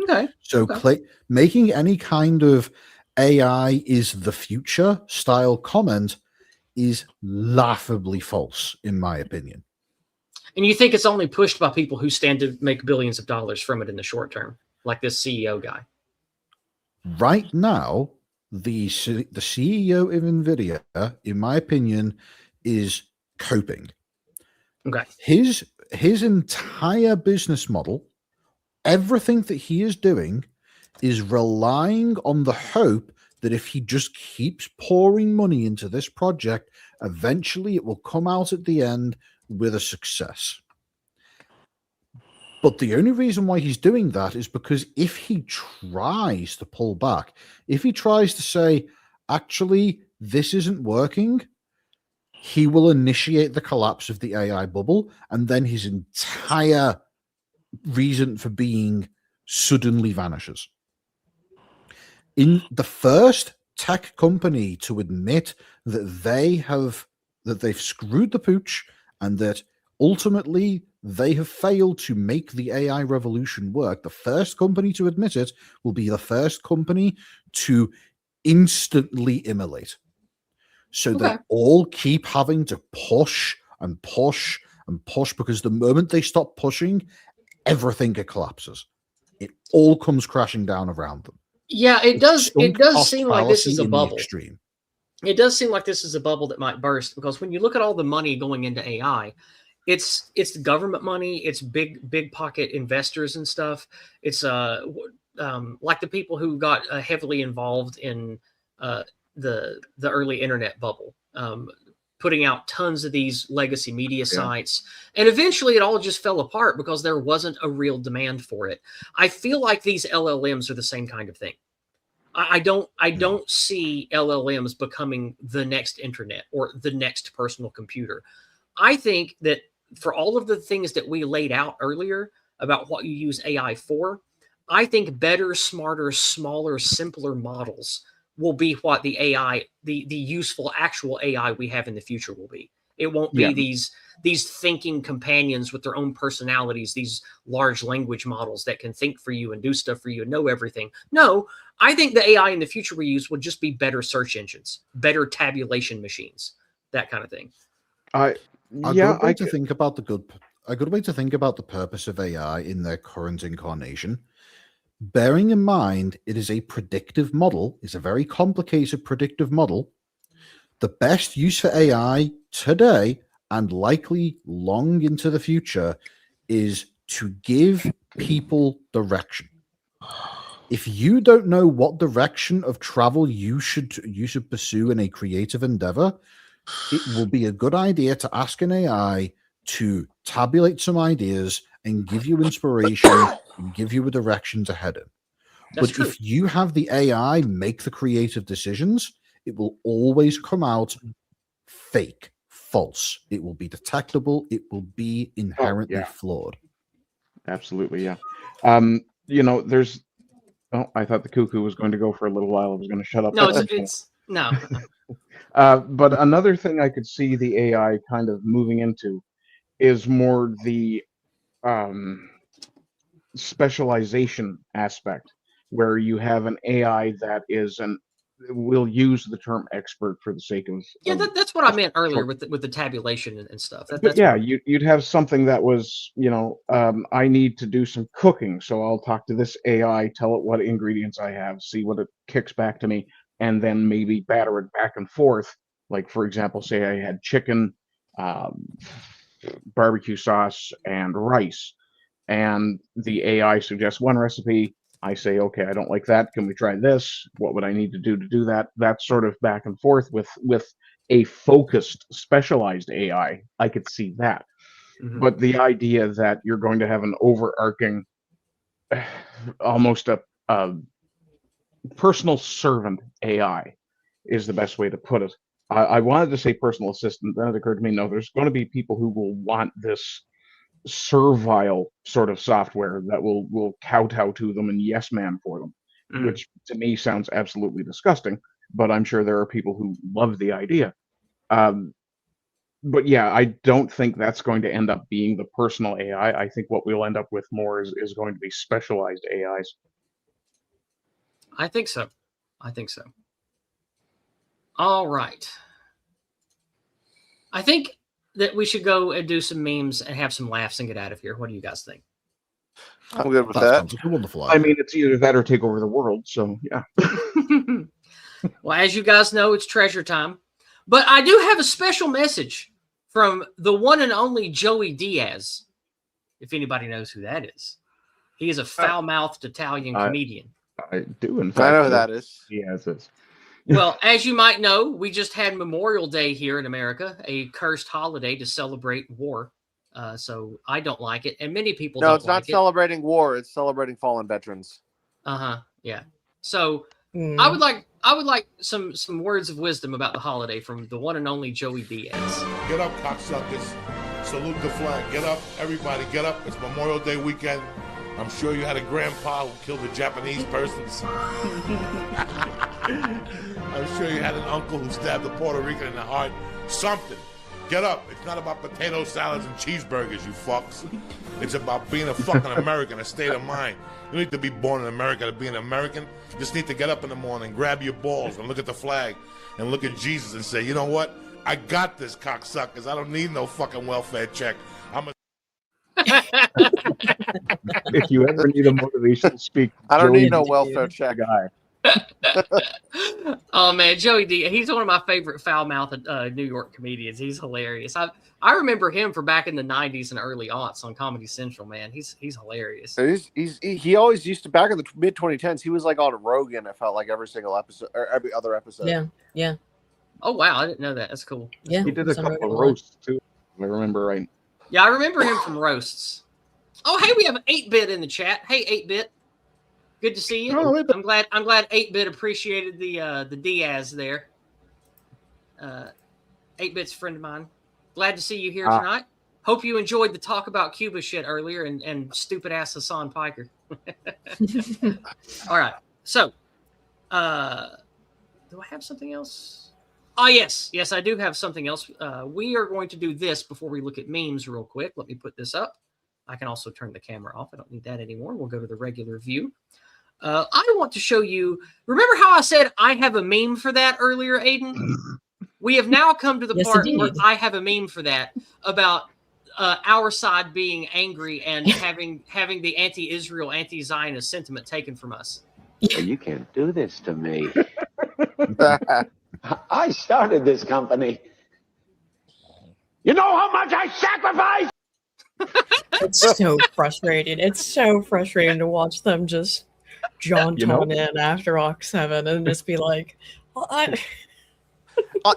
Speaker 1: Okay.
Speaker 3: So making any kind of AI is the future style comment is laughably false, in my opinion.
Speaker 1: And you think it's only pushed by people who stand to make billions of dollars from it in the short term, like this CEO guy?
Speaker 3: Right now, the CEO of NVIDIA, in my opinion, is coping.
Speaker 1: Okay.
Speaker 3: His entire business model, everything that he is doing, is relying on the hope that if he just keeps pouring money into this project, eventually it will come out at the end with a success. But the only reason why he's doing that is because if he tries to pull back, if he tries to say, actually, this isn't working, he will initiate the collapse of the AI bubble, and then his entire reason for being suddenly vanishes. In the first tech company to admit that they've screwed the pooch and that ultimately they have failed to make the AI revolution work, the first company to admit it will be the first company to instantly immolate. So they all keep having to push and push and push, because the moment they stop pushing, everything collapses. It all comes crashing down around them.
Speaker 1: Yeah, it does seem like this is a bubble. It does seem like this is a bubble that might burst, because when you look at all the money going into AI, it's the government money, it's big pocket investors and stuff. It's like the people who got heavily involved in the early internet bubble, putting out tons of these legacy media sites, and eventually it all just fell apart because there wasn't a real demand for it. I feel like these LLMs are the same kind of thing. I don't see LLMs becoming the next internet or the next personal computer. I think that for all of the things that we laid out earlier about what you use AI for, I think better, smarter, smaller, simpler models will be what the AI, the useful actual AI we have in the future will be. It won't be these thinking companions with their own personalities, these large language models that can think for you and do stuff for you and know everything. No, I think the AI in the future we use will just be better search engines, better tabulation machines, that kind of thing.
Speaker 3: A good way to think about the purpose of AI in their current incarnation, bearing in mind it is a predictive model, is a very complicated predictive model. The best use for AI today and likely long into the future is to give people direction. If you don't know what direction of travel you should pursue in a creative endeavor, it will be a good idea to ask an AI to tabulate some ideas and give you inspiration and give you a direction to head in. But if you have the AI make the creative decisions, it will always come out fake, false. It will be detectable. It will be inherently flawed.
Speaker 4: Absolutely, yeah. There's. Oh, I thought the cuckoo was going to go for a little while. I was going to shut up.
Speaker 1: No, it's no.
Speaker 4: But another thing I could see the AI kind of moving into is more the specialization aspect, where you have an AI that we'll use the term expert for the sake of
Speaker 1: that's what I meant earlier with the tabulation and stuff.
Speaker 4: But yeah, you'd have something that was, I need to do some cooking, so I'll talk to this AI, tell it what ingredients I have, see what it kicks back to me, and then maybe batter it back and forth. Like, for example, say I had chicken, barbecue sauce, and rice, and the AI suggests one recipe. I say, okay, I don't like that. Can we try this? What would I need to do that? That sort of back and forth with a focused, specialized AI. I could see that.
Speaker 1: Mm-hmm.
Speaker 4: But the idea that you're going to have an overarching, almost a personal servant AI is the best way to put it. I wanted to say personal assistant, then it occurred to me, no, there's going to be people who will want this servile sort of software that will kowtow to them and yes man for them, which to me sounds absolutely disgusting, but I'm sure there are people who love the idea. But yeah, I don't think that's going to end up being the personal AI. I think what we'll end up with more is going to be specialized AIs.
Speaker 1: I think so. All right. I think that we should go and do some memes and have some laughs and get out of here. What do you guys think?
Speaker 2: I'm good with that.
Speaker 3: Wonderful.
Speaker 4: I mean, it's either that or take over the world. So yeah.
Speaker 1: Well, as you guys know, it's treasure time. But I do have a special message from the one and only Joey Diaz, if anybody knows who that is. He is a foul-mouthed Italian comedian.
Speaker 4: I do, in fact.
Speaker 2: I know who that is.
Speaker 4: Yes, it's.
Speaker 1: Well, as you might know, we just had Memorial Day here in America, a cursed holiday to celebrate war. So I don't like it, and many people don't like it.
Speaker 2: No, it's not celebrating war. It's celebrating fallen veterans.
Speaker 1: Yeah. So I would like some words of wisdom about the holiday from the one and only Joey Diaz.
Speaker 11: Get up, cocksuckers. Salute the flag. Get up, everybody. Get up. It's Memorial Day weekend. I'm sure you had a grandpa who killed a Japanese person. I'm sure you had an uncle who stabbed a Puerto Rican in the heart. Something. Get up. It's not about potato salads and cheeseburgers, you fucks. It's about being a fucking American, a state of mind. You don't need to be born in America to be an American. You just need to get up in the morning, grab your balls, and look at the flag, and look at Jesus and say, you know what? I got this, cocksuckers. I don't need no fucking welfare check. I'm a...
Speaker 4: If you ever need a motivational speak,
Speaker 2: I don't need no welfare check.
Speaker 4: Guy.
Speaker 1: Oh man, Joey D. He's one of my favorite foul-mouthed New York comedians. He's hilarious. I remember him from back in the '90s and early aughts on Comedy Central. Man, he's hilarious.
Speaker 2: He always used to, back in the mid 2010s. He was like on Rogan. I felt like every single episode or every other episode.
Speaker 5: Yeah.
Speaker 1: Oh wow, I didn't know that. That's cool.
Speaker 5: Yeah,
Speaker 4: he did a couple of roasts too, if I remember right.
Speaker 1: Yeah, I remember him from roasts. Oh, hey, we have 8-Bit in the chat. Hey, 8-Bit. Good to see you.
Speaker 3: Oh,
Speaker 1: I'm glad 8-Bit appreciated the Diaz there. 8-Bit's a friend of mine. Glad to see you here tonight. Hope you enjoyed the talk about Cuba shit earlier and stupid ass Hassan Piker. All right. So, do I have something else? Oh, yes, I do have something else. We are going to do this before we look at memes real quick. Let me put this up. I can also turn the camera off. I don't need that anymore. We'll go to the regular view. I want to show you. Remember how I said I have a meme for that earlier, Aydin? We have now come to the part where I have a meme for that about our side being angry and having the anti-Israel, anti-Zionist sentiment taken from us.
Speaker 12: You can't do this to me. I started this company. You know how much I sacrificed?
Speaker 5: It's so frustrating. It's so frustrating to watch them just jaunt on in after Oct 7 and just be like,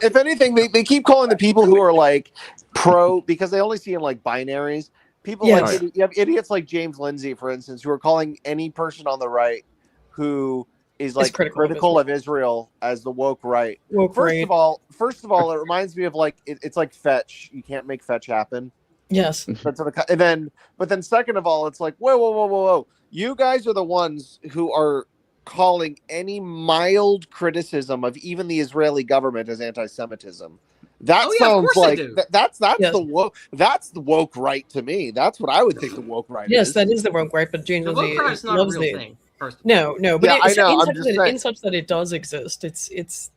Speaker 2: if anything, they keep calling the people who are like pro because they only see in like binaries. People like you have idiots like James Lindsay, for instance, who are calling any person on the right who is like critical of Israel as the woke right. First of all, it reminds me of like it's like fetch. You can't make fetch happen.
Speaker 5: Yes.
Speaker 2: But then second of all, it's like whoa. You guys are the ones who are calling any mild criticism of even the Israeli government as anti-Semitism. That sounds like that's the woke right to me. That's what I would think the woke right is.
Speaker 5: Yes, that is the woke right, but James
Speaker 1: the woke right is not a real thing.
Speaker 5: No, but
Speaker 2: yeah, I know.
Speaker 5: In such that it does exist. It's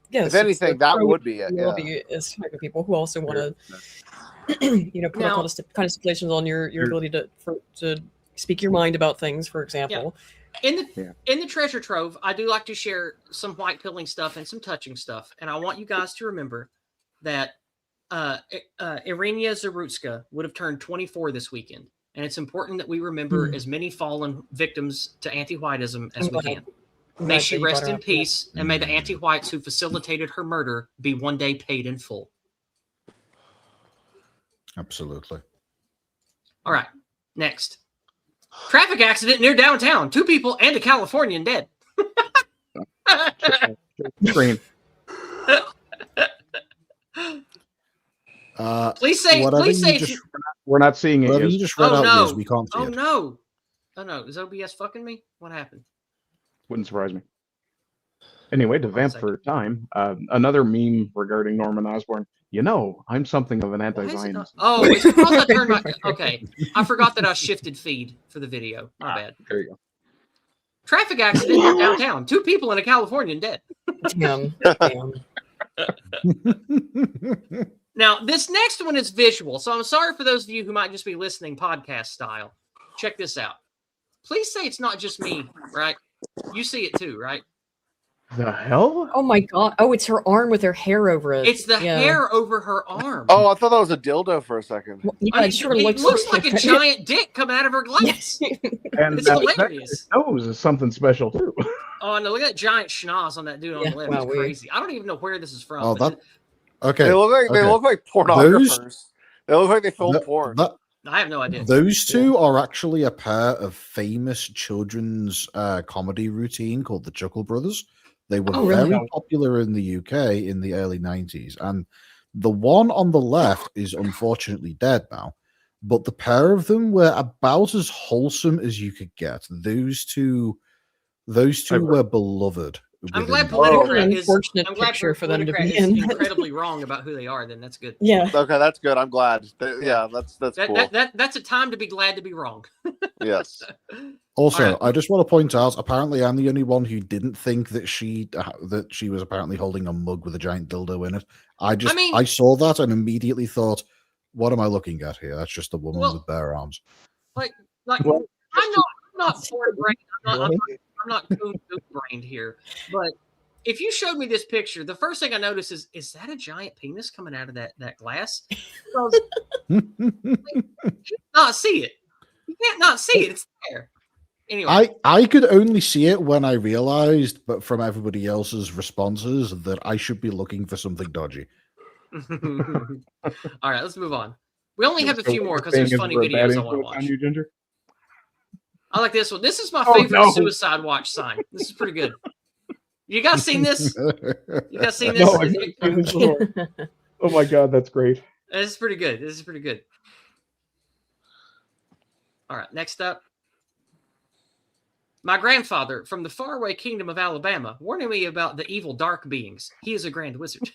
Speaker 5: yes.
Speaker 2: If anything, that would be it.
Speaker 5: Yeah. Is type of people who also want to, put all kind of stipulations on your ability to speak your mind about things, for example.
Speaker 1: Yeah. In the treasure trove, I do like to share some white pilling stuff and some touching stuff, and I want you guys to remember that Irina Zarutska would have turned 24 this weekend, and it's important that we remember as many fallen victims to anti-whiteism as we can. May she rest in peace, and may the anti-whites who facilitated her murder be one day paid in full.
Speaker 3: Absolutely.
Speaker 1: All right, next. Traffic accident near downtown. 2 people and a Californian dead.
Speaker 4: Screen.
Speaker 1: Please say.
Speaker 4: We're not seeing it.
Speaker 3: You just read out we can't see it.
Speaker 1: No. Oh no. Is OBS fucking me? What happened?
Speaker 4: Wouldn't surprise me. Anyway, to vamp for time, another meme regarding Norman Osborn. I'm something of an anti-Zionist.
Speaker 1: Oh, it's because I turned my. Okay, I forgot that I shifted feed for the video. My bad.
Speaker 4: There you go.
Speaker 1: Traffic accident here downtown. 2 people and a Californian dead.
Speaker 5: Damn.
Speaker 1: Now, this next one is visual, so I'm sorry for those of you who might just be listening podcast style. Check this out. Please say it's not just me, right? You see it too, right?
Speaker 4: The hell?
Speaker 5: Oh my god. Oh, it's her arm with her hair over it.
Speaker 1: It's the hair over her arm.
Speaker 2: Oh, I thought that was a dildo for a second.
Speaker 5: Well, yeah,
Speaker 1: it looks like a giant dick coming out of her glass.
Speaker 4: And
Speaker 1: it's hilarious.
Speaker 4: That nose is something special too.
Speaker 1: Oh, no, look at that giant schnoz on that dude on the left. It's crazy. I don't even know where this is from.
Speaker 3: Oh, that... Okay.
Speaker 2: They look like pornographers. They look like they film porn.
Speaker 1: I have no idea.
Speaker 3: Those two are actually a pair of famous children's comedy routine called the Chuckle Brothers. They were very popular in the UK in the early 90s. And the one on the left is unfortunately dead now. But the pair of them were about as wholesome as you could get. Those two were beloved.
Speaker 1: I'm glad Politicrat is incredibly wrong about who they are. Then that's good.
Speaker 5: Yeah.
Speaker 2: Okay, that's good. I'm glad. That's cool.
Speaker 1: That's a time to be glad to be wrong.
Speaker 2: Yes.
Speaker 3: Also, right. I just want to point out. Apparently, I'm the only one who didn't think that she was apparently holding a mug with a giant dildo in it. I saw that and immediately thought, "What am I looking at here? That's just a woman with bare arms."
Speaker 1: I'm not forward-brained. I'm not coon-brained here, but if you showed me this picture, the first thing I notice is that a giant penis coming out of that glass? Because you can't not see it. You can't not see it. It's there. Anyway,
Speaker 3: I could only see it when I realized, but from everybody else's responses, that I should be looking for something dodgy.
Speaker 1: All right, let's move on. We only have a few more because there's funny videos I want to watch.
Speaker 4: You, Ginger?
Speaker 1: I like this one. This is my favorite Suicide Watch sign. This is pretty good. You guys seen this? You guys seen this?
Speaker 4: No, I've seen this before. Oh my god, that's great.
Speaker 1: This is pretty good. All right, next up. My grandfather from the faraway kingdom of Alabama warning me about the evil dark beings. He is a grand wizard.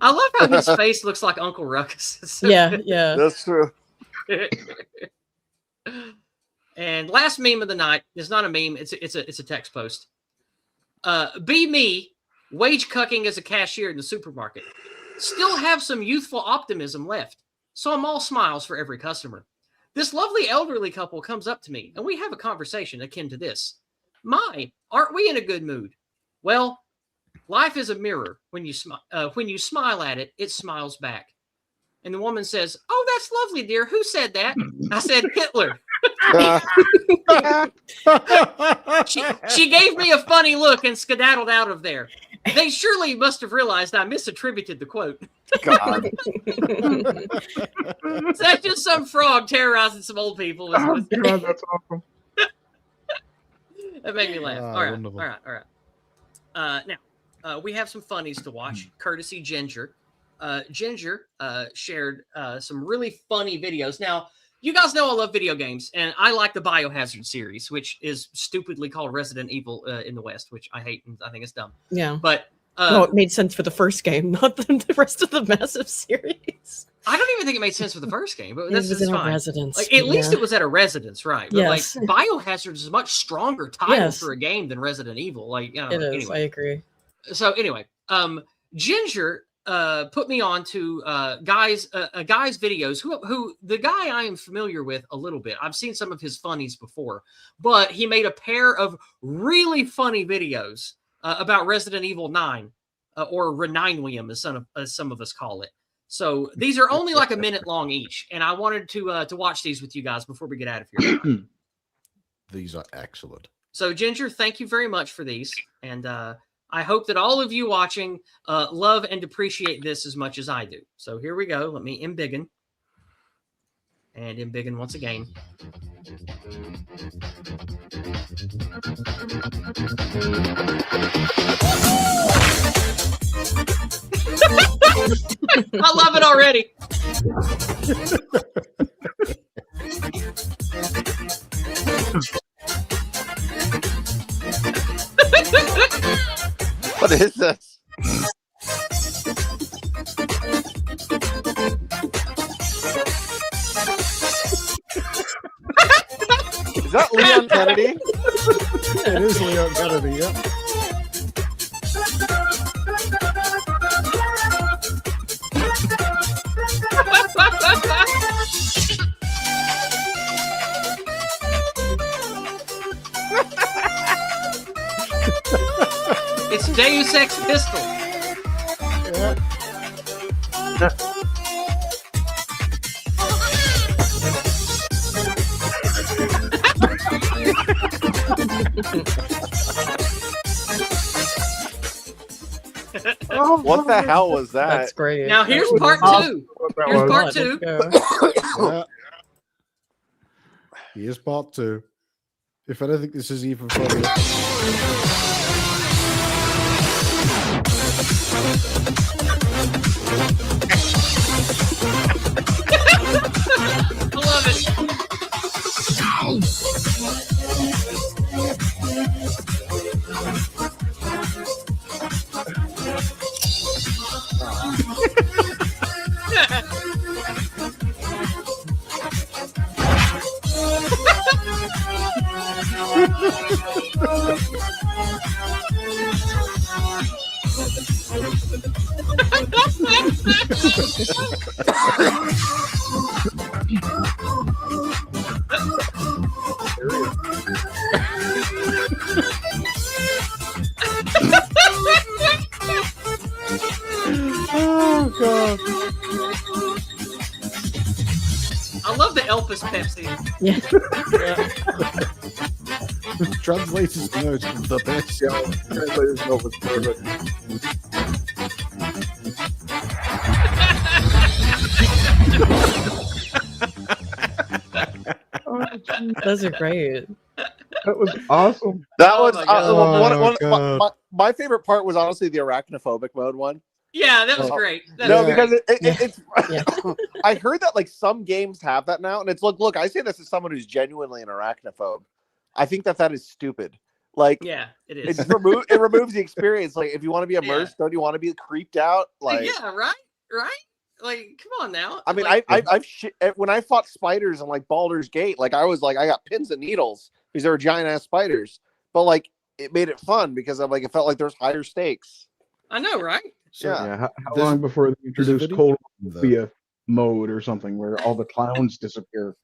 Speaker 1: I love how his face looks like Uncle Ruckus.
Speaker 5: Yeah.
Speaker 2: That's true.
Speaker 1: And last meme of the night is not a meme. It's a text post. Be me, wage cucking as a cashier in the supermarket. Still have some youthful optimism left. So I'm all smiles for every customer. This lovely elderly couple comes up to me and we have a conversation akin to this. My, aren't we in a good mood? Well, life is a mirror. When you smile at it, it smiles back. And the woman says, "Oh, that's lovely, dear. Who said that?" I said, "Hitler." She gave me a funny look and skedaddled out of there. They surely must have realized I misattributed the quote.
Speaker 2: God.
Speaker 1: Is that just some frog terrorizing some old people?
Speaker 4: Oh, God, that's awesome.
Speaker 1: That made me laugh.
Speaker 3: Ah,
Speaker 1: All right.
Speaker 3: wonderful.
Speaker 1: Now, we have some funnies to watch, courtesy Ginger. Ginger shared some really funny videos. Now, you guys know I love video games, and I like the Biohazard series, which is stupidly called Resident Evil in the West, which I hate and I think it's dumb.
Speaker 5: Yeah.
Speaker 1: But
Speaker 5: no, it made sense for the first game, not the rest of the massive series.
Speaker 1: I don't even think it made sense for the first game, but
Speaker 5: It
Speaker 1: this
Speaker 5: was
Speaker 1: is
Speaker 5: in a
Speaker 1: fine.
Speaker 5: residence,
Speaker 1: Like, at
Speaker 5: but
Speaker 1: least
Speaker 5: yeah.
Speaker 1: it was at a residence, right? But
Speaker 5: Yes.
Speaker 1: like Biohazard is a much stronger title
Speaker 5: Yes.
Speaker 1: for a game than Resident Evil. Like, you know,
Speaker 5: It is.
Speaker 1: anyway.
Speaker 5: I agree.
Speaker 1: So anyway, Ginger put me on to guy's videos who the guy I am familiar with a little bit. I've seen some of his funnies before, but he made a pair of really funny videos about Resident Evil 9 or Reninium as some of us call it. So these are only like a minute long each, and I wanted to watch these with you guys before we get out of here.
Speaker 3: These are excellent.
Speaker 1: So Ginger, thank you very much for these, and I hope that all of you watching love and appreciate this as much as I do. So here we go. Let me embiggen. And embiggen once again. I love it already.
Speaker 2: What is this? Is that Leon Kennedy?
Speaker 3: It is Leon Kennedy, yeah.
Speaker 1: It's Deus Ex Pistol.
Speaker 2: What the hell was that?
Speaker 5: That's great.
Speaker 1: Now here's
Speaker 5: That was
Speaker 1: part
Speaker 5: awesome.
Speaker 1: two. Here's part two.
Speaker 3: Yeah. Here's part two. If I don't think this is even funny.
Speaker 1: I love it.
Speaker 3: Oh god.
Speaker 1: I love the Elvis Pepsi.
Speaker 5: Yeah.
Speaker 3: Translators note the best.
Speaker 4: Translators know what's perfect.
Speaker 5: Those are great.
Speaker 4: That was awesome.
Speaker 2: That
Speaker 1: Oh
Speaker 2: was
Speaker 1: my God.
Speaker 2: my favorite part was honestly the arachnophobic mode one.
Speaker 1: Yeah, that was great. That
Speaker 2: No,
Speaker 1: was great.
Speaker 2: because it's. I heard that like some games have that now, and it's look. I say this as someone who's genuinely an arachnophobe. I think that is stupid. Like,
Speaker 1: Yeah, it is.
Speaker 2: it removes the experience. Like, if you want to be immersed, don't you want to be creeped out? Like,
Speaker 1: yeah, right? Like, come on now.
Speaker 2: I mean,
Speaker 1: like,
Speaker 2: I've when I fought spiders in like Baldur's Gate, like I was like I got pins and needles because they were giant ass spiders, but like it made it fun because I'm like it felt like there's higher stakes.
Speaker 1: I know, right?
Speaker 3: So,
Speaker 4: Yeah. How
Speaker 3: there's-
Speaker 4: long before they
Speaker 3: there's a
Speaker 4: introduced
Speaker 3: video
Speaker 4: Colombia mode or something where all the clowns disappear?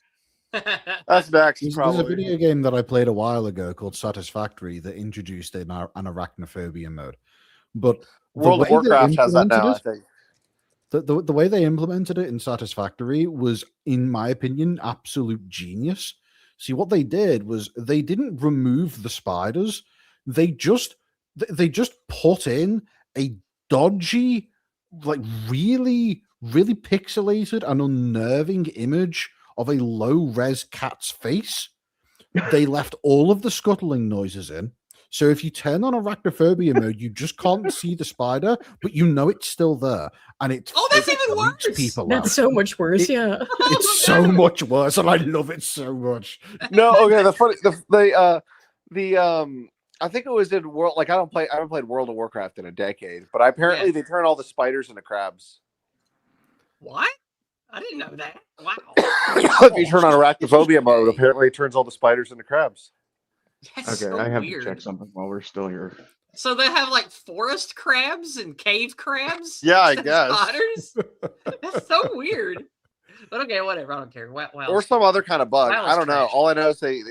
Speaker 2: That's next,
Speaker 3: There's a
Speaker 2: probably.
Speaker 3: video game that I played a while ago called Satisfactory that introduced an arachnophobia mode. But the
Speaker 2: World of
Speaker 3: way they
Speaker 2: Warcraft has that
Speaker 3: implemented
Speaker 2: now, I
Speaker 3: it-
Speaker 2: think.
Speaker 3: The way they implemented it in Satisfactory was, in my opinion, absolute genius. See, what they did was they didn't remove the spiders. They just they just put in a dodgy, like really, really pixelated and unnerving image of a low-res cat's face. They left all of the scuttling noises in. So if you turn on arachnophobia mode, you just can't see the spider, but you know it's still there. And
Speaker 1: that's even worse.
Speaker 3: People
Speaker 5: That's
Speaker 3: out.
Speaker 5: so much worse, yeah.
Speaker 3: It's so much worse, and I love it so much.
Speaker 2: No, okay. I think it was in World. Like I haven't played World of Warcraft in a decade, but apparently they turn all the spiders into crabs.
Speaker 1: What? I didn't know that. Wow.
Speaker 2: If you turn on arachnophobia mode, apparently it turns all the spiders into crabs.
Speaker 1: That's
Speaker 4: Okay,
Speaker 1: so
Speaker 4: I have
Speaker 1: weird.
Speaker 4: to check something while we're still here.
Speaker 1: So they have like forest crabs and cave crabs?
Speaker 2: Yeah, I
Speaker 1: instead of
Speaker 2: guess.
Speaker 1: Spiders? That's so weird. But okay, whatever. I don't care. Wow.
Speaker 2: Or some other kind of bug.
Speaker 1: WoW is
Speaker 2: I don't know.
Speaker 1: trash.
Speaker 2: All I know is they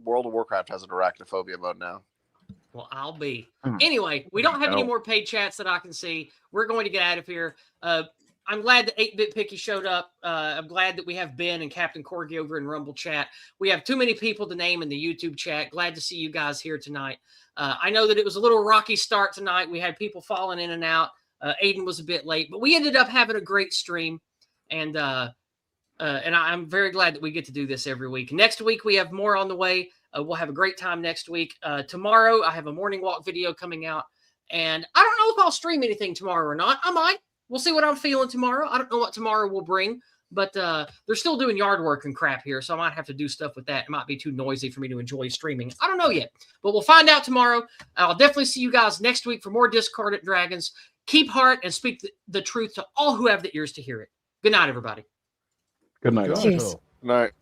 Speaker 2: World of Warcraft has an arachnophobia mode now.
Speaker 1: Well, I'll be. Anyway, we don't have any more paid chats that I can see. We're going to get out of here. I'm glad that 8-Bit Picky showed up. I'm glad that we have Ben and Captain Corgi over in Rumble chat. We have too many people to name in the YouTube chat. Glad to see you guys here tonight. I know that it was a little rocky start tonight. We had people falling in and out. Aydin was a bit late, but we ended up having a great stream. And I'm very glad that we get to do this every week. Next week, we have more on the way. We'll have a great time next week. Tomorrow, I have a morning walk video coming out. And I don't know if I'll stream anything tomorrow or not. I might. We'll see what I'm feeling tomorrow. I don't know what tomorrow will bring, but they're still doing yard work and crap here, so I might have to do stuff with that. It might be too noisy for me to enjoy streaming. I don't know yet, but we'll find out tomorrow. I'll definitely see you guys next week for more Discarded Dragons. Keep heart and speak the truth to all who have the ears to hear it. Good night, everybody.
Speaker 4: Good night.
Speaker 5: Cheers.
Speaker 2: Good night.